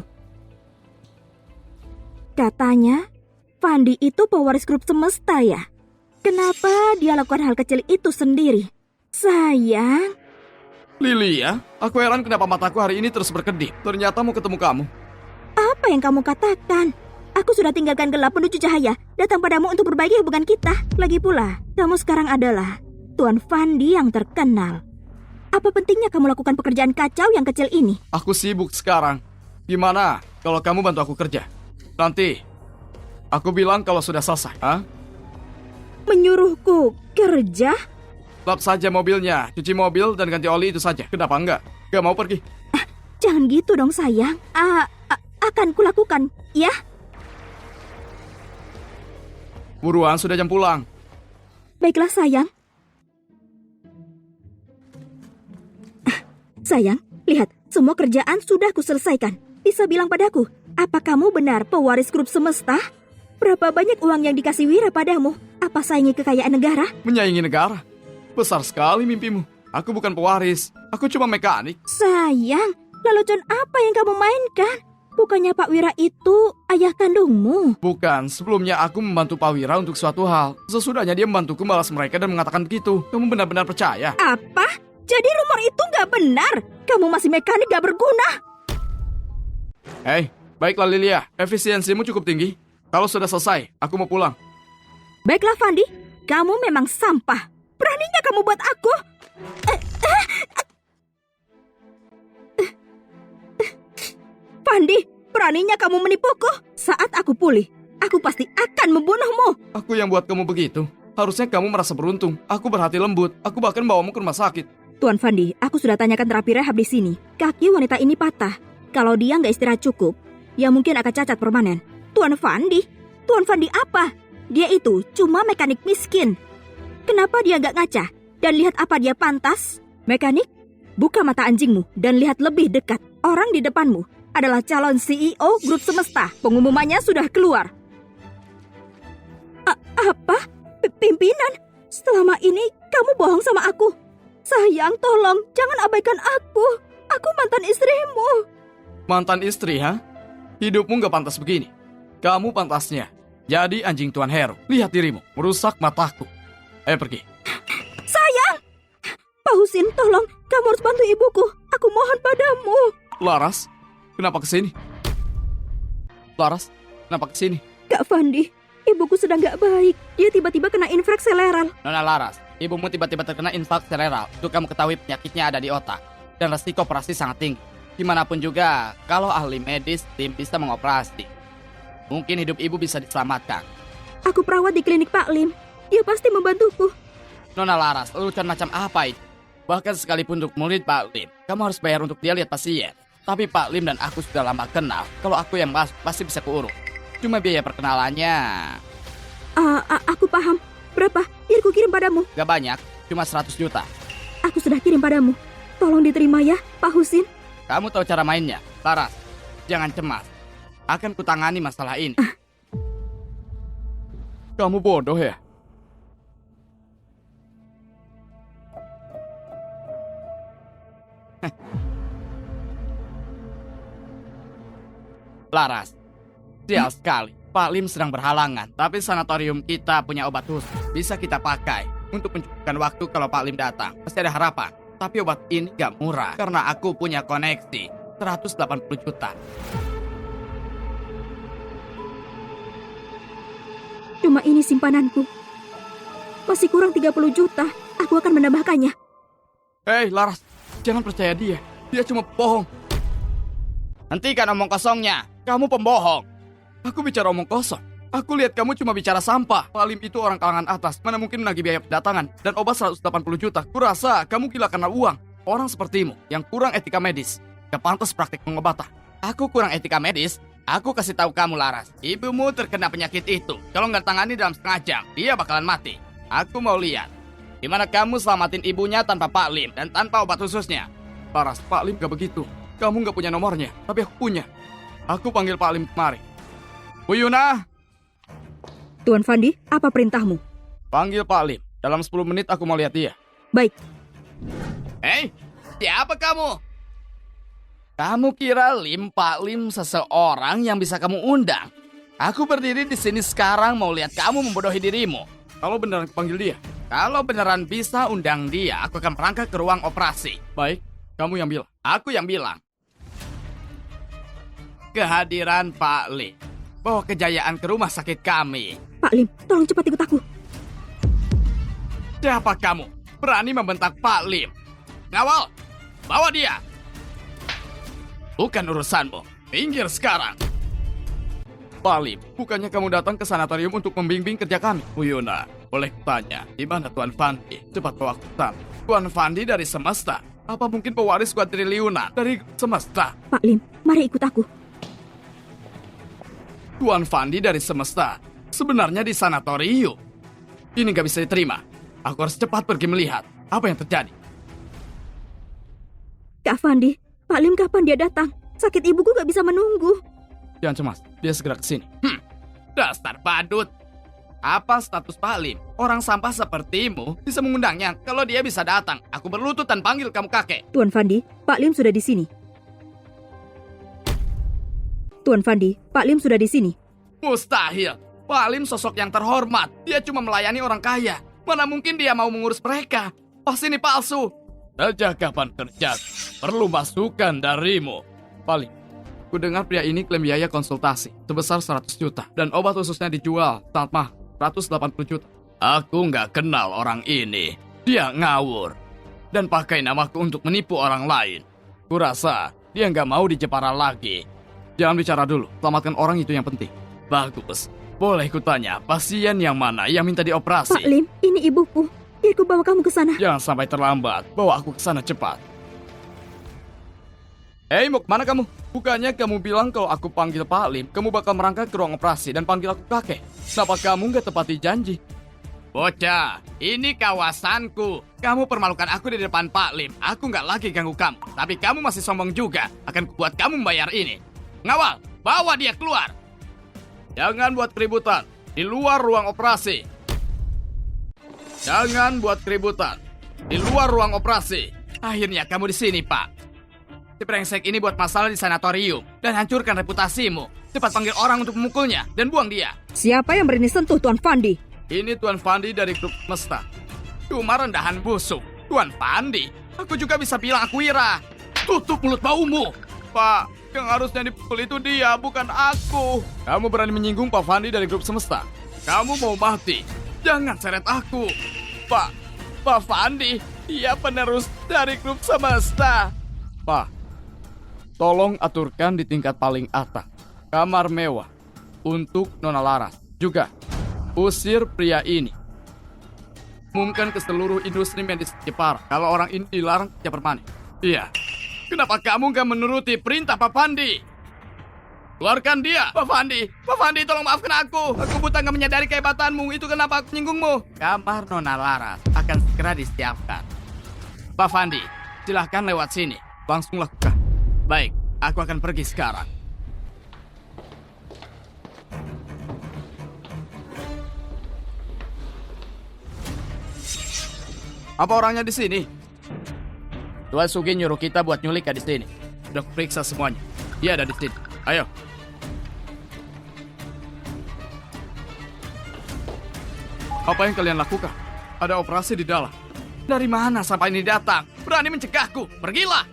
Speaker 2: Katanya, Fandi itu pewaris grup semesta ya? Kenapa dia lakukan hal kecil itu sendiri? Sayang.
Speaker 1: Lilia, aku heran kenapa mataku hari ini terus berkedip. Ternyata mau ketemu kamu.
Speaker 2: Apa yang kamu katakan? Aku sudah tinggalkan gelap menuju cahaya, datang padamu untuk berbagi hubungan kita. Lagi pula, kamu sekarang adalah Tuan Fandi yang terkenal. Apa pentingnya kamu lakukan pekerjaan kacau yang kecil ini?
Speaker 1: Aku sibuk sekarang. Gimana kalau kamu bantu aku kerja? Nanti, aku bilang kalau sudah selesai.
Speaker 2: Menyuruhku kerja?
Speaker 1: Lap saja mobilnya, cuci mobil dan ganti oli itu saja. Kenapa enggak? Gak mau pergi?
Speaker 2: Jangan gitu dong sayang. Akan kulakukan, ya?
Speaker 1: Buruan, sudah jam pulang.
Speaker 2: Baiklah sayang. Sayang, lihat, semua kerjaan sudah kuselesaikan. Bisa bilang padaku, apa kamu benar pewaris grup semesta? Berapa banyak uang yang dikasih Wira padamu? Apa saingi kekayaan negara?
Speaker 1: Menyaingi negara? Besar sekali mimpimu. Aku bukan pewaris, aku cuma mekanik.
Speaker 2: Sayang, lelucon apa yang kamu mainkan? Bukannya Pak Wira itu ayah kandungmu?
Speaker 1: Bukan, sebelumnya aku membantu Pak Wira untuk suatu hal. Sesudahnya dia membantuku membalas mereka dan mengatakan begitu. Kamu benar-benar percaya?
Speaker 2: Apa? Jadi rumor itu gak benar? Kamu masih mekanik gak berguna?
Speaker 1: Hei, baiklah Lilia, efisiensimu cukup tinggi. Kalau sudah selesai, aku mau pulang.
Speaker 2: Baiklah Fandi, kamu memang sampah. Beraninya kamu buat aku?
Speaker 3: Fandi, beraninya kamu menipuku? Saat aku pulih, aku pasti akan membunuhmu.
Speaker 1: Aku yang buat kamu begitu. Harusnya kamu merasa beruntung. Aku berhati lembut. Aku bahkan bawamu ke rumah sakit.
Speaker 3: Tuan Fandi, aku sudah tanyakan terapi rehab di sini. Kaki wanita ini patah. Kalau dia nggak istirahat cukup, ya mungkin akan cacat permanen. Tuan Fandi apa? Dia itu cuma mekanik miskin. Kenapa dia nggak ngaca dan lihat apa dia pantas? Mekanik, buka mata anjingmu dan lihat lebih dekat. Orang di depanmu adalah calon CEO grup Semesta. Pengumumannya sudah keluar. Apa? Pimpinan? Selama ini kamu bohong sama aku. Sayang, tolong jangan abaikan aku. Aku mantan istrimu.
Speaker 1: Mantan istri, ha? Hidupmu gak pantas begini. Kamu pantasnya jadi anjing Tuan Hero. Lihat dirimu, merusak mataku. Ayo pergi.
Speaker 3: Sayang! Pak Husin, tolong. Kamu harus bantu ibuku. Aku mohon padamu.
Speaker 1: Laras, kenapa kesini? Laras, kenapa kesini?
Speaker 3: Kak Fandi, ibuku sedang gak baik. Dia tiba-tiba kena infeksi serebral.
Speaker 1: Nona Laras, ibumu tiba-tiba terkena infark serebral. Untuk kamu ketahui penyakitnya ada di otak. Dan resiko operasi sangat tinggi. Gimana pun juga, kalau ahli medis, tim bisa mengoperasi. Mungkin hidup ibu bisa diselamatkan.
Speaker 3: Aku perawat di klinik Pak Lim. Dia pasti membantuku.
Speaker 1: Nona Laras, lelucon macam apa itu? Bahkan sekalipun untuk murid Pak Lim, kamu harus bayar untuk dia lihat pasien. Tapi Pak Lim dan aku sudah lama kenal. Kalau aku yang masuk, pasti bisa keurus. Cuma biaya perkenalannya
Speaker 3: Aku paham. Berapa? Biar ku kirim padamu.
Speaker 1: gak banyak, cuma 100 juta.
Speaker 3: Aku sudah kirim padamu. Tolong diterima ya, Pak Husin.
Speaker 1: Kamu tahu cara mainnya. Laras, jangan cemas. Akan kutangani masalah ini. Kamu bodoh ya? Laras, sial sekali. Pak Lim sedang berhalangan, tapi sanatorium kita punya obat khusus. Bisa kita pakai untuk mencukupkan waktu kalau Pak Lim datang. Pasti ada harapan. Tapi obat ini gak murah, karena aku punya koneksi 180 juta.
Speaker 3: Cuma ini simpananku. Masih kurang 30 juta. Aku akan menambahkannya.
Speaker 1: Hei Laras, jangan percaya dia. Dia cuma bohong. Hentikan omong kosongnya. Kamu pembohong. Aku bicara omong kosong. Aku lihat kamu cuma bicara sampah. Pak Lim itu orang kalangan atas. Mana mungkin menagih biaya kedatangan. Dan obat 180 juta. Kurasa kamu gila karena uang. Orang sepertimu yang kurang etika medis. Gak pantas praktik pengobatan. Aku kurang etika medis? Aku kasih tahu kamu Laras. Ibumu terkena penyakit itu. Kalau nggak tangani dalam setengah jam, dia bakalan mati. Aku mau lihat gimana kamu selamatin ibunya tanpa Pak Lim dan tanpa obat khususnya. Laras, Pak Lim gak begitu. Kamu gak punya nomornya, tapi aku punya. Aku panggil Pak Lim kemari. Bu Yuna,
Speaker 3: Tuan Fandi, apa perintahmu?
Speaker 1: panggil Pak Lim. Dalam 10 menit aku mau lihat dia.
Speaker 3: Baik.
Speaker 1: Hei, siapa kamu? Kamu kira Pak Lim seseorang yang bisa kamu undang? Aku berdiri di sini sekarang mau lihat kamu membodohi dirimu. Kalau beneran panggil dia, kalau beneran bisa undang dia, aku akan merangkak ke ruang operasi. Baik, kamu yang bilang. Aku yang bilang. Kehadiran Pak Lim bawa kejayaan ke rumah sakit kami.
Speaker 3: Pak Lim, tolong cepat ikut aku.
Speaker 1: Siapa kamu? Berani membentak Pak Lim? Ngawal, bawa dia. Bukan urusanmu. Pinggir sekarang. Pak Lim, bukannya kamu datang ke sanatorium untuk membimbing kerja kami? Bu Yuna, boleh tanya, di mana Tuan Fandi? Cepat bawa aku ke sana. Tuan Fandi dari Semesta. Apa mungkin pewaris kuadriliunan dari Semesta?
Speaker 3: Pak Lim, mari ikut aku.
Speaker 1: Tuan Fandi dari Semesta. Sebenarnya di sanatorium. Ini gak bisa diterima. Aku harus cepat pergi melihat apa yang terjadi.
Speaker 3: Kak Fandi, Pak Lim kapan dia datang? Sakit ibuku gak bisa menunggu.
Speaker 1: Jangan cemas, dia segera kesini. Dasar badut. Apa status Pak Lim? Orang sampah sepertimu bisa mengundangnya. Kalau dia bisa datang, aku berlutut dan panggil kamu kakek.
Speaker 3: Tuan Fandi, Pak Lim sudah di sini. Tuan Fandi, Pak Lim sudah di sini.
Speaker 1: Mustahil. Pak Lim sosok yang terhormat. Dia cuma melayani orang kaya. Mana mungkin dia mau mengurus mereka? Pasti ini palsu. Sejak kapan terjadi? Perlu masukan darimu. Pak Lim, ku dengar pria ini klaim biaya konsultasi sebesar 100 juta. Dan obat khususnya dijual sangat mahal, 180 juta. Aku nggak kenal orang ini. Dia ngawur. Dan pakai namaku untuk menipu orang lain. Kurasa dia nggak mau di Jepara lagi. Jangan bicara dulu, selamatkan orang itu yang penting. Bagus. Boleh kutanya, pasien yang mana yang minta dioperasi?
Speaker 2: Pak Lim, ini ibuku. Biar ku bawa kamu ke sana.
Speaker 1: Jangan sampai terlambat, bawa aku ke sana cepat. Hei, mau kemana kamu? Bukannya kamu bilang kalau aku panggil Pak Lim, kamu bakal merangkak ke ruang operasi dan panggil aku kakek. Kenapa kamu nggak tepati janji? Bocah, ini kawasanku. Kamu permalukan aku di depan Pak Lim. Aku nggak lagi ganggu kamu. Tapi kamu masih sombong juga. Akan kubuat kamu membayar ini. Ngawal, bawa dia keluar. Jangan buat keributan di luar ruang operasi. Jangan buat keributan di luar ruang operasi. Akhirnya kamu di sini, Pak. Si brengsek ini buat masalah di sanatorium dan hancurkan reputasimu. Cepat panggil orang untuk memukulnya dan buang dia.
Speaker 3: Siapa yang berani sentuh Tuan Fandi?
Speaker 1: Ini Tuan Fandi dari grup Semesta. Cuma rendahan busuk. Tuan Fandi, aku juga bisa bilang aku Wira. Tutup mulut baumu. Pak, yang harusnya dipukul itu dia, bukan aku. Kamu berani menyinggung Pak Fandi dari grup Semesta. Kamu mau mati. Jangan seret aku. Pak Fandi, dia penerus dari grup Semesta. Pak, tolong aturkan di tingkat paling atas. Kamar mewah untuk Nona Laras. Juga, usir pria ini. Umumkan ke seluruh industri medis Jepara kalau orang ini dilarang kerja permanen. Iya. Kenapa kamu gak menuruti perintah Pak Fandi? Keluarkan dia, Pak Fandi. Pak Fandi, tolong maafkan aku. Aku buta gak menyadari kehebatanmu. Itu kenapa aku menyinggungmu. Kamar Nona Laras akan segera disiapkan. Pak Fandi, silahkan lewat sini. Langsung lakukan. Baik, aku akan pergi sekarang. Apa orangnya di sini? Tuan Sugi nyuruh kita buat nyulik di sini. Sudah periksa semuanya. Dia ada di sini. Ayo. Apa yang kalian lakukan? Ada operasi di dalam. Dari mana sampai ini datang? Berani mencegahku? Pergilah.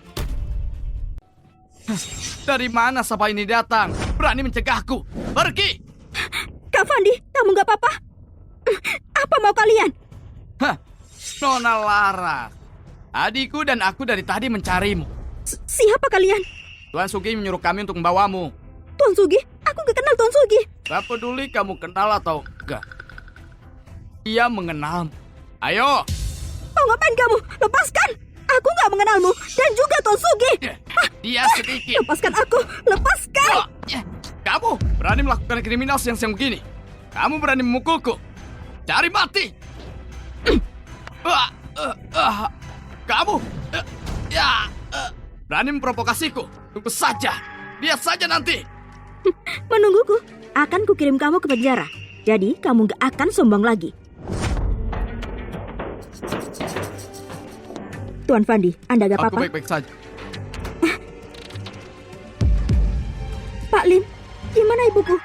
Speaker 1: Dari mana sampai ini datang? Berani mencegahku? Pergi.
Speaker 2: Kak Fandi, kamu nggak apa-apa? Apa mau kalian?
Speaker 1: Hah. Nona Laras. Adikku dan aku dari tadi mencarimu.
Speaker 2: Siapa kalian?
Speaker 1: Tuan Sugi menyuruh kami untuk membawamu.
Speaker 2: Tuan Sugi? Aku nggak kenal Tuan Sugi.
Speaker 1: Gak peduli kamu kenal atau enggak. Dia mengenalmu. Ayo.
Speaker 2: Mau ngapain kamu? Lepaskan! Aku nggak mengenalmu dan juga Tuan Sugi.
Speaker 1: Dia sedikit.
Speaker 2: Lepaskan aku! Lepaskan!
Speaker 1: Kamu berani melakukan kriminal siang-siang begini? Kamu berani memukulku? Cari mati! Kamu berani memprovokasiku? Tunggu saja. Lihat saja nanti.
Speaker 2: Menungguku. Akan kukirim kamu ke penjara. Jadi kamu gak akan sombong lagi. Tuan Fandi, Anda gak
Speaker 1: Aku
Speaker 2: apa-apa?
Speaker 1: baik-baik saja.
Speaker 2: Pak Lim, gimana ibuku?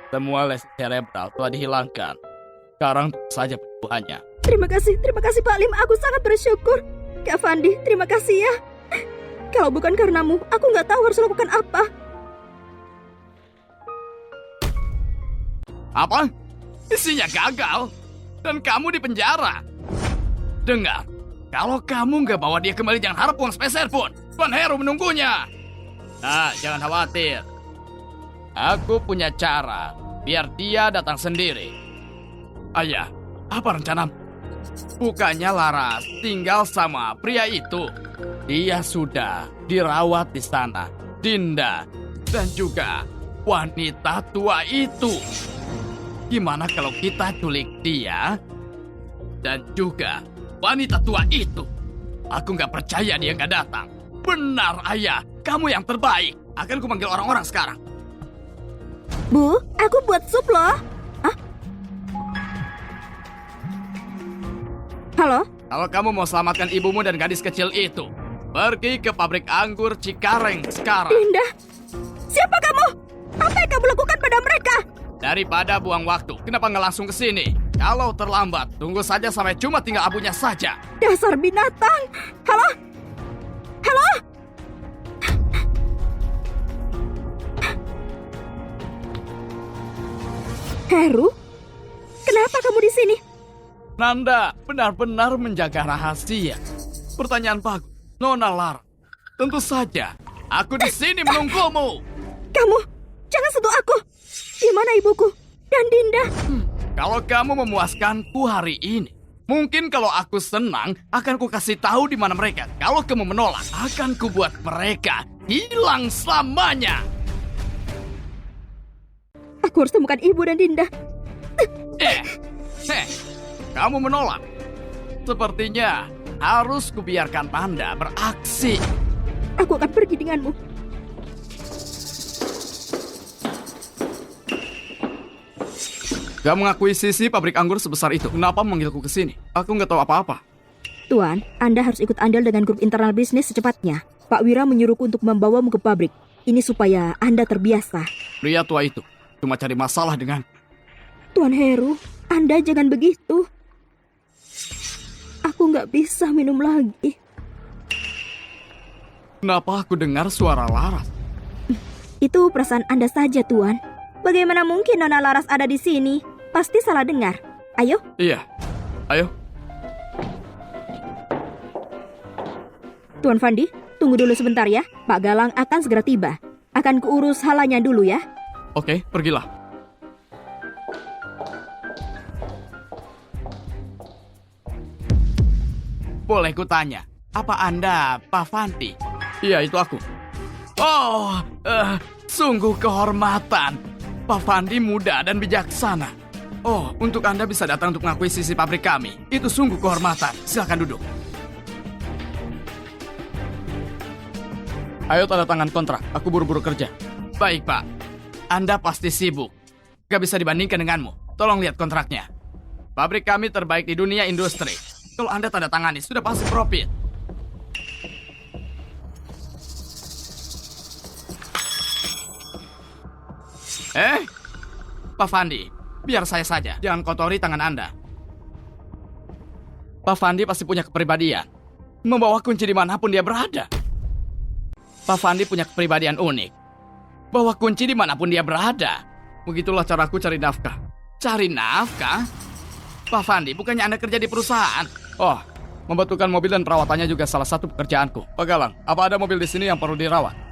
Speaker 1: Semua lesi cerebral telah dihilangkan. Sekarang tunggu saja penyembuhannya.
Speaker 2: Terima kasih Pak Lim. Aku sangat bersyukur. Kak Fandi, terima kasih ya. Kalau bukan karenamu, aku nggak tahu harus lakukan apa.
Speaker 1: Apa? Isinya gagal. Dan kamu di penjara. Dengar, kalau kamu nggak bawa dia kembali, jangan harap uang sepeser pun. Tuan Heru menunggunya. Nah, jangan khawatir. Aku punya cara biar dia datang sendiri. Ayah, apa rencanamu? Bukannya Laras tinggal sama pria itu. Dia sudah dirawat di sana. Dinda dan juga wanita tua itu. Gimana kalau kita culik dia dan juga wanita tua itu? Aku nggak percaya dia nggak datang. Benar, Ayah. Kamu yang terbaik. Akan kupanggil orang-orang sekarang.
Speaker 2: Bu, aku buat sup loh. Halo?
Speaker 1: Kalau kamu mau selamatkan ibumu dan gadis kecil itu, pergi ke pabrik anggur Cikareng sekarang.
Speaker 2: Dinda, siapa kamu? Apa yang kamu lakukan pada mereka?
Speaker 1: Daripada buang waktu, kenapa nggak langsung ke sini? Kalau terlambat, tunggu saja sampai cuma tinggal abunya saja.
Speaker 2: Dasar binatang. Halo? Halo? Heru? Kenapa kamu di sini?
Speaker 1: Nanda benar-benar menjaga rahasia. Pertanyaan bagus, Nona Lara. Tentu saja, aku di sini menunggumu.
Speaker 2: Kamu, jangan sentuh aku. Di mana ibuku dan Dinda?
Speaker 1: Kalau kamu memuaskanku hari ini, mungkin kalau aku senang, akan ku kasih tahu di mana mereka. Kalau kamu menolak, akan ku buat mereka hilang selamanya.
Speaker 2: Aku harus temukan ibu dan Dinda.
Speaker 1: Kamu menolak. Sepertinya harus kubiarkan Anda beraksi.
Speaker 2: Aku akan pergi denganmu.
Speaker 1: Gak mengakuisisi pabrik anggur sebesar itu. Kenapa memanggilku ke sini? Aku nggak tahu apa-apa.
Speaker 2: Tuan, Anda harus ikut andal dengan grup internal bisnis secepatnya. Pak Wira menyuruhku untuk membawamu ke pabrik. Ini supaya Anda terbiasa.
Speaker 1: Pria tua itu cuma cari masalah dengan...
Speaker 2: Tuan Heru, Anda jangan begitu. Aku nggak bisa minum lagi.
Speaker 1: Kenapa aku dengar suara Laras?
Speaker 2: Itu perasaan Anda saja, Tuan. Bagaimana mungkin Nona Laras ada di sini? Pasti salah dengar. Ayo.
Speaker 1: Iya, ayo.
Speaker 2: Tuan Fandi, tunggu dulu sebentar ya. Pak Galang akan segera tiba. Akan kuurus halanya dulu ya.
Speaker 1: Oke, pergilah. Boleh kutanya, apa Anda Pak Fandi? Iya, itu aku. Oh, sungguh kehormatan. Pak Fandi muda dan bijaksana. Oh, untuk Anda bisa datang untuk mengakuisisi pabrik kami. Itu sungguh kehormatan. Silakan duduk. Ayo tanda tangan kontrak. Aku buru-buru kerja. Baik, Pak. Anda pasti sibuk. Gak bisa dibandingkan denganmu. Tolong lihat kontraknya. Pabrik kami terbaik di dunia industri. Kalau Anda tanda tangani, sudah pasti profit. Pak Fandi, biar saya saja. Jangan kotori tangan Anda. Pak Fandi pasti punya kepribadian. Membawa kunci dimanapun dia berada. Pak Fandi punya kepribadian unik. Bawa kunci dimanapun dia berada. Begitulah caraku cari nafkah. Cari nafkah? Pak Fandi, bukannya Anda kerja di perusahaan? Oh, membetulkan mobil dan perawatannya juga salah satu pekerjaanku. Pak Galang, apa ada mobil di sini yang perlu dirawat?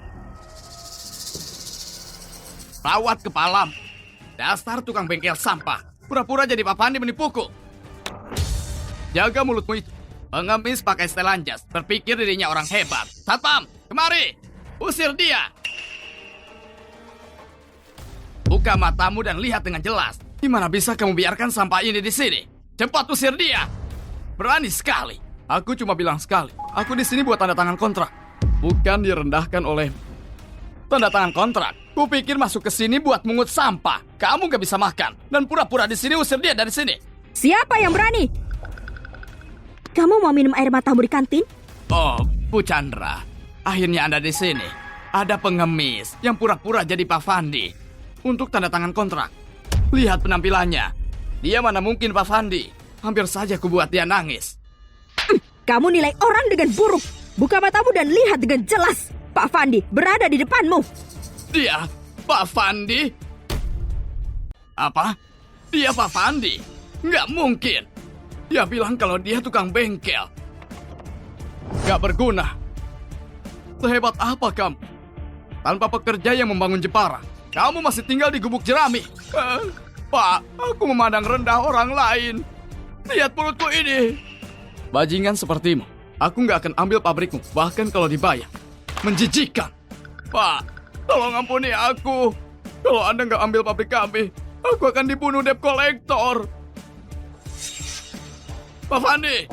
Speaker 1: Rawat kepala. Dasar tukang bengkel sampah. Pura-pura jadi Pak Fandi menipuku. Jaga mulutmu itu. Pengemis pakai setelan jas. Berpikir dirinya orang hebat. Satpam, kemari. Usir dia. Buka matamu dan lihat dengan jelas. Gimana bisa kamu biarkan sampah ini di sini? Cepat usir dia. Berani sekali. Aku cuma bilang sekali. Aku di sini buat tanda tangan kontrak. Bukan direndahkan oleh tanda tangan kontrak. Kupikir masuk ke sini buat mungut sampah. Kamu gak bisa makan dan pura-pura di sini usir dia dari sini.
Speaker 2: Siapa yang berani? Kamu mau minum air matamu di kantin?
Speaker 1: Oh, Bu Chandra. Akhirnya Anda di sini. Ada pengemis yang pura-pura jadi Pak Fandi untuk tanda tangan kontrak. Lihat penampilannya. Dia mana mungkin Pak Fandi. Hampir saja kubuat dia nangis.
Speaker 2: Kamu nilai orang dengan buruk. Buka matamu dan lihat dengan jelas. Pak Fandi berada di depanmu.
Speaker 1: Dia Pak Fandi? Apa? Dia Pak Fandi? Nggak mungkin. Dia bilang kalau dia tukang bengkel. Nggak berguna. Sehebat apa kamu? Tanpa pekerja yang membangun Jepara, kamu masih tinggal di gubuk jerami. Pak, aku memandang rendah orang lain. Lihat mulutku ini. Bajingan sepertimu, aku nggak akan ambil pabrikmu, bahkan kalau dibayar. Menjijikan. Pak, tolong ampuni aku. Kalau Anda nggak ambil pabrik kami, aku akan dibunuh debt collector. Pak Fandi,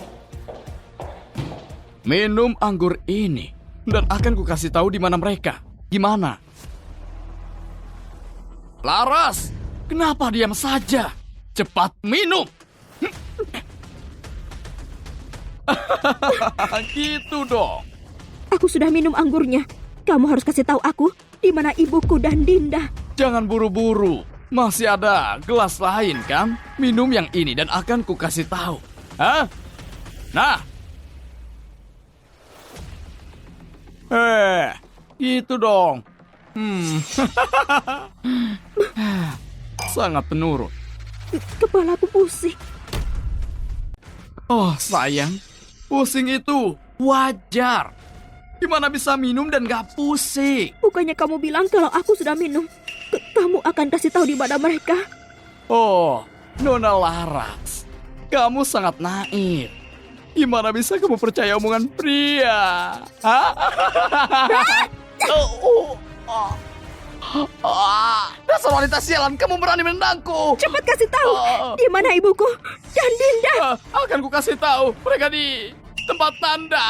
Speaker 1: minum anggur ini dan akan kukasih tahu di mana mereka. Gimana? Laras, kenapa diam saja? Cepat minum. Gitu dong.
Speaker 2: Aku sudah minum anggurnya. Kamu harus kasih tahu aku di mana ibuku dan Dinda.
Speaker 1: Jangan buru-buru. Masih ada gelas lain kan? Minum yang ini dan akan kukasih tahu. Hah? Nah. Gitu dong. Sangat penurut.
Speaker 2: Kepalaku pusing.
Speaker 1: Oh sayang, pusing itu wajar. Gimana bisa minum dan gak pusing?
Speaker 2: Bukannya kamu bilang kalau aku sudah minum, kamu akan kasih tahu di mana mereka?
Speaker 1: Oh, Nona Laras, kamu sangat naif. Gimana bisa kamu percaya omongan pria? Hah? Dasar wanita sialan, kamu berani menendangku.
Speaker 2: Cepat kasih tahu, di mana ibuku dan Dinda?
Speaker 1: Akan ku kasih tahu, mereka di tempat tanda.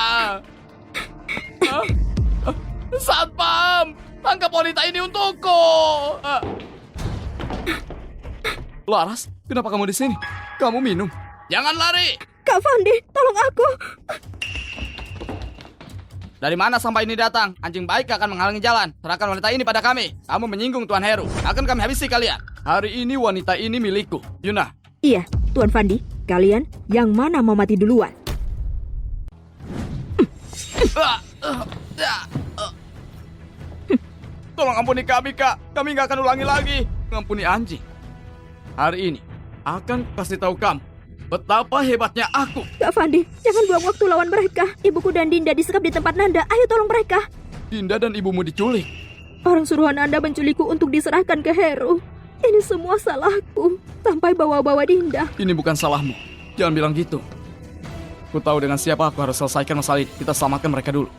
Speaker 1: Satpam, tangkap wanita ini untukku. Laras, kenapa kamu di sini? Kamu minum. Jangan lari.
Speaker 2: Kak Fandi, tolong aku.
Speaker 1: Dari mana sampah ini datang? Anjing baik akan menghalangi jalan. Serahkan wanita ini pada kami. Kamu menyinggung Tuan Heru. Akan kami habisi kalian. Hari ini wanita ini milikku. Yuna.
Speaker 2: Iya, Tuan Fandi. Kalian yang mana mau mati duluan?
Speaker 1: Tolong ampuni kami, Kak. Kami nggak akan ulangi lagi. Ngampuni anjing. Hari ini akan kasih tahu kamu betapa hebatnya aku.
Speaker 2: Kak Fandi, jangan buang waktu lawan mereka. Ibuku dan Dinda disekap di tempat Nanda. Ayo tolong mereka.
Speaker 1: Dinda dan ibumu diculik.
Speaker 2: Orang suruhan Anda menculikku untuk diserahkan ke Heru. Ini semua salahku. Sampai bawa-bawa Dinda.
Speaker 1: Ini bukan salahmu. Jangan bilang gitu. Ku tahu dengan siapa aku harus selesaikan masalah ini. Kita selamatkan mereka dulu.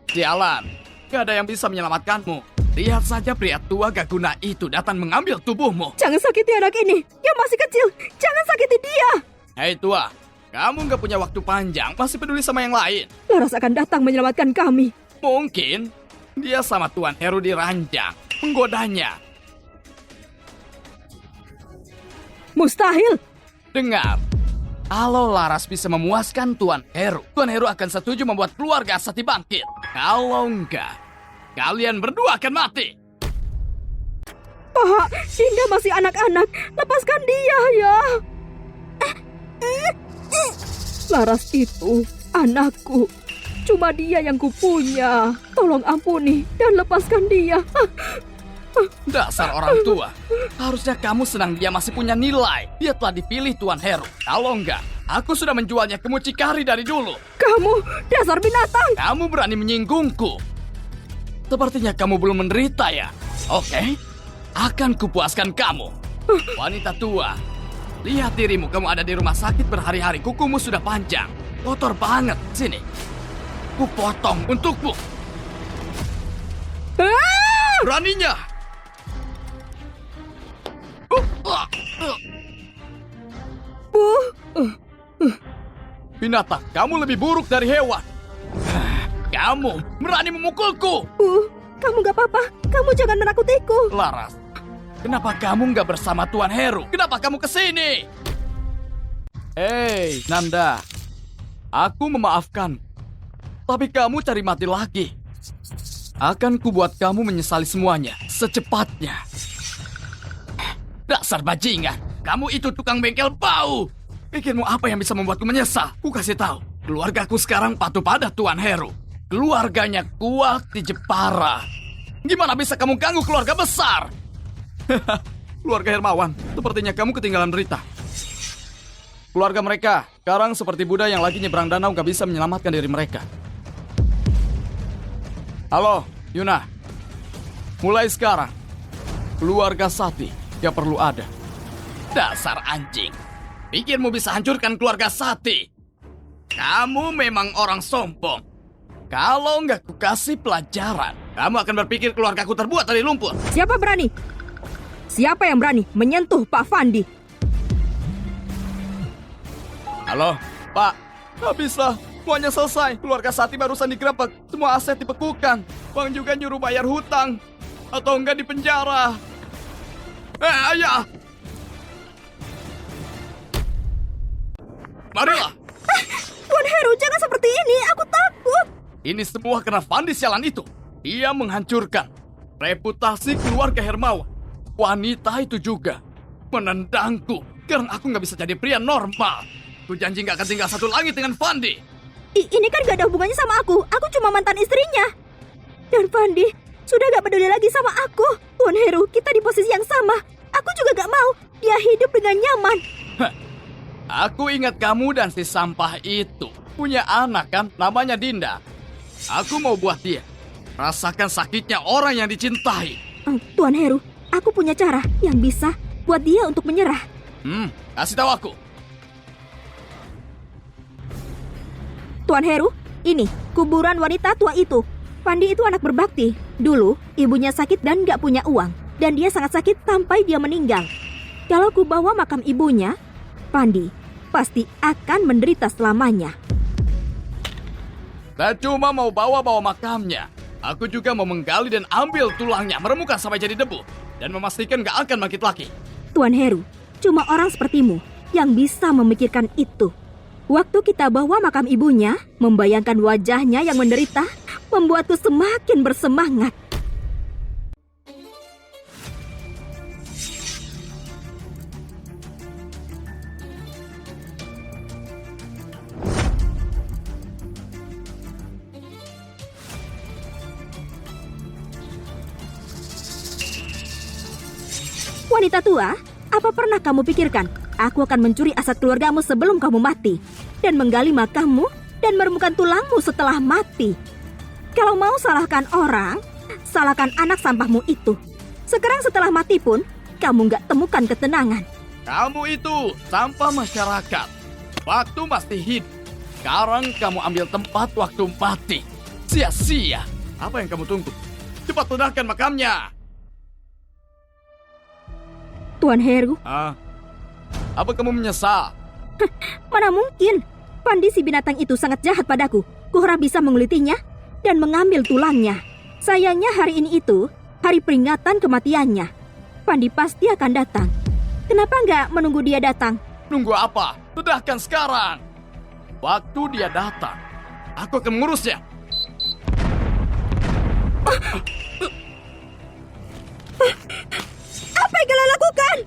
Speaker 1: Sialan, gak ada yang bisa menyelamatkanmu. Lihat saja pria tua gak guna itu datang mengambil tubuhmu.
Speaker 2: Jangan sakiti anak ini. Dia masih kecil. Jangan sakiti dia.
Speaker 1: Hei tua, kamu gak punya waktu panjang. Masih peduli sama yang lain.
Speaker 2: Laras akan datang menyelamatkan kami.
Speaker 1: Mungkin dia sama Tuan Heru diranjang, menggodanya.
Speaker 2: Mustahil.
Speaker 1: Dengar, kalau Laras bisa memuaskan Tuan Heru akan setuju membuat keluarga Sati bangkit. Kalau enggak, kalian berdua akan mati.
Speaker 2: Pak, Dinda masih anak-anak. Lepaskan dia ya. Laras itu anakku. Cuma dia yang kupunya. Tolong ampuni dan lepaskan dia.
Speaker 1: Dasar orang tua. Harusnya kamu senang dia masih punya nilai. Dia telah dipilih Tuan Heru. Kalau enggak, aku sudah menjualnya ke mucikari dari dulu.
Speaker 2: Kamu dasar binatang.
Speaker 1: Kamu berani menyinggungku. Sepertinya kamu belum menderita ya. Oke, akan kupuaskan kamu. Wanita tua, lihat dirimu. Kamu ada di rumah sakit berhari-hari. Kukumu sudah panjang. Kotor banget. Sini, kupotong untukmu. Beraninya. Binatang, kamu lebih buruk dari hewan. Kamu berani memukulku.
Speaker 2: Kamu gak apa-apa. Kamu jangan menakutiku.
Speaker 1: Laras, kenapa kamu gak bersama Tuan Heru? Kenapa kamu kesini? Hei, Nanda. Aku memaafkan. Tapi kamu cari mati lagi. Akan kubuat kamu menyesali semuanya secepatnya. Dasar bajingan. Kamu itu tukang bengkel bau. Pikirmu apa yang bisa membuatku menyesal? Ku kasih tahu. Keluargaku sekarang patuh pada Tuan Heru. Keluarganya kuat di Jepara. Gimana bisa kamu ganggu keluarga besar? Keluarga Hermawan, sepertinya kamu ketinggalan berita. Keluarga mereka sekarang seperti Buddha yang lagi nyebrang danau gak bisa menyelamatkan diri mereka. Halo, Yuna. Mulai sekarang, keluarga Sati gak perlu ada. Dasar anjing. Pikirmu bisa hancurkan keluarga Sati? Kamu memang orang sombong. Kalau nggak kukasih pelajaran, kamu akan berpikir keluargaku terbuat dari lumpur.
Speaker 2: Siapa berani? Siapa yang berani menyentuh Pak Fandi?
Speaker 1: Halo, Pak. Nggak bisa. Semuanya selesai. Keluarga Sati barusan digerebek. Semua aset dibekukan. Bang juga nyuruh bayar hutang. Atau enggak di penjara. Ayah. Marilah.
Speaker 2: Tuan Heru, jangan seperti ini. Aku takut.
Speaker 1: Ini semua karena Fandi sialan itu. Dia menghancurkan reputasi keluarga Hermawan. Wanita itu juga menendangku. Sekarang aku nggak bisa jadi pria normal. Ku janji nggak akan tinggal satu langit dengan Fandi.
Speaker 2: Ini kan gak ada hubungannya sama aku. Aku cuma mantan istrinya. Dan Fandi sudah gak peduli lagi sama aku. Tuan Heru, kita di posisi yang sama. Aku juga gak mau dia hidup dengan nyaman.
Speaker 1: Aku ingat kamu dan si sampah itu punya anak kan, namanya Dinda. Aku mau buat dia rasakan sakitnya orang yang dicintai.
Speaker 2: Tuan Heru, aku punya cara yang bisa buat dia untuk menyerah.
Speaker 1: Kasih tahu aku.
Speaker 2: Tuan Heru, ini kuburan wanita tua itu. Pandi itu anak berbakti. Dulu, ibunya sakit dan gak punya uang. Dan dia sangat sakit sampai dia meninggal. Kalau ku bawa makam ibunya, Pandi pasti akan menderita selamanya.
Speaker 1: Tak cuma mau bawa-bawa makamnya. Aku juga mau menggali dan ambil tulangnya, meremukan sampai jadi debu. Dan memastikan gak akan bangkit lagi.
Speaker 2: Tuan Heru, cuma orang sepertimu yang bisa memikirkan itu. Waktu kita bawa makam ibunya, membayangkan wajahnya yang menderita, membuatku semakin bersemangat. Wanita tua, apa pernah kamu pikirkan? Aku akan mencuri aset keluargamu sebelum kamu mati, dan menggali makammu dan meremukan tulangmu setelah mati. Kalau mau salahkan orang, salahkan anak sampahmu itu. Sekarang setelah mati pun, kamu nggak temukan ketenangan.
Speaker 1: Kamu itu sampah masyarakat. Waktu masih hidup. Sekarang kamu ambil tempat waktu mati. Sia-sia. Apa yang kamu tunggu? Cepat ledakkan makamnya.
Speaker 2: Tuan Heru,
Speaker 1: Apa kamu menyesal?
Speaker 2: mana mungkin? Pandi si binatang itu sangat jahat padaku. Kuharap bisa mengulitinya dan mengambil tulangnya. Sayangnya hari ini itu hari peringatan kematiannya. Pandi pasti akan datang. Kenapa nggak menunggu dia datang?
Speaker 1: Nunggu apa? Ledakkan sekarang. Waktu dia datang, aku akan mengurusnya.
Speaker 2: Apa yang kalian lakukan?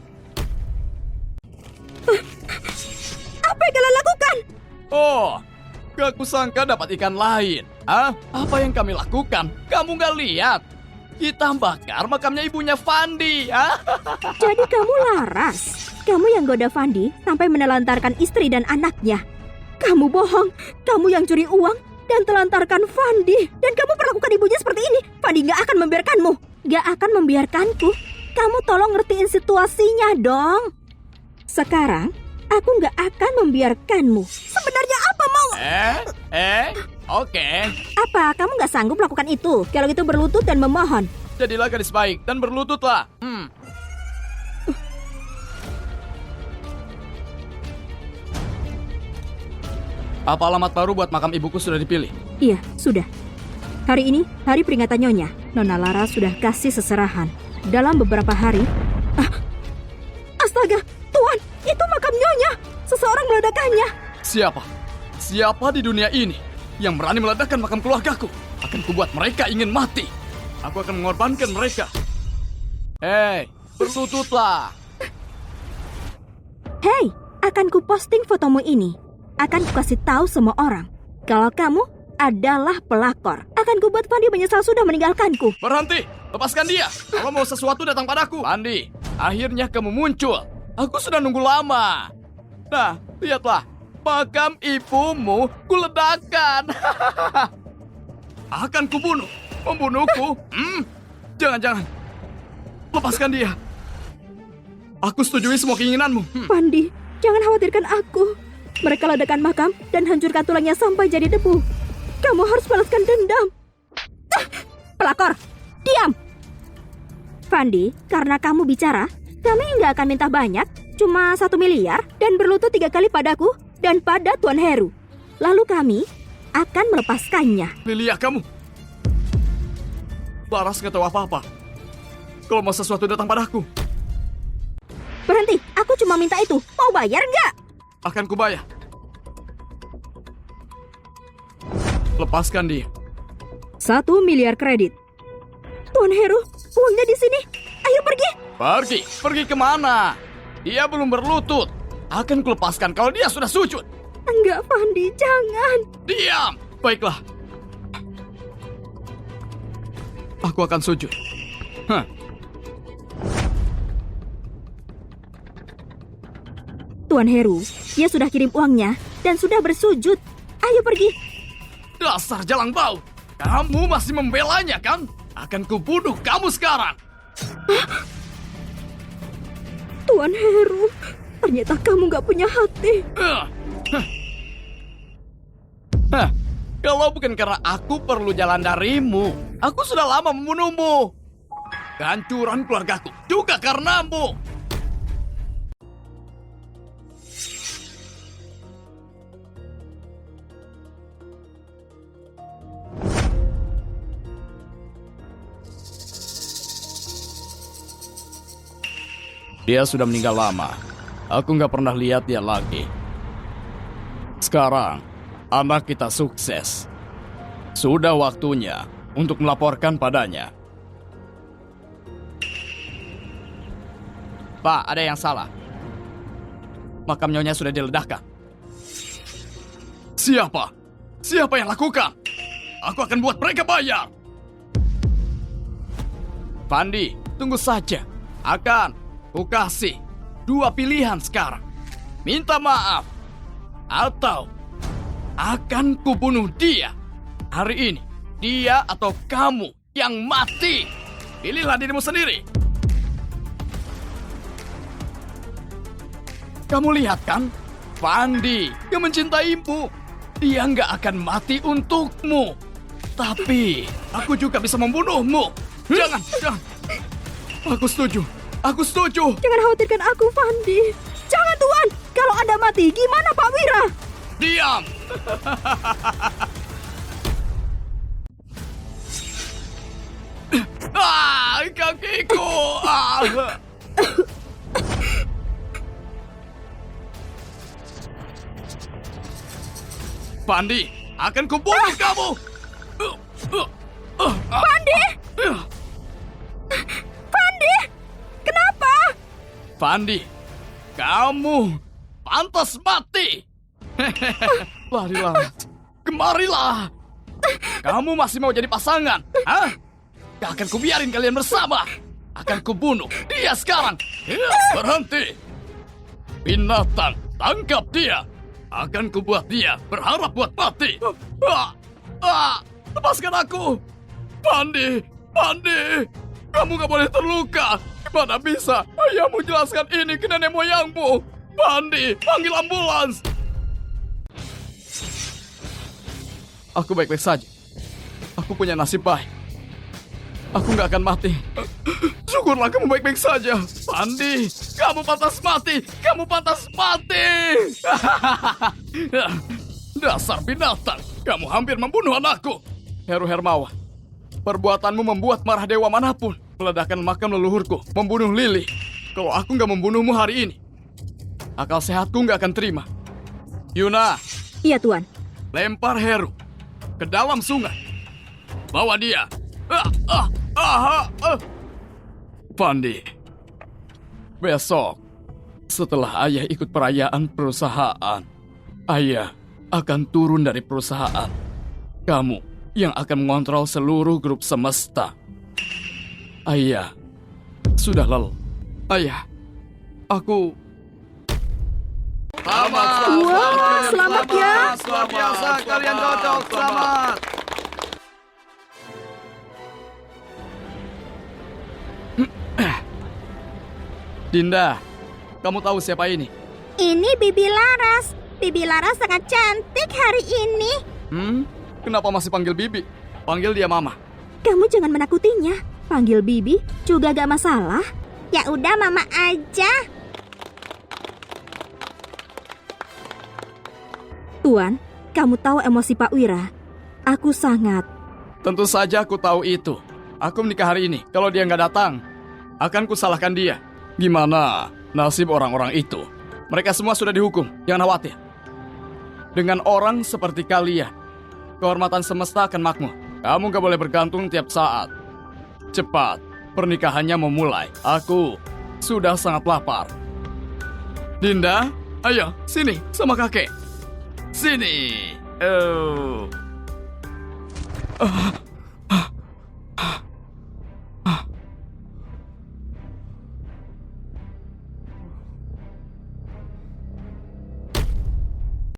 Speaker 2: Apa yang kalian lakukan?
Speaker 1: Oh, gak kusangka dapat ikan lain. Apa yang kami lakukan? Kamu gak lihat? Kita bakar makamnya ibunya Fandi.
Speaker 2: Jadi kamu laras. Kamu yang goda Fandi sampai menelantarkan istri dan anaknya. Kamu bohong. Kamu yang curi uang dan telantarkan Fandi. Dan kamu perlakukan ibunya seperti ini. Fandi gak akan membiarkanmu. Gak akan membiarkanku. Kamu tolong ngertiin situasinya dong. Sekarang, aku gak akan membiarkanmu. Sebenarnya apa mau?
Speaker 1: Oke.
Speaker 2: Apa, kamu gak sanggup melakukan itu? Kalau gitu berlutut dan memohon.
Speaker 1: Jadilah gadis baik dan berlututlah. Apa alamat baru buat makam ibuku sudah dipilih?
Speaker 2: Iya, sudah. Hari ini, hari peringatan Nyonya. Nona Lara sudah kasih seserahan. Dalam beberapa hari... Astaga, Tuan, itu makam Nyonya. Seseorang meledakkannya.
Speaker 1: Siapa? Siapa di dunia ini yang berani meledakkan makam keluargaku? Akan kubuat mereka ingin mati. Aku akan mengorbankan mereka. Hei, berlututlah.
Speaker 2: Hei, akan kuposting fotomu ini. Akan kukasih tahu semua orang kalau kamu adalah pelakor. Akan kubuat Fandi menyesal sudah meninggalkanku.
Speaker 1: Berhenti, lepaskan dia. Kalau mau sesuatu datang padaku. Fandi, akhirnya kamu muncul. Aku sudah nunggu lama. Nah, lihatlah. Makam ibumu kuledakkan. Akan kubunuh. Membunuhku? Jangan-jangan. Lepaskan dia. Aku setujui semua keinginanmu.
Speaker 2: Fandi, jangan khawatirkan aku. Mereka ledakan makam dan hancurkan tulangnya sampai jadi debu. Kamu harus balaskan dendam. Pelakor, diam. Fandi, karena kamu bicara, kami nggak akan minta banyak. Cuma 1 miliar dan berlutut 3 kali padaku dan pada Tuan Heru. Lalu kami akan melepaskannya.
Speaker 1: Lilia, kamu. Laras gak tahu apa-apa. Kalau mau sesuatu datang padaku.
Speaker 2: Berhenti, aku cuma minta itu. Mau bayar nggak?
Speaker 1: Akan kubayar. Lepaskan dia.
Speaker 2: 1 miliar kredit. Tuan Heru, uangnya di sini. Ayo pergi.
Speaker 1: Pergi kemana? Dia belum berlutut. Akan kulepaskan kalau dia sudah sujud.
Speaker 2: Enggak, Fandi, jangan.
Speaker 1: Diam. Baiklah. Aku akan sujud.
Speaker 2: Tuan Heru, dia sudah kirim uangnya dan sudah bersujud. Ayo pergi.
Speaker 1: Dasar jalang bau. Kamu masih membelanya kan? Akan kubunuh kamu sekarang.
Speaker 3: Tuan Heru, ternyata kamu gak punya hati.
Speaker 1: Hah, kalau bukan karena aku perlu jalan darimu, aku sudah lama membunuhmu. Kehancuran keluargaku juga karenamu. Dia sudah meninggal lama. Aku nggak pernah lihat dia lagi. Sekarang, anak kita sukses. Sudah waktunya untuk melaporkan padanya. Pak, ada yang salah. Makam nyonya sudah diledakkan. Siapa? Siapa yang lakukan? Aku akan buat mereka bayar. Pandi, tunggu saja. Ku kasih 2 pilihan sekarang. Minta maaf atau akan kubunuh dia. Hari ini, dia atau kamu yang mati. Pilihlah dirimu sendiri. Kamu lihat kan? Pandi yang mencintaimu. Dia nggak akan mati untukmu. Tapi aku juga bisa membunuhmu. Jangan. Aku setuju.
Speaker 3: Jangan khawatirkan aku, Pandi. Jangan, Tuan. Kalau Anda mati, gimana Pak Wira?
Speaker 1: Diam. Kakiku. Pandi, akan kubunuh kamu.
Speaker 3: Pandi! Pandi! Kenapa?
Speaker 1: Pandi, kamu pantas mati. Larilah, kemarilah. Kamu masih mau jadi pasangan? Hah? Gak akan kubiarin kalian bersama. Akan kubunuh dia sekarang. Berhenti. Binatang, tangkap dia. Akan kubuat dia berharap buat mati. Lepaskan aku. Pandi, kamu gak boleh terluka. Gimana bisa ayahmu jelaskan ini ke nenek moyangmu? Pandi, panggil ambulans. Aku baik-baik saja. Aku punya nasib baik. Aku gak akan mati. Syukurlah kamu baik-baik saja. Pandi, kamu pantas mati. Kamu pantas mati. Dasar binatang. Kamu hampir membunuh anakku. Heru Hermawan, perbuatanmu membuat marah dewa manapun. Meledakkan makam leluhurku, membunuh Lili. Kalau aku gak membunuhmu hari ini, akal sehatku gak akan terima. Yuna,
Speaker 2: Iya, Tuan.
Speaker 1: lempar Heru ke dalam sungai. Bawa dia. Pandi, besok setelah ayah ikut perayaan perusahaan, ayah akan turun dari perusahaan. Kamu yang akan mengontrol seluruh grup semesta. Ayah sudah lelah. Ayah, aku...
Speaker 3: Selamat ya.
Speaker 1: Luar biasa, kalian cocok. Selamat. Dinda, kamu tahu siapa ini?
Speaker 2: Ini Bibi Laras. Bibi Laras sangat cantik hari ini.
Speaker 1: Kenapa masih panggil Bibi? Panggil dia Mama.
Speaker 2: Kamu jangan menakutinya. Panggil Bibi juga gak masalah. Ya udah Mama aja. Tuan, kamu tahu emosi Pak Wira? Aku sangat.
Speaker 1: Tentu saja aku tahu itu. Aku menikah hari ini. Kalau dia nggak datang, akan kusalahkan dia. Gimana nasib orang-orang itu? Mereka semua sudah dihukum. Jangan khawatir. Dengan orang seperti kalian, kehormatan semesta akan makmur. Kamu nggak boleh bergantung tiap saat. Cepat, pernikahannya memulai. Aku sudah sangat lapar. Dinda, ayo sini sama kakek. Sini.